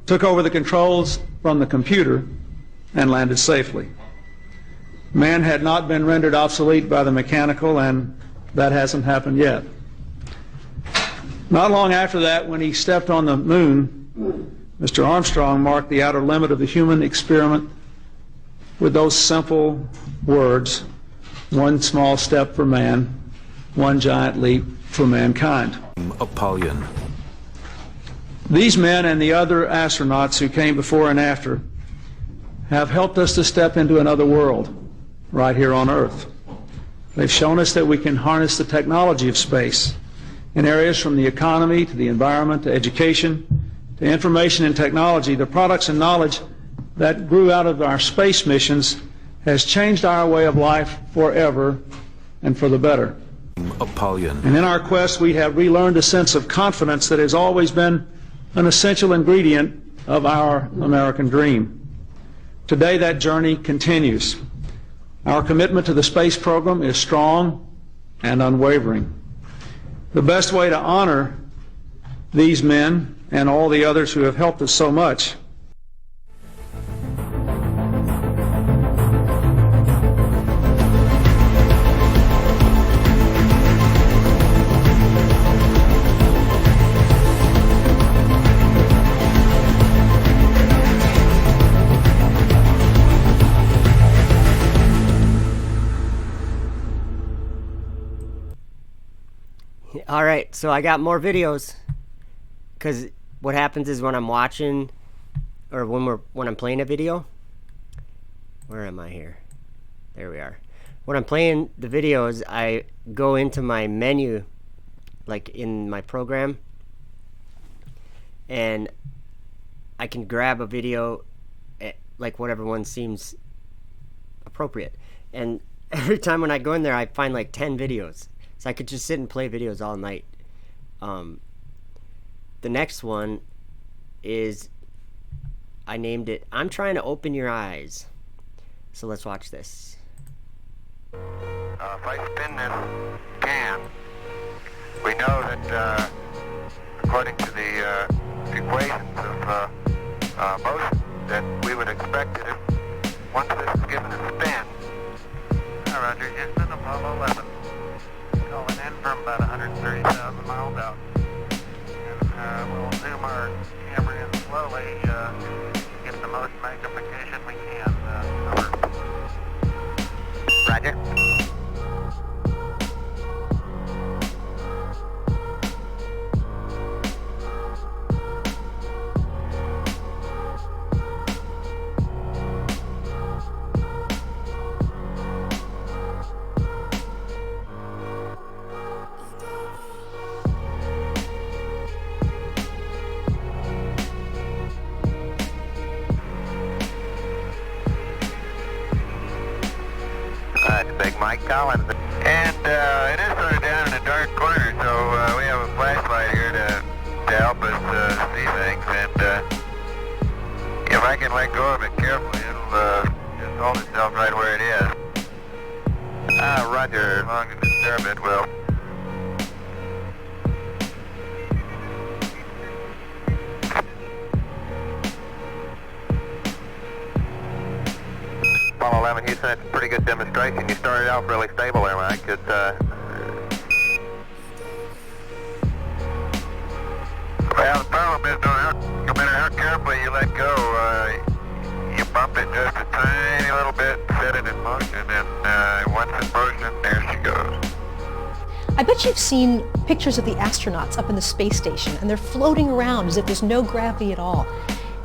took over the controls from the computer and landed safely. Man had not been rendered obsolete by the mechanical, and that hasn't happened yet. Not long after that, when he stepped on the moon, Mr. Armstrong marked the outer limit of the human experiment with those simple words, one small step for man, one giant leap for mankind. Apollyon. These men and the other astronauts who came before and after have helped us to step into another world right here on Earth. They've shown us that we can harness the technology of space in areas from the economy to the environment to education to information and technology. The products and knowledge that grew out of our space missions has changed our way of life forever and for the better. Apollyon. And in our quest, we have relearned a sense of confidence that has always been an essential ingredient of our American dream. Today, that journey continues. Our commitment to the space program is strong and unwavering. The best way to honor these men and all the others who have helped us so much All right, so I got more videos, because what happens is when I'm watching, or when I'm playing a video, where am I here? There we are. When I'm playing the videos, I go into my menu, like in my program, and I can grab a video, like whatever one seems appropriate. And every time when I go in there, I find like 10 videos. So I could just sit and play videos all night. The next one is, I named it, I'm Trying to Open Your Eyes. So let's watch this. If I spin this can, we know that according to the equations of motion, that we would expect that if once this is given a spin, Roger, Houston, Apollo 11. Going in from about 130,000 miles out. And we'll zoom our camera in slowly, get the most magnification we can. Over. Roger. like Mike Collins. And it is sort of down in a dark corner, so we have a flashlight here to help us see things. And if I can let go of it carefully, it'll just hold itself right where it is. Roger. As long as it's disturb it will. Apollo 11, Houston, that's a pretty good demonstration. You started out really stable there, Mike. It's, well, the problem is no matter how carefully you let go, you bump it just a tiny little bit, set it in motion, and once in motion, there she goes. I bet you've seen pictures of the astronauts up in the space station, and they're floating around as if there's no gravity at all.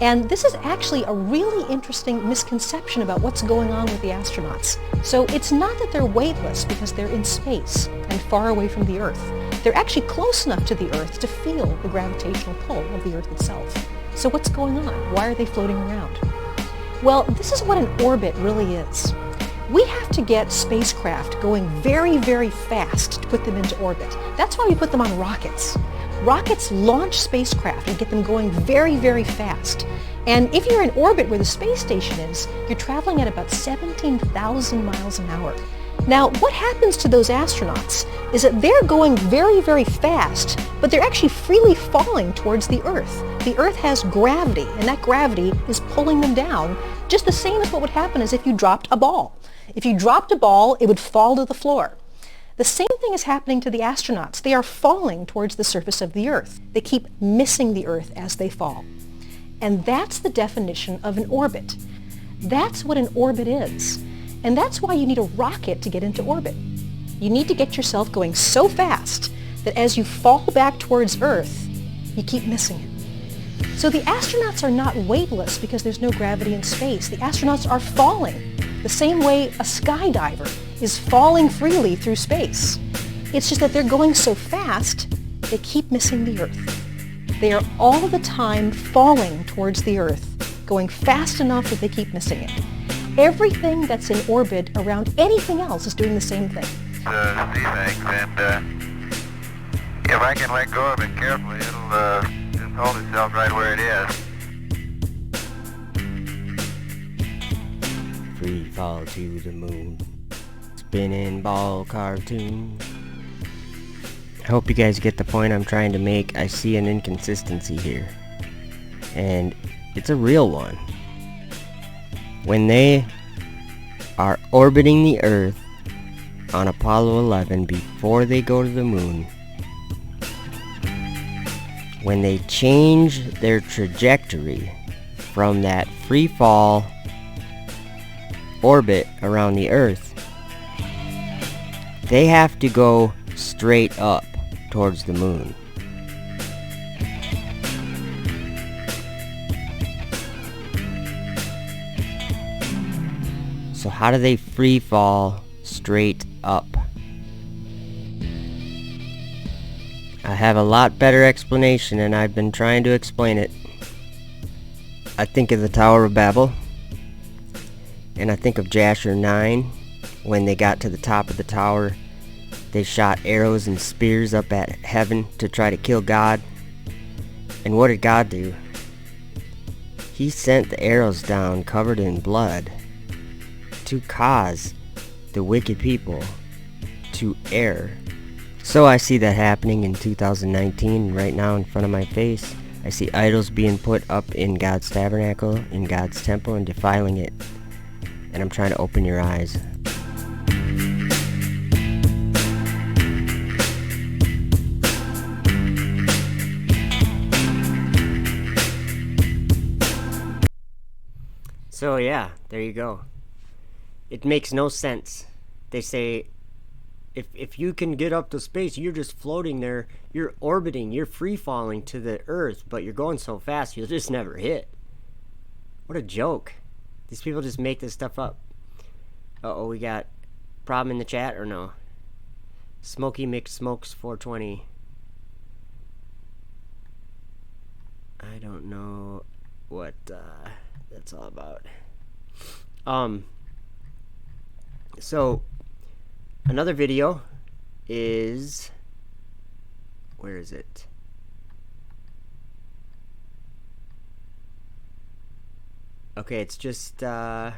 And this is actually a really interesting misconception about what's going on with the astronauts. So it's not that they're weightless because they're in space and far away from the Earth. They're actually close enough to the Earth to feel the gravitational pull of the Earth itself. So what's going on? Why are they floating around? Well, this is what an orbit really is. We have to get spacecraft going very, very fast to put them into orbit. That's why we put them on rockets. Rockets launch spacecraft and get them going very, very fast. And if you're in orbit where the space station is, you're traveling at about 17,000 miles an hour. Now, what happens to those astronauts is that they're going very, very fast, but they're actually freely falling towards the Earth. The Earth has gravity, and that gravity is pulling them down, just the same as what would happen as if you dropped a ball. If you dropped a ball, it would fall to the floor. The same thing is happening to the astronauts. They are falling towards the surface of the Earth. They keep missing the Earth as they fall. And that's the definition of an orbit. That's what an orbit is. And that's why you need a rocket to get into orbit. You need to get yourself going so fast that as you fall back towards Earth, you keep missing it. So the astronauts are not weightless because there's no gravity in space. The astronauts are falling the same way a skydiver is falling freely through space. It's just that they're going so fast, they keep missing the Earth. They are all the time falling towards the Earth, going fast enough that they keep missing it. Everything that's in orbit around anything else is doing the same thing. See things, and if I can let go of it carefully, it'll just hold itself right where it is. Free fall to the moon. Spinning ball cartoon. I hope you guys get the point I'm trying to make. I see an inconsistency here. And it's a real one. When they are orbiting the Earth on Apollo 11 before they go to the moon, when they change their trajectory from that free fall orbit around the Earth, they have to go straight up towards the moon. So how do they free fall straight up? I have a lot better explanation, and I've been trying to explain it. I think of the Tower of Babel, and I think of Jasher 9. When they got to the top of the tower, they shot arrows and spears up at heaven to try to kill God. And what did God do? He sent the arrows down covered in blood to cause the wicked people to err. So I see that happening in 2019 right now in front of my face. I see idols being put up in God's tabernacle, in God's temple, and defiling it. And I'm trying to open your eyes. So yeah, there you go. It makes no sense. They say, if you can get up to space, you're just floating there, you're orbiting, you're free-falling to the Earth, but you're going so fast, you'll just never hit. What a joke. These people just make this stuff up. Uh-oh, we got problem in the chat or no? Smokey McSmokes 420. I don't know what that's all about. So Another video is, where is it? Okay, it's just, I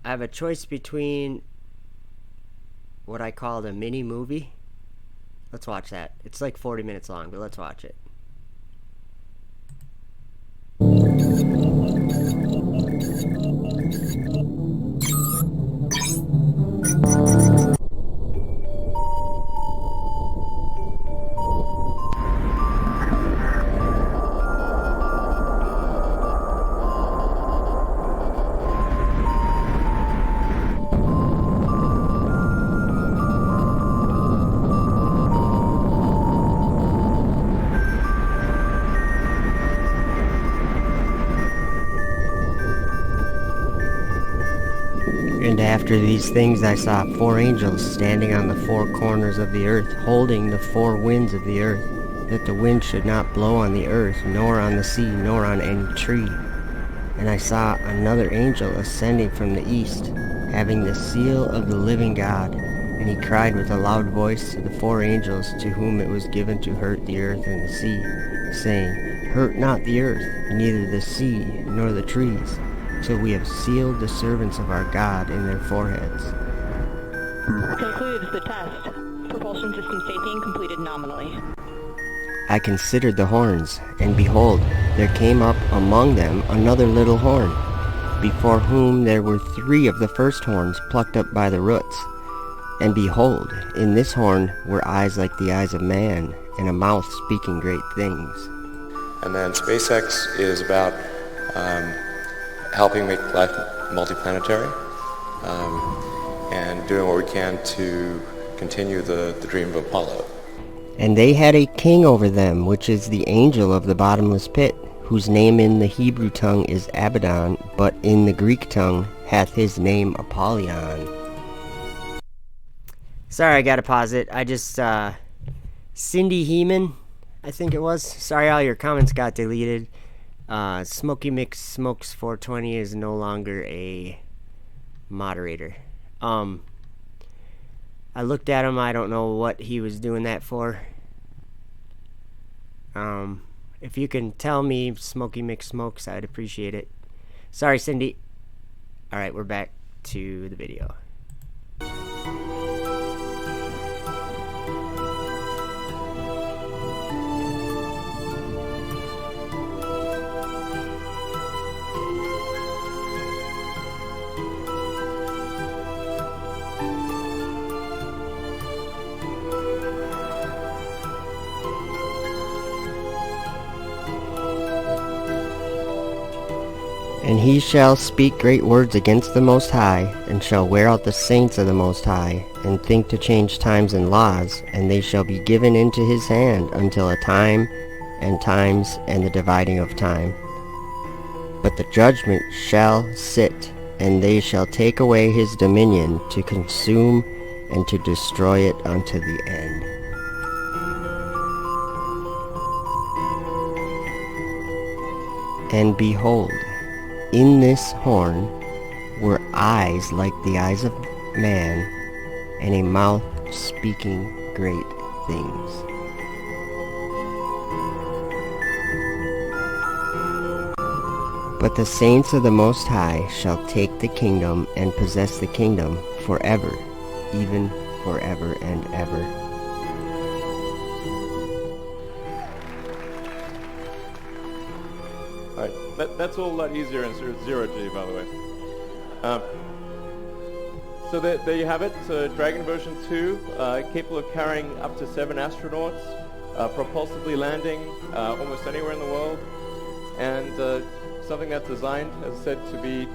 have a choice between what I called a mini movie. Let's watch that. It's like 40 minutes long, but let's watch it. And after these things I saw 4 angels standing on the 4 corners of the earth, holding the 4 winds of the earth, that the wind should not blow on the earth, nor on the sea, nor on any tree. And I saw another angel ascending from the east, having the seal of the living God. And he cried with a loud voice to the 4 angels to whom it was given to hurt the earth and the sea, saying, Hurt not the earth, neither the sea, nor the trees, till we have sealed the servants of our God in their foreheads. Concludes the test. Propulsion system safety completed nominally. I considered the horns, and behold, there came up among them another little horn, before whom there were 3 of the first horns plucked up by the roots. And behold, in this horn were eyes like the eyes of man, and a mouth speaking great things. And then SpaceX is about helping make life multiplanetary, and doing what we can to continue the dream of Apollo. And they had a king over them, which is the angel of the bottomless pit, whose name in the Hebrew tongue is Abaddon, but in the Greek tongue hath his name Apollyon. Sorry, I gotta pause it. I just, Cindy Heeman, I think it was. Sorry, all your comments got deleted. Smokey Mix Smokes 420 is no longer a moderator. I looked at him. I don't know what he was doing that for. If you can tell me, Smokey Mix Smokes, I'd appreciate it. Sorry, Cindy. Alright, we're back to the video. And he shall speak great words against the Most High, and shall wear out the saints of the Most High, and think to change times and laws, and they shall be given into his hand until a time, and times, and the dividing of time. But the judgment shall sit, and they shall take away his dominion, to consume and to destroy it unto the end. And behold, in this horn were eyes like the eyes of man, and a mouth speaking great things. But the saints of the Most High shall take the kingdom and possess the kingdom forever, even forever and ever. That's all a lot easier in 0G, by the way. So there you have it. So Dragon version 2, capable of carrying up to 7 astronauts, propulsively landing almost anywhere in the world, and something that's designed, as I said, to be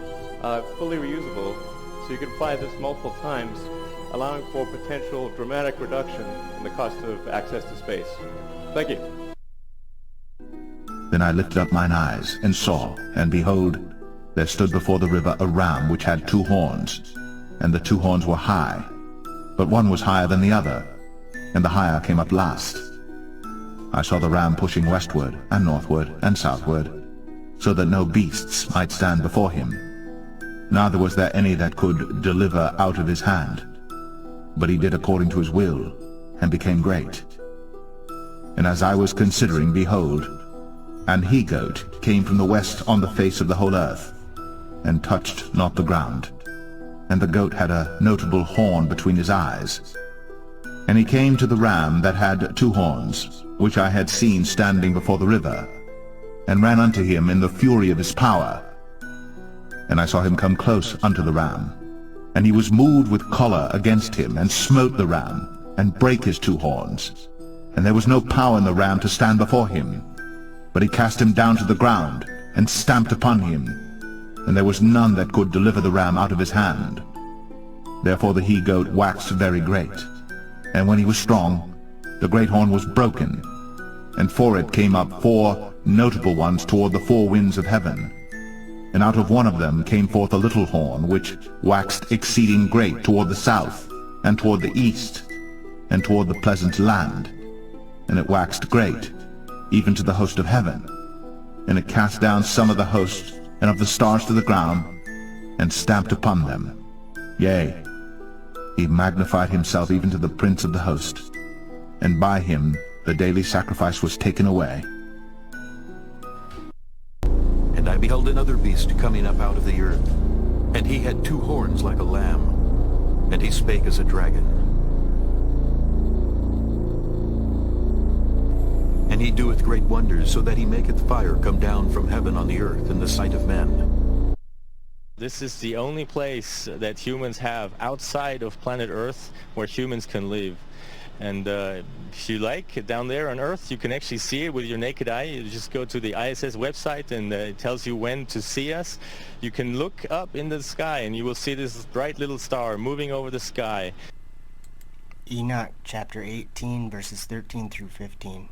fully reusable, so you can fly this multiple times, allowing for potential dramatic reduction in the cost of access to space. Thank you. Then I lifted up mine eyes, and saw, and behold, there stood before the river a ram which had 2 horns, and the 2 horns were high, but one was higher than the other, and the higher came up last. I saw the ram pushing westward, and northward, and southward, so that no beasts might stand before him. Neither was there any that could deliver out of his hand. but he did according to his will, and became great. And as I was considering, behold, an he-goat came from the west on the face of the whole earth, and touched not the ground. And the goat had a notable horn between his eyes. And he came to the ram that had 2 horns, which I had seen standing before the river, and ran unto him in the fury of his power. And I saw him come close unto the ram, and he was moved with choler against him, and smote the ram, and brake his 2 horns. And there was no power in the ram to stand before him, but he cast him down to the ground, and stamped upon him, and there was none that could deliver the ram out of his hand. Therefore the he-goat waxed very great, and when he was strong, the great horn was broken, and for it came up 4 notable ones toward the 4 winds of heaven. And out of one of them came forth a little horn, which waxed exceeding great toward the south, and toward the east, and toward the pleasant land. And it waxed great, even to the host of heaven. And it cast down some of the host and of the stars to the ground, and stamped upon them. Yea, he magnified himself even to the prince of the host, and by him the daily sacrifice was taken away. And I beheld another beast coming up out of the earth, and he had 2 horns like a lamb, and he spake as a dragon. And he doeth great wonders, so that he maketh fire come down from heaven on the earth in the sight of men. This is the only place that humans have outside of planet Earth where humans can live. And if you like, down there on Earth, you can actually see it with your naked eye. You just go to the ISS website and it tells you when to see us. You can look up in the sky and you will see this bright little star moving over the sky. Enoch chapter 18 verses 13 through 15.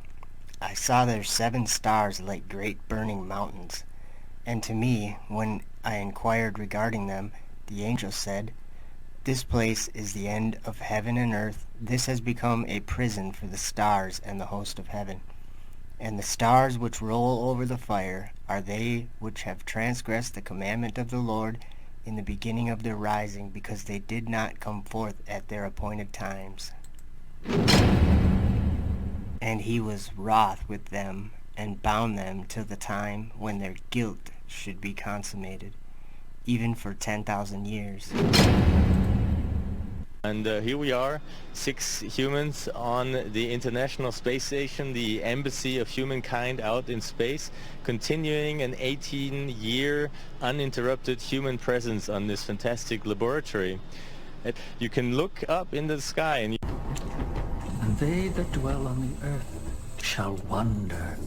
I saw there 7 stars like great burning mountains. And to me, when I inquired regarding them, the angel said, "This place is the end of heaven and earth. This has become a prison for the stars and the host of heaven. And the stars which roll over the fire are they which have transgressed the commandment of the Lord in the beginning of their rising, because they did not come forth at their appointed times. And he was wroth with them, and bound them till the time when their guilt should be consummated, even for 10,000 years." And here we are, 6 humans on the International Space Station, the embassy of humankind out in space, continuing an 18-year uninterrupted human presence on this fantastic laboratory. You can look up in the sky and they that dwell on the earth shall wonder,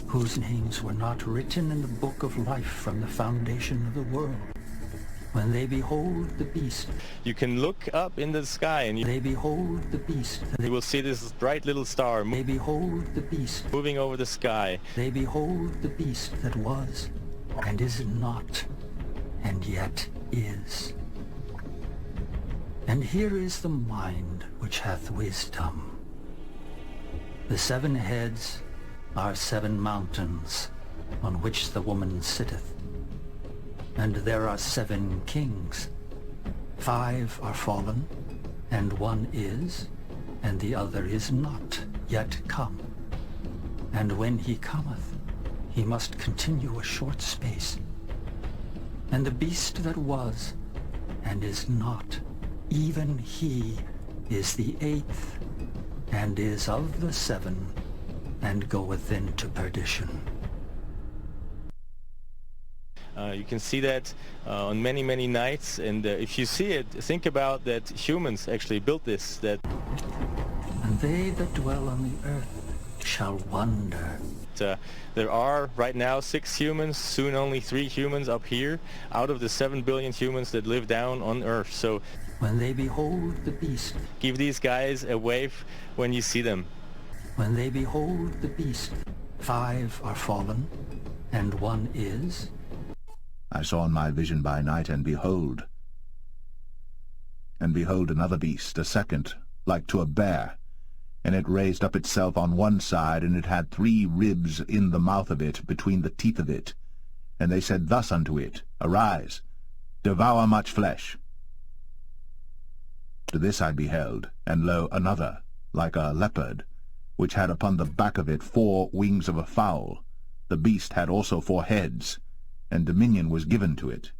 whose names were not written in the book of life from the foundation of the world, when they behold the beast. You can look up in the sky and they behold the beast. You will see this bright little star. They behold the beast moving over the sky. They behold the beast that was, and is not, and yet is. And here is the mind which hath wisdom. The 7 heads are 7 mountains, on which the woman sitteth. And there are 7 kings. 5 are fallen, and 1 is, and the other is not yet come. And when he cometh, he must continue a short space. And the beast that was, and is not, even he is the 8th, and is of the 7, and goeth into perdition. You can see that on many, many nights, and if you see it, think about that humans actually built this. That and they that dwell on the earth shall wonder. There are right now 6 humans, soon only 3 humans up here, out of the 7 billion humans that live down on Earth. So when they behold the beast, give these guys a wave when you see them. When they behold the beast, 5 are fallen, and 1 is. I saw in my vision by night, and behold another beast, a second, like to a bear, and it raised up itself on one side, and it had 3 ribs in the mouth of it, between the teeth of it. And they said thus unto it, Arise, devour much flesh. After this I beheld, and lo, another, like a leopard, which had upon the back of it 4 wings of a fowl. The beast had also 4 heads, and dominion was given to it.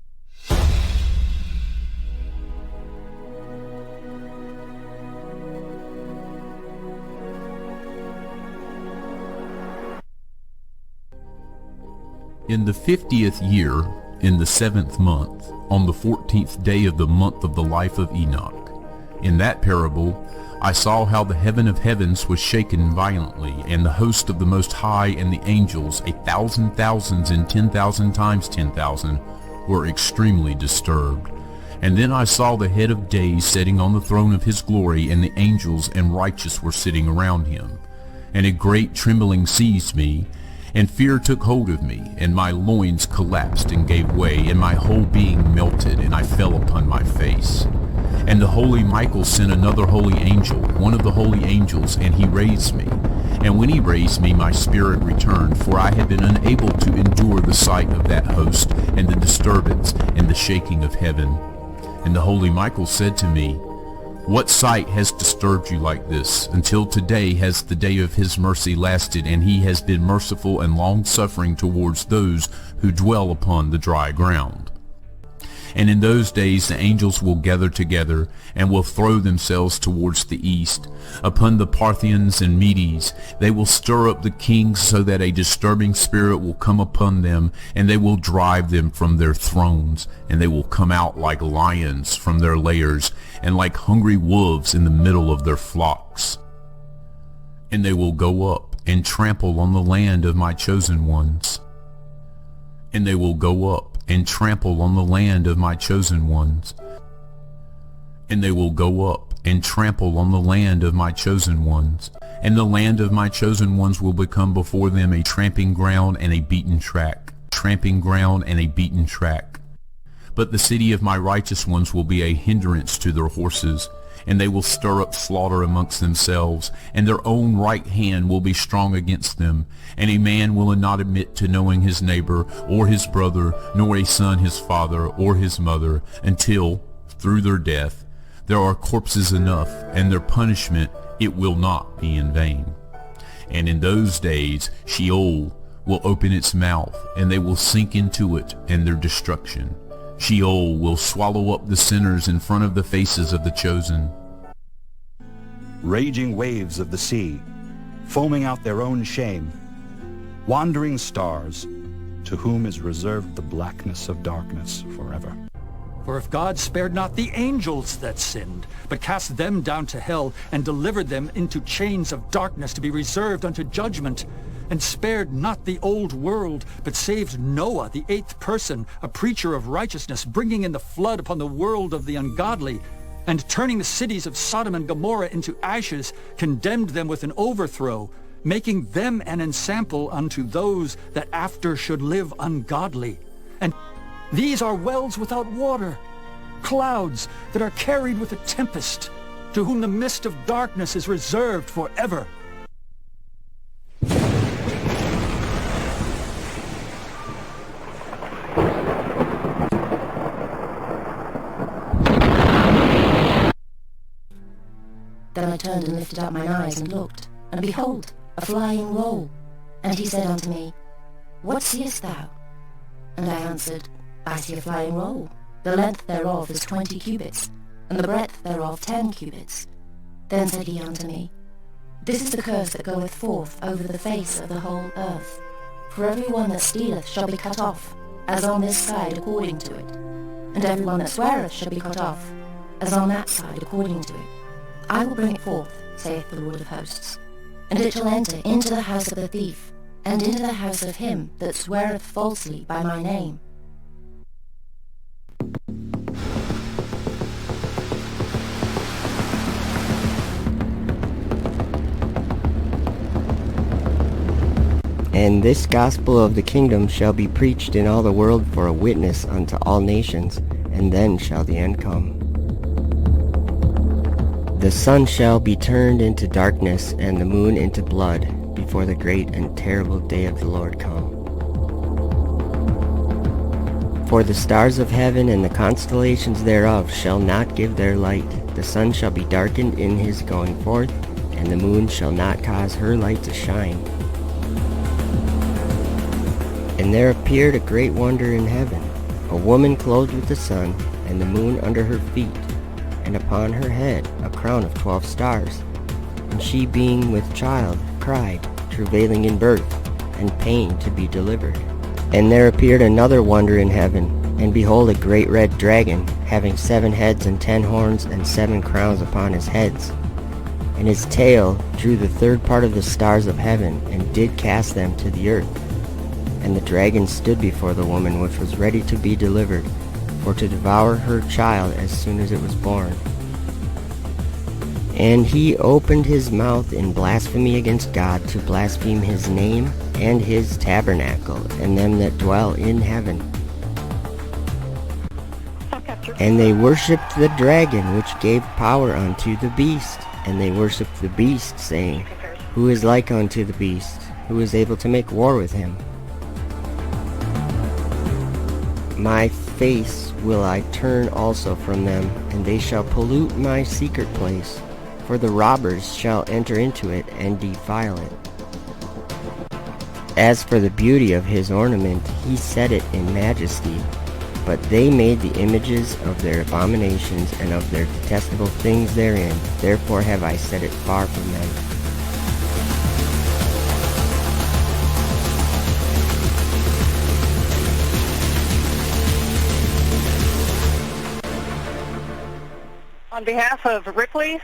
In the 50th year, in the 7th month, on the 14th day of the month of the life of Enoch, in that parable I saw how the heaven of heavens was shaken violently, and the host of the Most High and the angels, 1,000 thousands and 10,000 times 10,000, were extremely disturbed. And then I saw the head of days sitting on the throne of his glory, and the angels and righteous were sitting around him. And a great trembling seized me, and fear took hold of me, and my loins collapsed and gave way, and my whole being melted, and I fell upon my face. And the holy Michael sent another holy angel, one of the holy angels, and he raised me. And when he raised me, my spirit returned, for I had been unable to endure the sight of that host, and the disturbance, and the shaking of heaven. And the holy Michael said to me, What sight has disturbed you like this? Until today has the day of his mercy lasted, and he has been merciful and long-suffering towards those who dwell upon the dry ground. And in those days the angels will gather together, and will throw themselves towards the east. Upon the Parthians and Medes they will stir up the kings, so that a disturbing spirit will come upon them, and they will drive them from their thrones, and they will come out like lions from their lairs, and like hungry wolves in the middle of their flocks. And they will go up and trample on the land of my chosen ones. And they will go up and trample on the land of my chosen ones. And they will go up and trample on the land of my chosen ones. And the land of my chosen ones will become before them a tramping ground and a beaten track. Tramping ground and a beaten track. But the city of my righteous ones will be a hindrance to their horses, and they will stir up slaughter amongst themselves, and their own right hand will be strong against them. And a man will not admit to knowing his neighbor, or his brother, nor a son his father, or his mother, until, through their death, there are corpses enough, and their punishment it will not be in vain. And in those days Sheol will open its mouth, and they will sink into it, and their destruction. Sheol will swallow up the sinners in front of the faces of the chosen. Raging waves of the sea, foaming out their own shame, wandering stars, to whom is reserved the blackness of darkness forever. For if God spared not the angels that sinned, but cast them down to hell, and delivered them into chains of darkness to be reserved unto judgment, and spared not the old world, but saved Noah, the 8th person, a preacher of righteousness, bringing in the flood upon the world of the ungodly, and turning the cities of Sodom and Gomorrah into ashes, condemned them with an overthrow, making them an ensample unto those that after should live ungodly. And these are wells without water, clouds that are carried with a tempest, to whom the mist of darkness is reserved forever. Then I turned and lifted up mine eyes and looked, and behold, a flying roll. And he said unto me, What seest thou? And I answered, I see a flying roll. The length thereof is 20 cubits, and the breadth thereof 10 cubits. Then said he unto me, This is the curse that goeth forth over the face of the whole earth. For every one that stealeth shall be cut off, as on this side according to it. And every one that sweareth shall be cut off, as on that side according to it. I will bring it forth, saith the Lord of hosts, and it shall enter into the house of the thief, and into the house of him that sweareth falsely by my name. And this gospel of the kingdom shall be preached in all the world for a witness unto all nations, and then shall the end come. The sun shall be turned into darkness, and the moon into blood, before the great and terrible day of the Lord come. For the stars of heaven and the constellations thereof shall not give their light. The sun shall be darkened in his going forth, and the moon shall not cause her light to shine. And there appeared a great wonder in heaven, a woman clothed with the sun, and the moon under her feet, and upon her head a crown of 12 stars. And she being with child cried, travailing in birth, and pain to be delivered. And there appeared another wonder in heaven, and behold a great red dragon, having 7 heads and 10 horns, and 7 crowns upon his heads. And his tail drew the 3rd part of the stars of heaven, and did cast them to the earth. And the dragon stood before the woman which was ready to be delivered, for to devour her child as soon as it was born. And he opened his mouth in blasphemy against God, to blaspheme his name and his tabernacle, and them that dwell in heaven. And they worshipped the dragon, which gave power unto the beast. And they worshipped the beast, saying, Who is like unto the beast? Who is able to make war with him? My face will I turn also from them, and they shall pollute my secret place. For the robbers shall enter into it and defile it. As for the beauty of his ornament, he set it in majesty. But they made the images of their abominations and of their detestable things therein. Therefore have I set it far from them. On behalf of Ripley,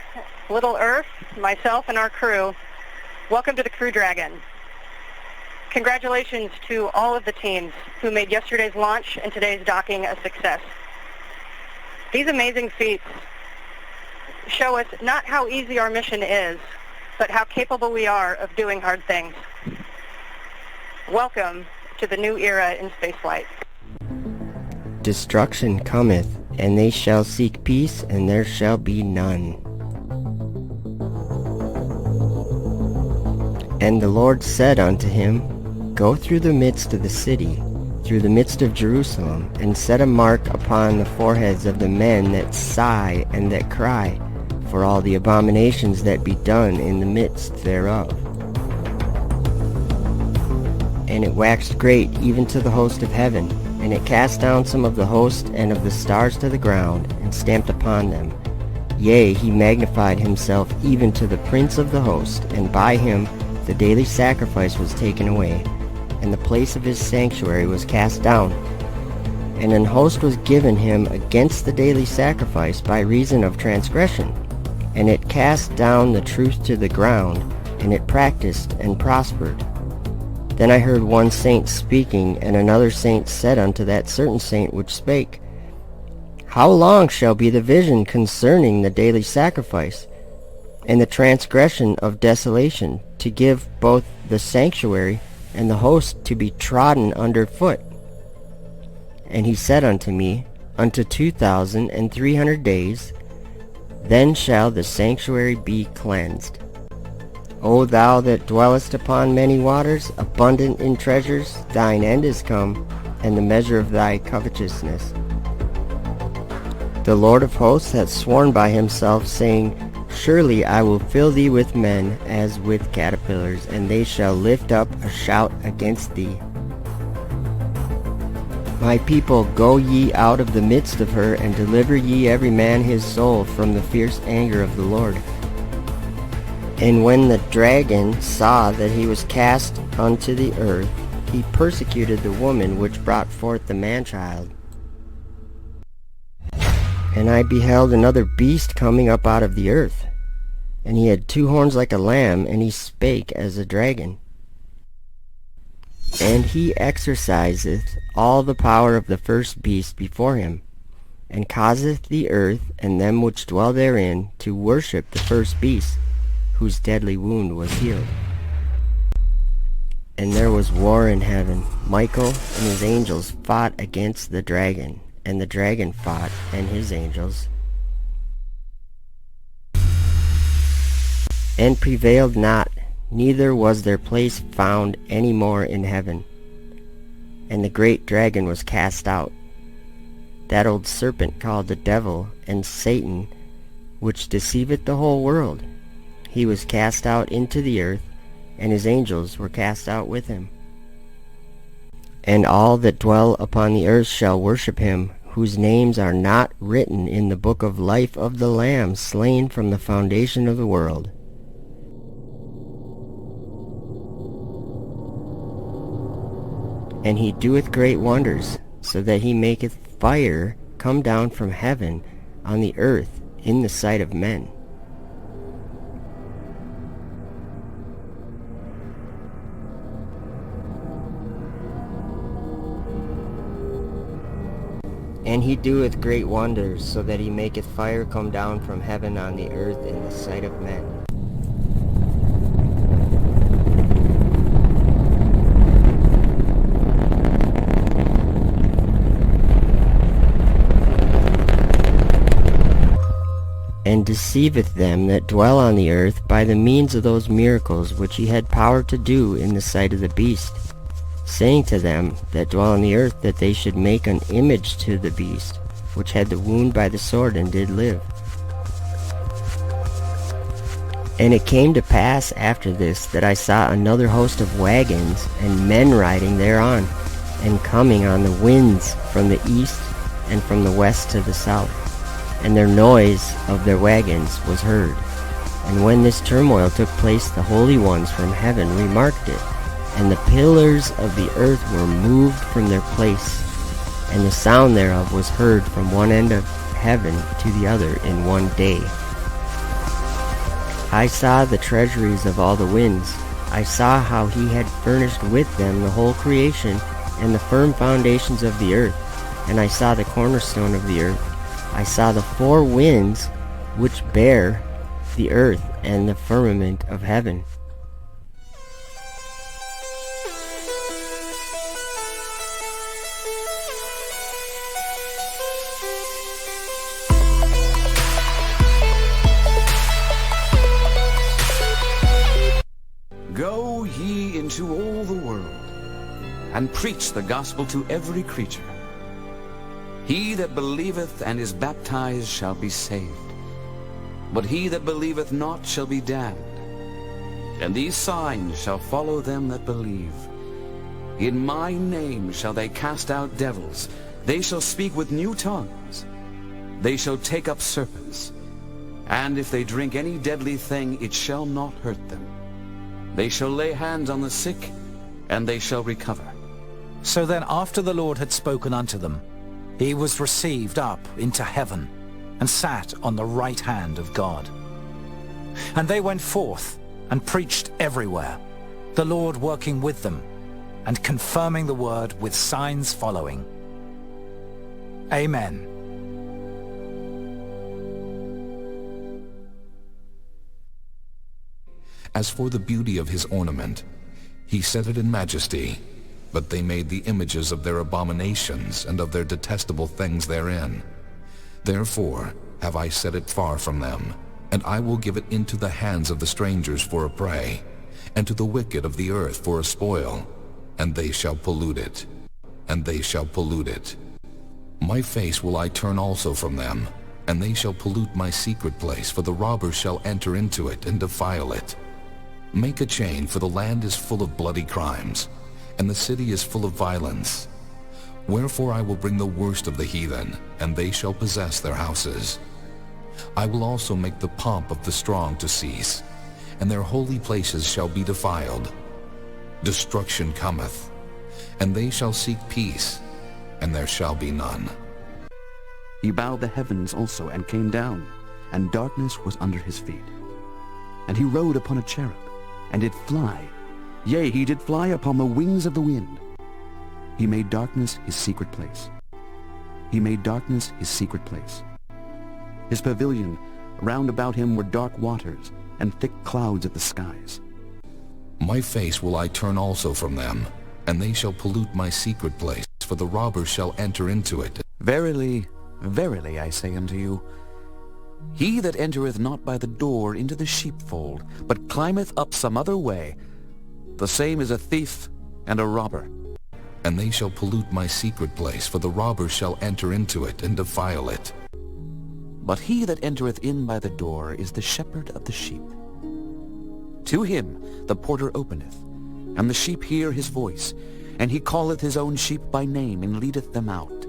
Little Earth, myself, and our crew, welcome to the Crew Dragon. Congratulations to all of the teams who made yesterday's launch and today's docking a success. These amazing feats show us not how easy our mission is, but how capable we are of doing hard things. Welcome to the new era in spaceflight. Destruction cometh, and they shall seek peace, and there shall be none. And the Lord said unto him, Go through the midst of the city, through the midst of Jerusalem, and set a mark upon the foreheads of the men that sigh and that cry, for all the abominations that be done in the midst thereof. And it waxed great even to the host of heaven, and it cast down some of the host and of the stars to the ground, and stamped upon them. Yea, he magnified himself even to the prince of the host, and by him the daily sacrifice was taken away, and the place of his sanctuary was cast down. And an host was given him against the daily sacrifice by reason of transgression, and it cast down the truth to the ground, and it practiced and prospered. Then I heard one saint speaking, and another saint said unto that certain saint which spake, How long shall be the vision concerning the daily sacrifice, and the transgression of desolation, to give both the sanctuary and the host to be trodden under foot? And he said unto me, Unto 2,300 days, then shall the sanctuary be cleansed. O thou that dwellest upon many waters, abundant in treasures, thine end is come, and the measure of thy covetousness. The Lord of hosts hath sworn by himself, saying, Surely I will fill thee with men as with caterpillars, and they shall lift up a shout against thee. My people, go ye out of the midst of her, and deliver ye every man his soul from the fierce anger of the Lord. And when the dragon saw that he was cast unto the earth, he persecuted the woman which brought forth the man-child. And I beheld another beast coming up out of the earth, and he had 2 horns like a lamb, and he spake as a dragon. And he exerciseth all the power of the first beast before him, and causeth the earth and them which dwell therein to worship the first beast, whose deadly wound was healed. And there was war in heaven. Michael and his angels fought against the dragon, and the dragon fought and his angels, and prevailed not, neither was their place found any more in heaven. And the great dragon was cast out, that old serpent called the devil and Satan, which deceiveth the whole world. He was cast out into the earth, and his angels were cast out with him. And all that dwell upon the earth shall worship him, whose names are not written in the book of life of the Lamb slain from the foundation of the world. And he doeth great wonders, so that he maketh fire come down from heaven on the earth in the sight of men. And he doeth great wonders, so that he maketh fire come down from heaven on the earth in the sight of men. And deceiveth them that dwell on the earth by the means of those miracles which he had power to do in the sight of the beast, saying to them that dwell on the earth that they should make an image to the beast, which had the wound by the sword and did live. And it came to pass after this that I saw another host of wagons and men riding thereon, and coming on the winds from the east and from the west to the south. And their noise of their wagons was heard. And when this turmoil took place, the holy ones from heaven remarked it, and the pillars of the earth were moved from their place, and the sound thereof was heard from one end of heaven to the other in one day. I saw the treasuries of all the winds. I saw how he had furnished with them the whole creation, and the firm foundations of the earth. And I saw the cornerstone of the earth. I saw the four winds which bear the earth and the firmament of heaven. Go ye into all the world, and preach the gospel to every creature. He that believeth and is baptized shall be saved, but he that believeth not shall be damned. And these signs shall follow them that believe. In my name shall they cast out devils. They shall speak with new tongues. They shall take up serpents. And if they drink any deadly thing, it shall not hurt them. They shall lay hands on the sick, and they shall recover. So then after the Lord had spoken unto them, he was received up into heaven, and sat on the right hand of God. And they went forth, and preached everywhere, the Lord working with them, and confirming the word with signs following. Amen. As for the beauty of his ornament, he set it in majesty, but they made the images of their abominations and of their detestable things therein. Therefore have I set it far from them, and I will give it into the hands of the strangers for a prey, and to the wicked of the earth for a spoil, and they shall pollute it, and they shall pollute it. My face will I turn also from them, and they shall pollute my secret place, for the robbers shall enter into it and defile it. Make a chain, for the land is full of bloody crimes, and the city is full of violence. Wherefore I will bring the worst of the heathen, and they shall possess their houses. I will also make the pomp of the strong to cease, and their holy places shall be defiled. Destruction cometh, and they shall seek peace, and there shall be none. He bowed the heavens also, and came down, and darkness was under his feet. And he rode upon a cherub, and did fly. Yea, he did fly upon the wings of the wind. He made darkness his secret place. He made darkness his secret place. His pavilion, round about him were dark waters, and thick clouds of the skies. My face will I turn also from them, and they shall pollute my secret place, for the robbers shall enter into it. Verily, verily, I say unto you, he that entereth not by the door into the sheepfold, but climbeth up some other way, the same is a thief and a robber. and they shall pollute my secret place, for the robbers shall enter into it and defile it. But he that entereth in by the door is the shepherd of the sheep. To him the porter openeth, and the sheep hear his voice, and he calleth his own sheep by name, and leadeth them out.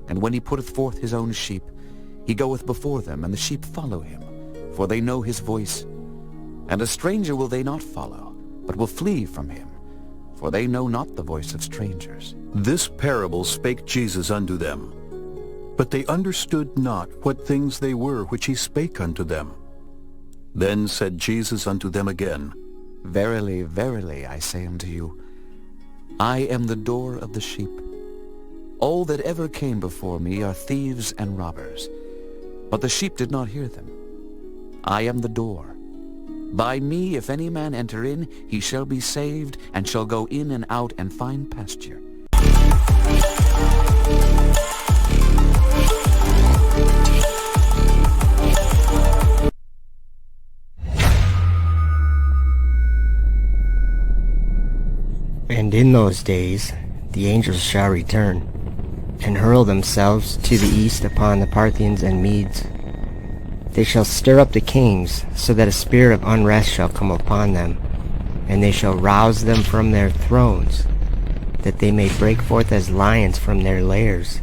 And when he putteth forth his own sheep, he goeth before them, and the sheep follow him, for they know his voice. And a stranger will they not follow, but will flee from him, for they know not the voice of strangers. This parable spake Jesus unto them. But they understood not what things they were which he spake unto them. Then said Jesus unto them again, Verily, verily, I say unto you, I am the door of the sheep. All that ever came before me are thieves and robbers, but the sheep did not hear them. I am the door. By me, if any man enter in, he shall be saved, and shall go in and out and find pasture. And in those days the angels shall return, and hurl themselves to the east upon the Parthians and Medes. They shall stir up the kings, so that a spirit of unrest shall come upon them, and they shall rouse them from their thrones, that they may break forth as lions from their lairs,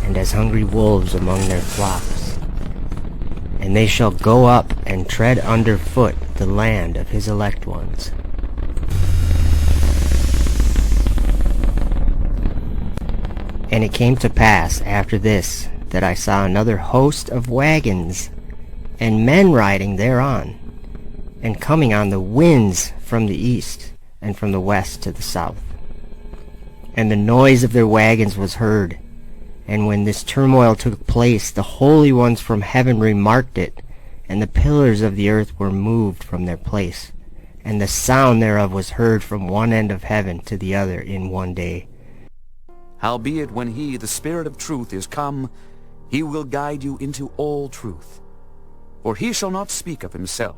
and as hungry wolves among their flocks. And they shall go up and tread under foot the land of his elect ones. And it came to pass after this, that I saw another host of wagons, and men riding thereon, and coming on the winds from the east, and from the west to the south. And the noise of their wagons was heard. And when this turmoil took place, the holy ones from heaven remarked it, and the pillars of the earth were moved from their place, and the sound thereof was heard from one end of heaven to the other in one day. Howbeit, when he, the Spirit of truth, is come, he will guide you into all truth. For he shall not speak of himself,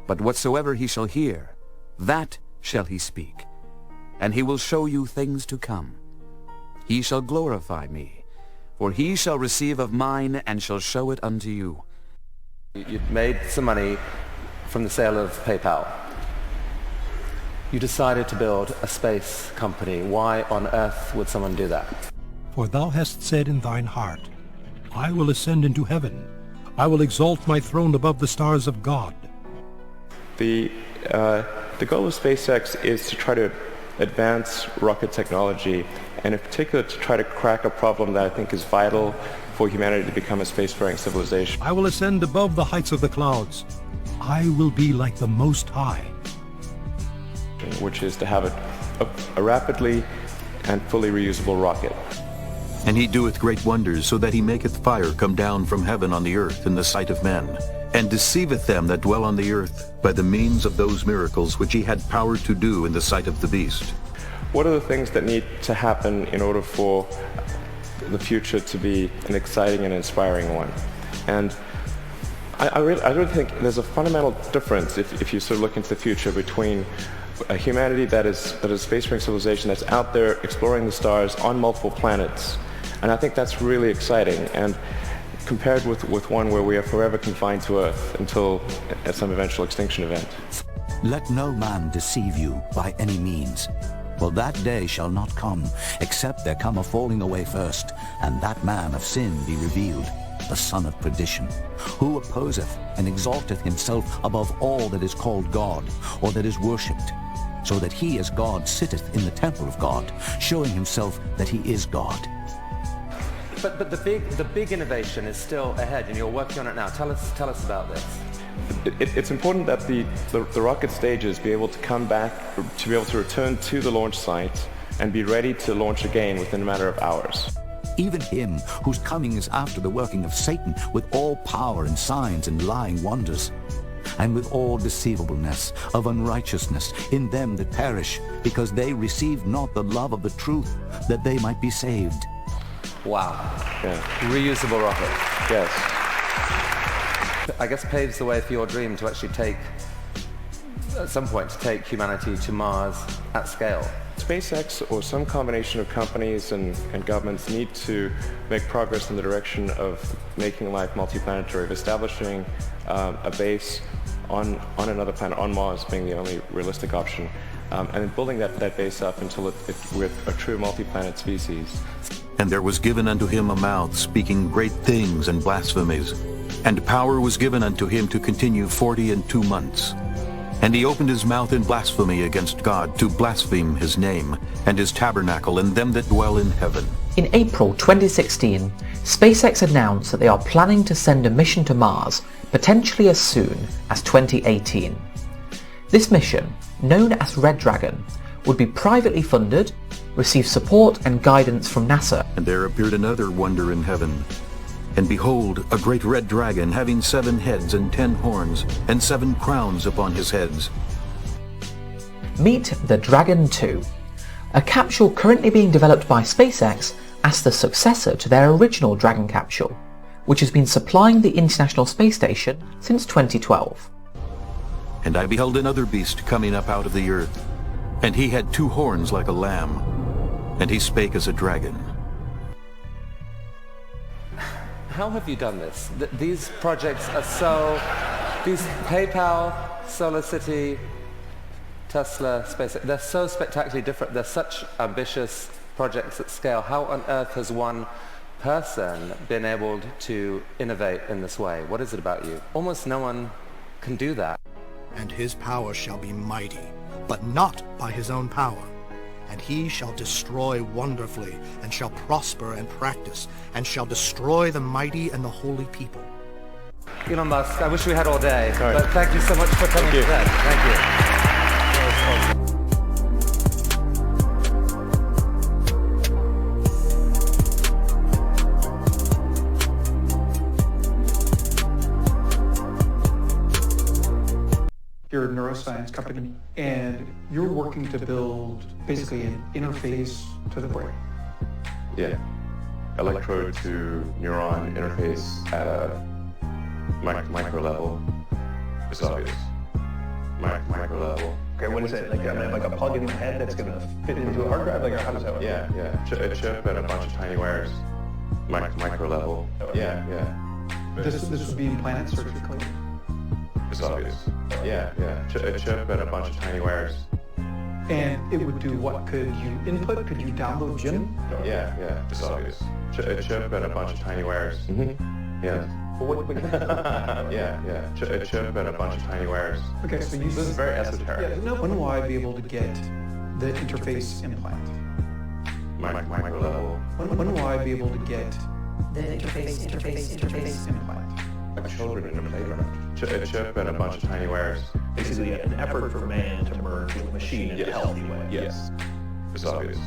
but whatsoever he shall hear, that shall he speak, and he will show you things to come. He shall glorify me, for he shall receive of mine, and shall show it unto you. You'd made some money from the sale of PayPal. You decided to build a space company. Why on earth would someone do that? For thou hast said in thine heart, I will ascend into heaven. I will exalt my throne above the stars of God. The goal of SpaceX is to try to advance rocket technology, and in particular to try to crack a problem that I think is vital for humanity to become a spacefaring civilization. I will ascend above the heights of the clouds. I will be like the Most High. Which is to have a rapidly and fully reusable rocket. And he doeth great wonders, so that he maketh fire come down from heaven on the earth in the sight of men, and deceiveth them that dwell on the earth by the means of those miracles which he had power to do in the sight of the beast. What are the things that need to happen in order for the future to be an exciting and inspiring one? And I really think there's a fundamental difference if you sort of look into the future between a humanity that is a spacefaring civilization that's out there exploring the stars on multiple planets. And I think that's really exciting, and compared with one where we are forever confined to Earth until at some eventual extinction event. Let no man deceive you by any means, for that day shall not come, except there come a falling away first, and that man of sin be revealed, the son of perdition, who opposeth and exalteth himself above all that is called God, or that is worshipped, so that he as God sitteth in the temple of God, showing himself that he is God. But the big innovation is still ahead, and you're working on it now. Tell us about this. It's important that the rocket stages be able to come back, to be able to return to the launch site and be ready to launch again within a matter of hours. Even him whose coming is after the working of Satan, with all power and signs and lying wonders, and with all deceivableness of unrighteousness in them that perish, because they received not the love of the truth, that they might be saved. Wow. Yeah. Reusable rocket. Yes. I guess paves the way for your dream to actually at some point, take humanity to Mars at scale. SpaceX or some combination of companies and governments need to make progress in the direction of making life multiplanetary, of establishing a base on another planet, on Mars being the only realistic option, and then building that base up until we're a true multi-planet species. And there was given unto him a mouth speaking great things and blasphemies, and power was given unto him to continue 42 months. And he opened his mouth in blasphemy against God, to blaspheme his name, and his tabernacle, and them that dwell in heaven. In April 2016, SpaceX announced that they are planning to send a mission to Mars, potentially as soon as 2018. This mission, known as Red Dragon, would be privately funded, receive support and guidance from NASA. And there appeared another wonder in heaven. And behold, a great red dragon, having 7 heads and 10 horns, and 7 crowns upon his heads. Meet the Dragon 2, a capsule currently being developed by SpaceX as the successor to their original Dragon capsule, which has been supplying the International Space Station since 2012. And I beheld another beast coming up out of the earth, and he had 2 horns like a lamb, and he spake as a dragon. How have you done this? These projects are so... These PayPal, SolarCity, Tesla, SpaceX, they're so spectacularly different. They're such ambitious projects at scale. How on earth has one person been able to innovate in this way? What is it about you? Almost no one can do that. And his power shall be mighty, but not by his own power. And he shall destroy wonderfully, and shall prosper and practice, and shall destroy the mighty and the holy people. Elon Musk, I wish we had all day, but thank you so much for coming today. Thank you. You're a neuroscience company, and you're working to build basically an interface to the brain. Yeah. Electrode to neuron interface at a micro level is obvious. Micro level. Okay, what is it? Like a plug in the head that's going to fit into a hard drive? Like, how does that work? Yeah. A chip and a bunch of tiny wires. Micro level. Yeah. This would be implanted surgically? It's obvious. Yeah. A chip and a bunch of tiny wires. And it would do what? Could you input? Could you download Jim? Yeah. It's obvious. A chip and a bunch of tiny wires. Mm-hmm. Yeah. Yeah. A chip and a bunch of tiny wires. Okay, so this is very esoteric. Yeah, when will I be able to get the interface implant? Micro level. When will I be able to get the interface implant? Like children in a playground. A chip and a bunch of tiny wires. Basically an effort for man to merge with machine in a healthy way. Yes. It's obvious.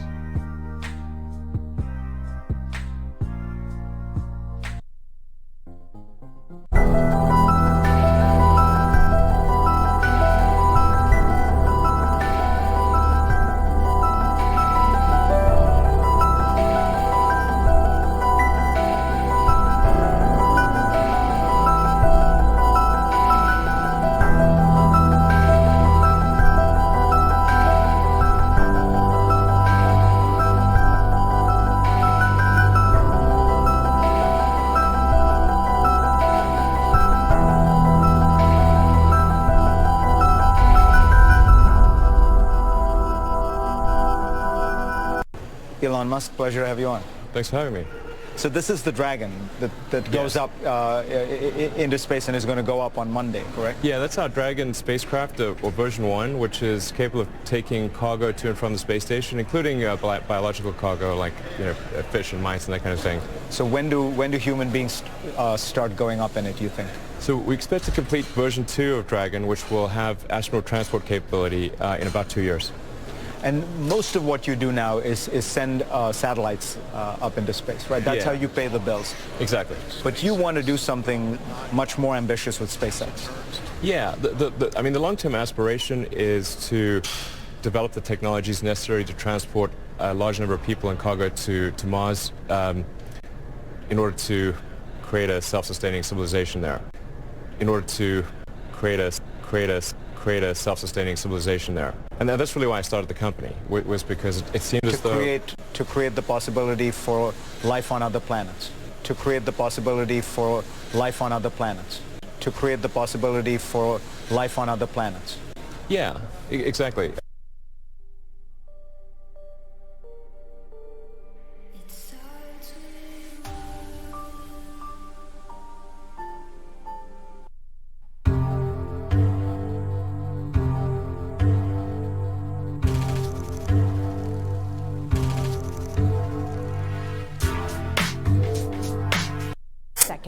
Elon Musk, pleasure to have you on. Thanks for having me. So this is the Dragon that goes up into space and is going to go up on Monday, correct? Yeah, that's our Dragon spacecraft, or version 1, which is capable of taking cargo to and from the space station, including biological cargo like fish and mice and that kind of thing. So when do human beings start going up in it, do you think? So we expect to complete version 2 of Dragon, which will have astronaut transport capability in about 2 years. And most of what you do now is send satellites up into space, right? That's how you pay the bills. Exactly. But you want to do something much more ambitious with SpaceX. Yeah, I mean, the long-term aspiration is to develop the technologies necessary to transport a large number of people and cargo to Mars in order to create a self-sustaining civilization there. In order to create a create a self-sustaining civilization there. And that's really why I started the company, was because it seemed as though... To create the possibility for life on other planets. To create the possibility for life on other planets. To create the possibility for life on other planets. Yeah, exactly.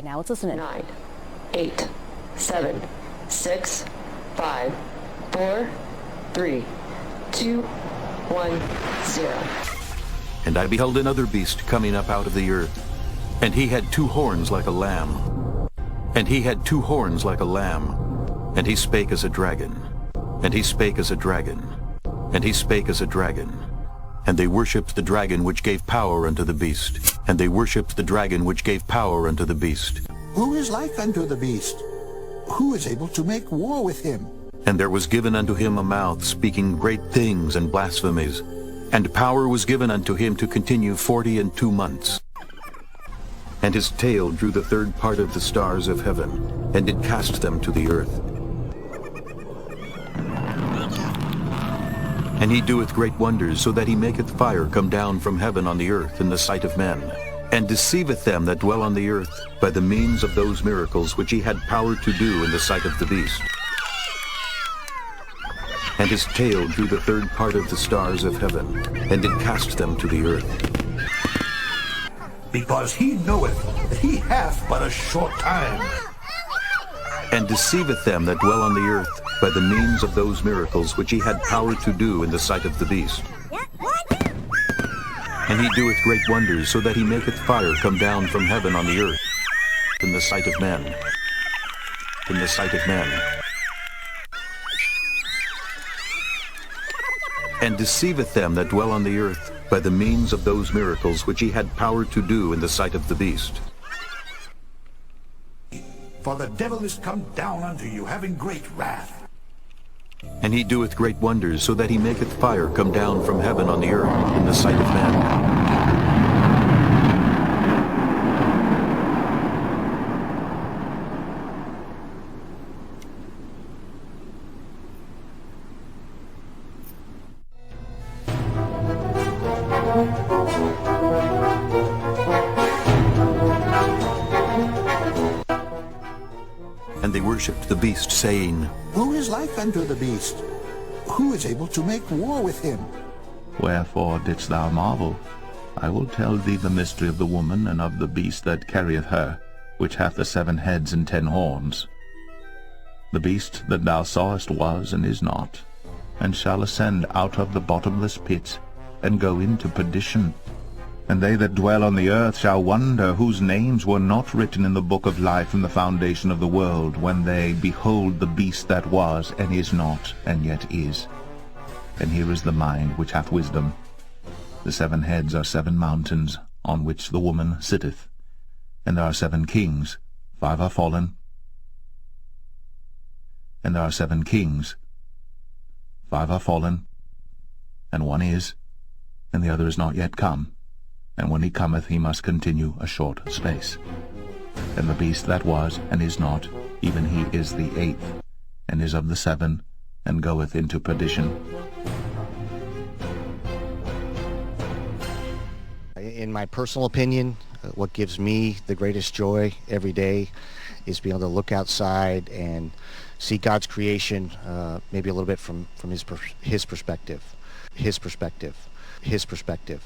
Now let's listen in. 9, 8, 7, 6, 5, 4, 3, 2, 1, 0. And I beheld another beast coming up out of the earth, and he had 2 horns like a lamb. And he had 2 horns like a lamb, and he spake as a dragon. And he spake as a dragon. And he spake as a dragon. And they worshipped the dragon which gave power unto the beast. And they worshipped the dragon which gave power unto the beast. Who is like unto the beast? Who is able to make war with him? And there was given unto him a mouth speaking great things and blasphemies. And power was given unto him to continue 42 months. And his tail drew the 3rd part of the stars of heaven, and did cast them to the earth. And he doeth great wonders, so that he maketh fire come down from heaven on the earth in the sight of men, and deceiveth them that dwell on the earth by the means of those miracles which he had power to do in the sight of the beast. And his tail drew the 3rd part of the stars of heaven, and did cast them to the earth. Because he knoweth that he hath but a short time. And deceiveth them that dwell on the earth by the means of those miracles which he had power to do in the sight of the beast. And he doeth great wonders, so that he maketh fire come down from heaven on the earth in the sight of men. In the sight of men. And deceiveth them that dwell on the earth by the means of those miracles which he had power to do in the sight of the beast. For the devil is come down unto you, having great wrath. And he doeth great wonders, so that he maketh fire come down from heaven on the earth in the sight of men. And they worshipped the beast, saying, Who is like unto the beast? Who is able to make war with him? Wherefore didst thou marvel? I will tell thee the mystery of the woman and of the beast that carrieth her, which hath the 7 heads and 10 horns. The beast that thou sawest was and is not, and shall ascend out of the bottomless pit, and go into perdition. And they that dwell on the earth shall wonder, whose names were not written in the book of life from the foundation of the world, when they behold the beast that was, and is not, and yet is. And here is the mind which hath wisdom. The 7 heads are 7 mountains, on which the woman sitteth. And there are 7 kings, 5 are fallen. And there are 7 kings, 5 are fallen, and 1 is, and the other is not yet come. And when he cometh, he must continue a short space. And the beast that was, and is not, even he is the 8th, and is of the 7, and goeth into perdition. In my personal opinion, what gives me the greatest joy every day is being able to look outside and see God's creation, maybe a little bit from his perspective. His perspective. His perspective.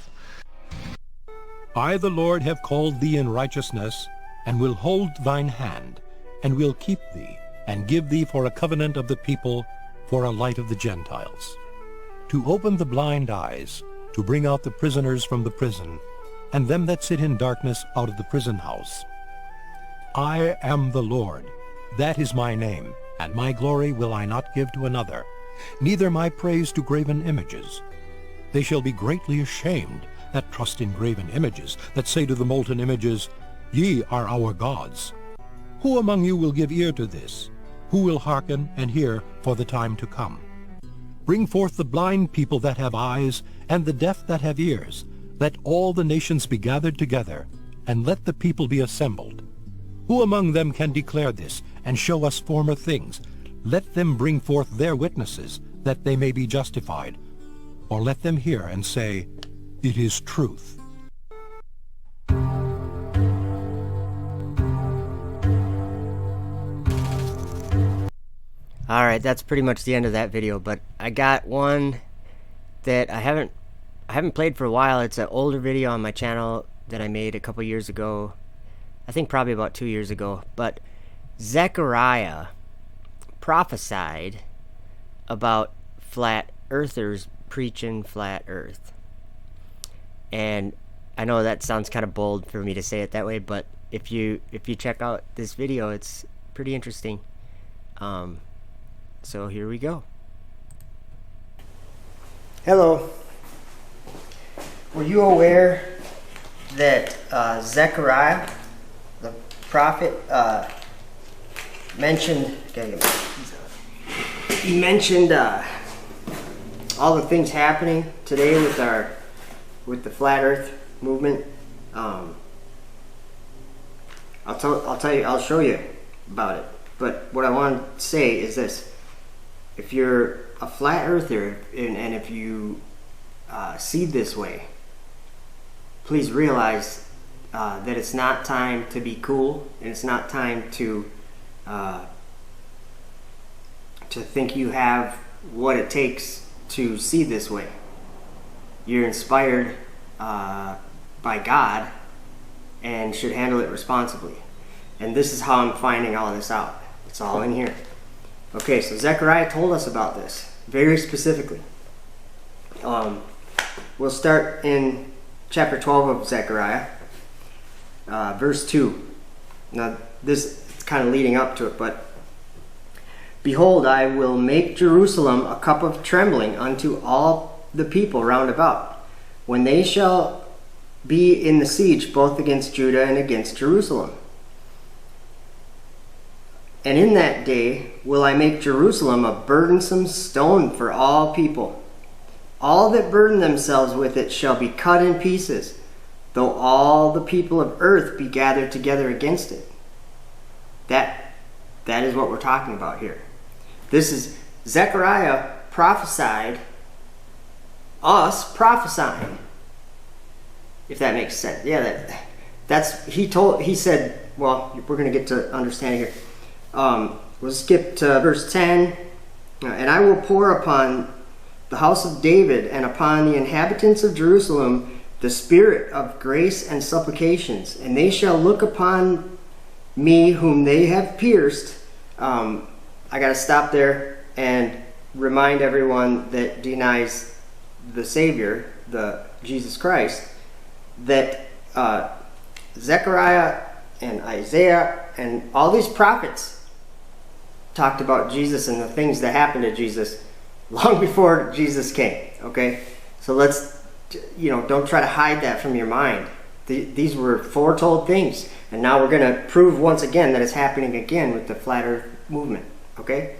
I, the Lord, have called thee in righteousness, and will hold thine hand, and will keep thee, and give thee for a covenant of the people, for a light of the Gentiles, to open the blind eyes, to bring out the prisoners from the prison, and them that sit in darkness out of the prison house. I am the Lord, that is my name, and my glory will I not give to another, neither my praise to graven images. They shall be greatly ashamed that trust in graven images, that say to the molten images, Ye are our gods. Who among you will give ear to this? who will hearken and hear for the time to come? Bring forth the blind people that have eyes, and the deaf that have ears. Let all the nations be gathered together, and let the people be assembled. Who among them can declare this, and show us former things? Let them bring forth their witnesses, that they may be justified. Or let them hear and say, It is truth. Alright, that's pretty much the end of that video, but I got one that I haven't played for a while. It's an older video on my channel that I made a couple years ago. I think probably about 2 years ago. But Zechariah prophesied about flat earthers preaching flat earth. And I know that sounds kind of bold for me to say it that way, but if you check out this video, it's pretty interesting. So here we go. Hello. Were you aware that Zechariah, the prophet, mentioned? He mentioned all the things happening today with the flat Earth movement. I'll tell you. I'll show you about it. But what I want to say is this: if you're a flat earther and if you see this way, please realize that it's not time to be cool, and it's not time to think you have what it takes to see this way. You're inspired by God and should handle it responsibly. And this is how I'm finding all of this out. It's all in here. Okay, so Zechariah told us about this very specifically. We'll start in chapter 12 of Zechariah, verse 2. Now, this is kind of leading up to it, but behold, I will make Jerusalem a cup of trembling unto all the people round about, when they shall be in the siege both against Judah and against Jerusalem. And in that day will I make Jerusalem a burdensome stone for all people. All that burden themselves with it shall be cut in pieces, though all the people of earth be gathered together against it. That is what we're talking about here. This is Zechariah prophesied, us prophesying, if that makes sense. Yeah, he said, well, we're going to get to understanding here. We'll skip to verse 10. And I will pour upon the house of David and upon the inhabitants of Jerusalem the spirit of grace and supplications, and they shall look upon me whom they have pierced. I got to stop there and remind everyone that denies the Savior, the Jesus Christ, that Zechariah and Isaiah and all these prophets talked about Jesus and the things that happened to Jesus long before Jesus came. Okay, so let's, don't try to hide that from your mind. These were foretold things, and now we're going to prove once again that it's happening again with the flat earth movement. Okay.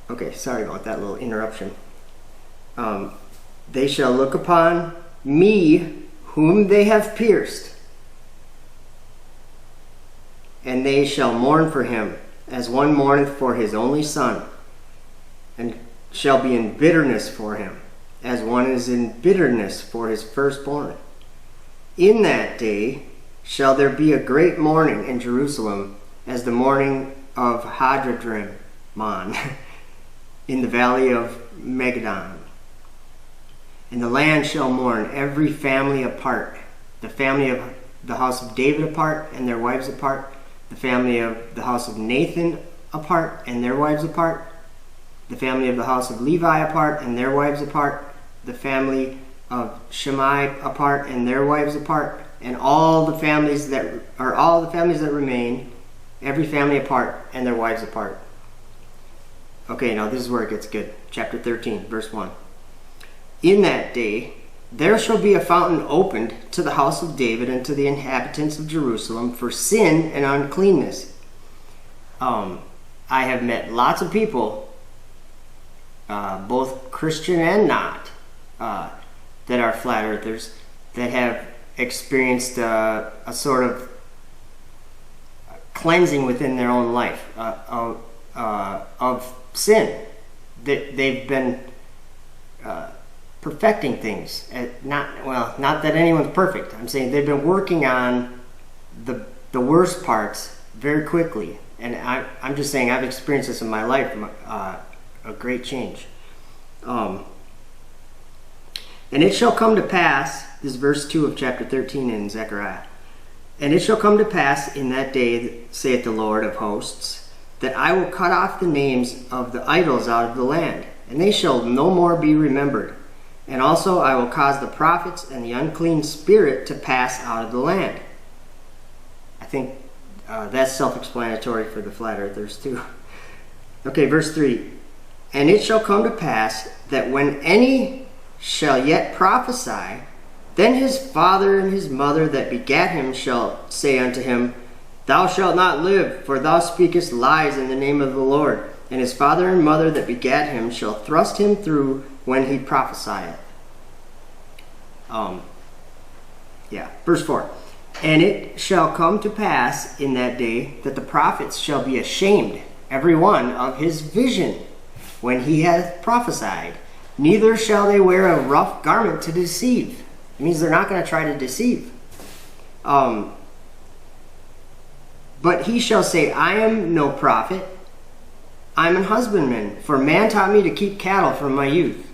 Okay, sorry about that little interruption. They shall look upon me whom they have pierced, and they shall mourn for him as one mourneth for his only son, and shall be in bitterness for him as one is in bitterness for his firstborn. In that day shall there be a great mourning in Jerusalem, as the mourning of Hadradrimmon in the valley of Megiddon. And the land shall mourn, every family apart, the family of the house of David apart and their wives apart, the family of the house of Nathan apart and their wives apart, the family of the house of Levi apart and their wives apart, the family of Shimei apart and their wives apart, and all the families that remain, every family apart and their wives apart. Okay, now this is where it gets good. Chapter 13, verse 1. In that day there shall be a fountain opened to the house of David and to the inhabitants of Jerusalem for sin and uncleanness. I have met lots of people, both Christian and not, that are flat earthers, that have experienced a sort of cleansing within their own life of sin. They've been perfecting things. Not that anyone's perfect. I'm saying they've been working on the worst parts very quickly. And I'm just saying I've experienced this in my life, a great change. And it shall come to pass, this is verse 2 of chapter 13 in Zechariah, and it shall come to pass in that day, saith the Lord of hosts, that I will cut off the names of the idols out of the land, and they shall no more be remembered. And also I will cause the prophets and the unclean spirit to pass out of the land. I think that's self-explanatory for the flat earthers too. Okay, verse 3. And it shall come to pass that when any shall yet prophesy, then his father and his mother that begat him shall say unto him, Thou shalt not live, for thou speakest lies in the name of the Lord. And his father and mother that begat him shall thrust him through when he prophesieth. Verse 4. And it shall come to pass in that day that the prophets shall be ashamed, every one of his vision, when he hath prophesied. Neither shall they wear a rough garment to deceive. It means they're not going to try to deceive. But he shall say, I am no prophet, I am an husbandman, for man taught me to keep cattle from my youth.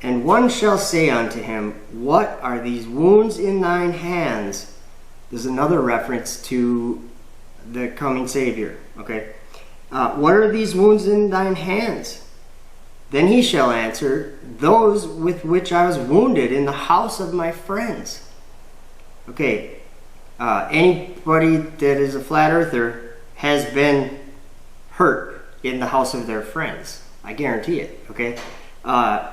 And one shall say unto him, What are these wounds in thine hands? There's another reference to the coming Savior. Okay, what are these wounds in thine hands? Then he shall answer, Those with which I was wounded in the house of my friends. Okay, anybody that is a flat earther has been hurt in the house of their friends. I guarantee it. Okay. And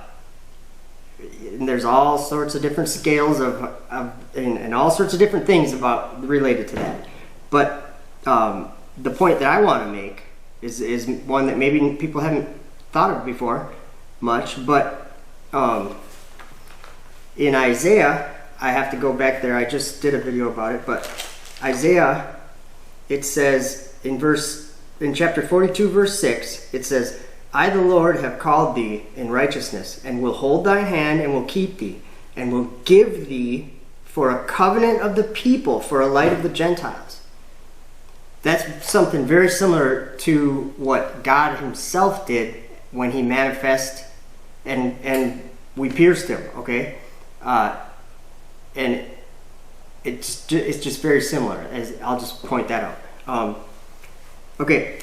there's all sorts of different scales and all sorts of different things related to that. But the point that I want to make is one that maybe people haven't thought of before much. But in Isaiah, I have to go back there. I just did a video about it. But Isaiah, it says in chapter 42, verse 6, it says, I, the Lord, have called thee in righteousness, and will hold thine hand, and will keep thee, and will give thee for a covenant of the people, for a light of the Gentiles. That's something very similar to what God himself did when he manifested, and we pierced him, okay? And it's just very similar. I'll just point that out. Okay.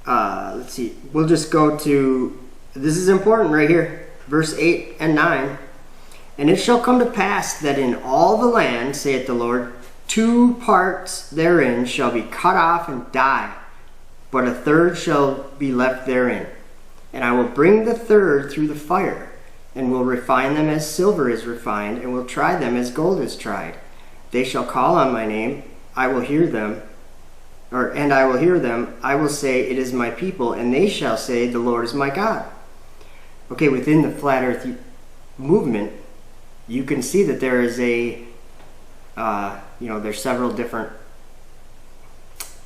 Let's see. We'll just go to, this is important right here, verse 8 and 9. And it shall come to pass that in all the land, saith the Lord, 2 parts therein shall be cut off and die, but a third shall be left therein. And I will bring the third through the fire, and will refine them as silver is refined, and will try them as gold is tried. They shall call on my name, I will hear them. And I will hear them, I will say, it is my people, and they shall say, the Lord is my God. Okay, within the Flat Earth movement, you can see that there is there's several different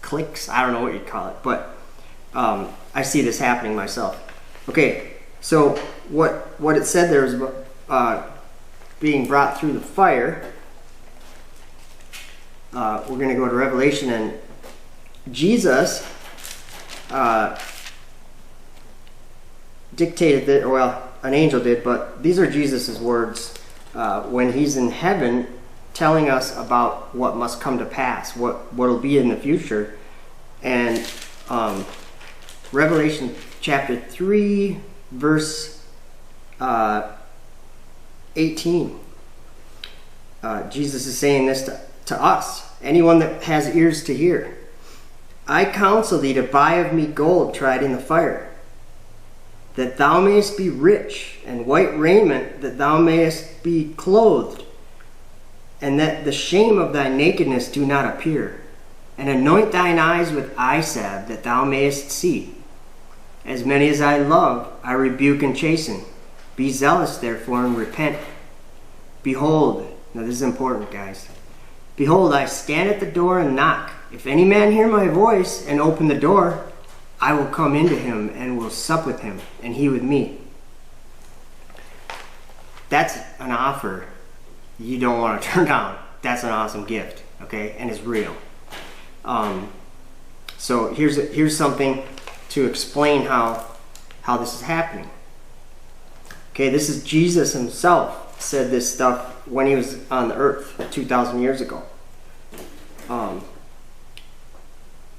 cliques. I don't know what you'd call it, but I see this happening myself. Okay, so what it said there was being brought through the fire. We're going to go to Revelation, and Jesus dictated that, well, an angel did, but these are Jesus's words when he's in heaven telling us about what must come to pass, what'll be in the future. And Revelation chapter 3, verse 18. Jesus is saying this to us, anyone that has ears to hear. I counsel thee to buy of me gold tried in the fire, that thou mayest be rich, and white raiment, that thou mayest be clothed, and that the shame of thy nakedness do not appear. And anoint thine eyes with eye salve, that thou mayest see. As many as I love, I rebuke and chasten. Be zealous, therefore, and repent. Behold, now this is important, guys. Behold, I stand at the door and knock. If any man hear my voice and open the door, I will come into him and will sup with him, and he with me. That's an offer you don't want to turn down. That's an awesome gift, okay? And it's real. So here's something to explain how this is happening. Okay, this is Jesus himself said this stuff when he was on the earth 2,000 years ago.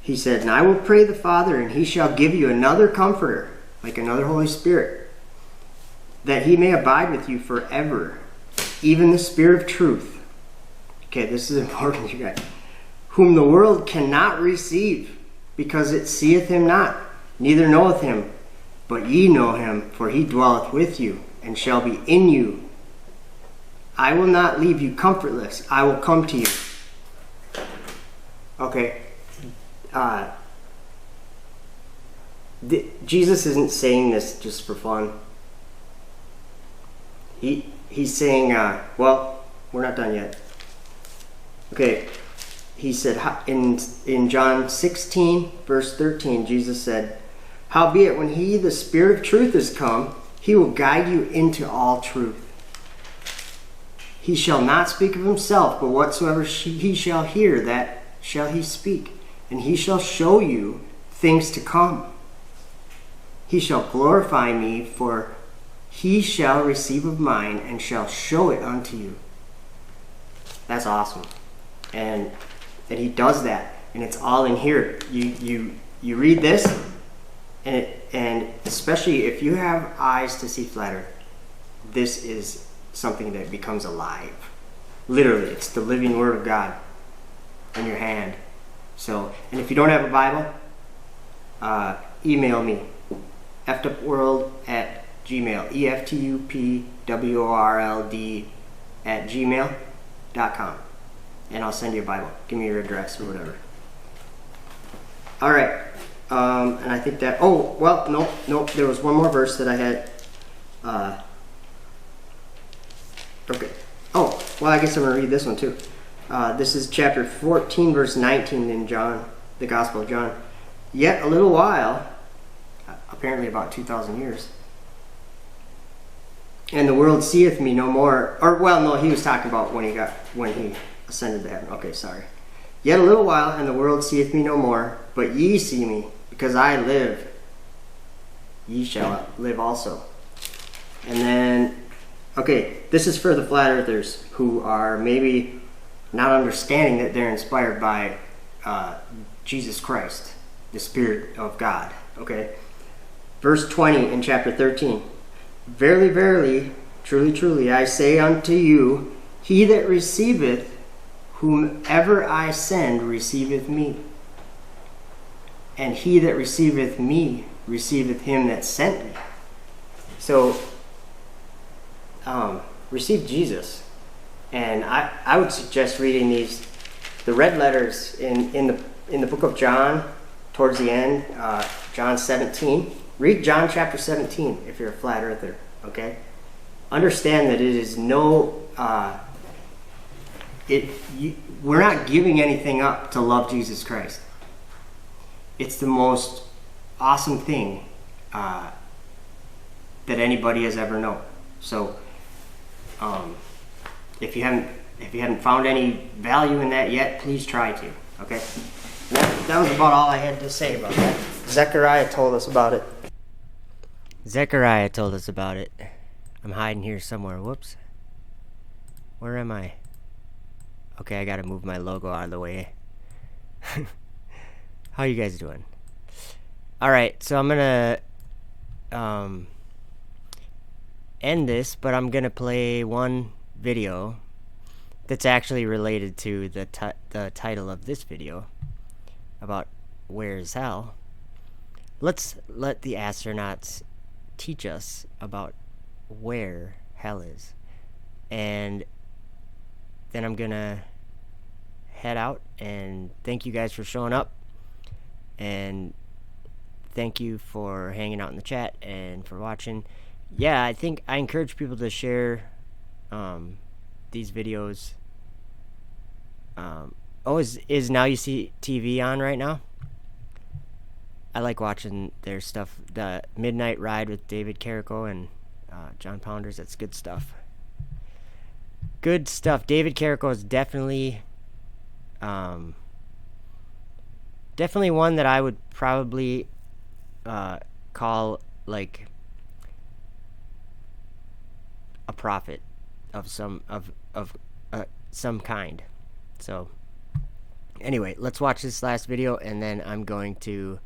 He said, and I will pray the Father, and he shall give you another comforter, like another Holy Spirit, that he may abide with you forever, even the Spirit of truth. Okay, this is important, you guys. Whom the world cannot receive, because it seeth him not, neither knoweth him. But ye know him, for he dwelleth with you, and shall be in you. I will not leave you comfortless. I will come to you. Okay. Jesus isn't saying this just for fun. He's saying, well, we're not done yet. Okay. He said in John 16, verse 13, Jesus said, howbeit when he, the Spirit of truth, is come, he will guide you into all truth. He shall not speak of himself, but whatsoever he shall hear, that shall he speak. And he shall show you things to come. He shall glorify me, for he shall receive of mine, and shall show it unto you. That's awesome. And he does that, and it's all in here. You read this, and especially if you have eyes to see flat earth, this is something that becomes alive. Literally, it's the living Word of God in your hand. So, and if you don't have a Bible, email me, eftupworld@gmail, eftupworld@gmail.com, and I'll send you a Bible. Give me your address or whatever. All right, and I think that. Oh, well, no. There was one more verse that I had. Okay. Oh, well, I guess I'm going to read this one too. This is chapter 14, verse 19 in John, the Gospel of John. Yet a little while, apparently about 2,000 years, and the world seeth me no more. Or, well, no, he was talking about when he ascended to heaven. Okay, sorry. Yet a little while, and the world seeth me no more, but ye see me, because I live. Ye shall live also. And then, okay, this is for the flat earthers who are maybe not understanding that they're inspired by Jesus Christ, the Spirit of God. Okay, verse 20 in chapter 13. Verily, verily, truly, truly, I say unto you, he that receiveth whomever I send receiveth me, and he that receiveth me receiveth him that sent me. So, receive Jesus. And I would suggest reading the red letters in the book of John, towards the end, John 17. Read John chapter 17 if you're a flat earther, okay? Understand that it is we're not giving anything up to love Jesus Christ. It's the most awesome thing that anybody has ever known. So, if you haven't found any value in that yet, please try to. Okay, that was about all I had to say about that. Zechariah told us about it. I'm hiding here somewhere. Whoops. Where am I? Okay, I gotta move my logo out of the way. How you guys doing? Alright, so I'm gonna end this, but I'm gonna play one video that's actually related to the title of this video about where's hell. Let's let the astronauts teach us about where hell is. And then I'm gonna head out, and thank you guys for showing up, and thank you for hanging out in the chat and for watching. Yeah, I think I encourage people to share these videos. Is Now You See TV on right now? I like watching their stuff. The Midnight Ride with David Carrico and John Pounders. That's good stuff. Good stuff. David Carrico is definitely one that I would probably call like a prophet of some kind. So anyway, let's watch this last video, and then I'm going to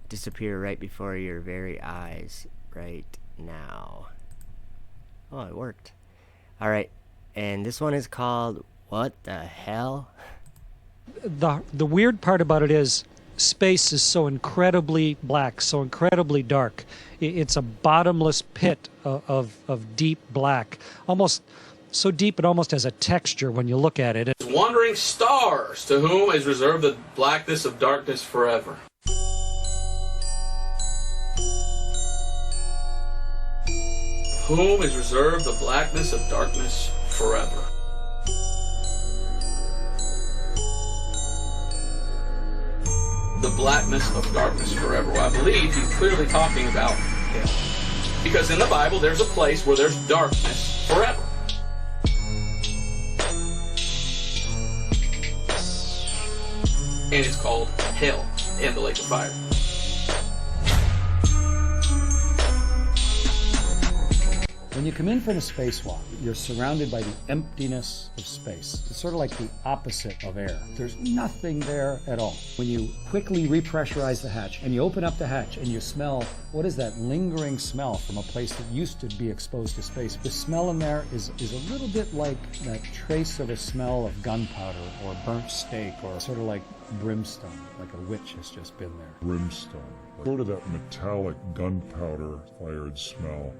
disappear right before your very eyes right now. Oh, it worked. All right, and this one is called What the Hell? The weird part about it is space is so incredibly black, so incredibly dark. It's a bottomless pit of deep black, almost so deep it almost has a texture when you look at it. Wandering stars, to whom is reserved the blackness of darkness forever. Whom is reserved the blackness of darkness forever. The blackness of darkness forever. Well, I believe he's clearly talking about hell. Because in the Bible, there's a place where there's darkness forever. And it's called hell and the lake of fire. When you come in from a spacewalk, you're surrounded by the emptiness of space. It's sort of like the opposite of air. There's nothing there at all. When you quickly repressurize the hatch and you open up the hatch and you smell, what is that lingering smell from a place that used to be exposed to space? The smell in there is a little bit like that trace of a smell of gunpowder or burnt steak, or sort of like brimstone, like a witch has just been there. Brimstone, sort of that metallic gunpowder fired smell.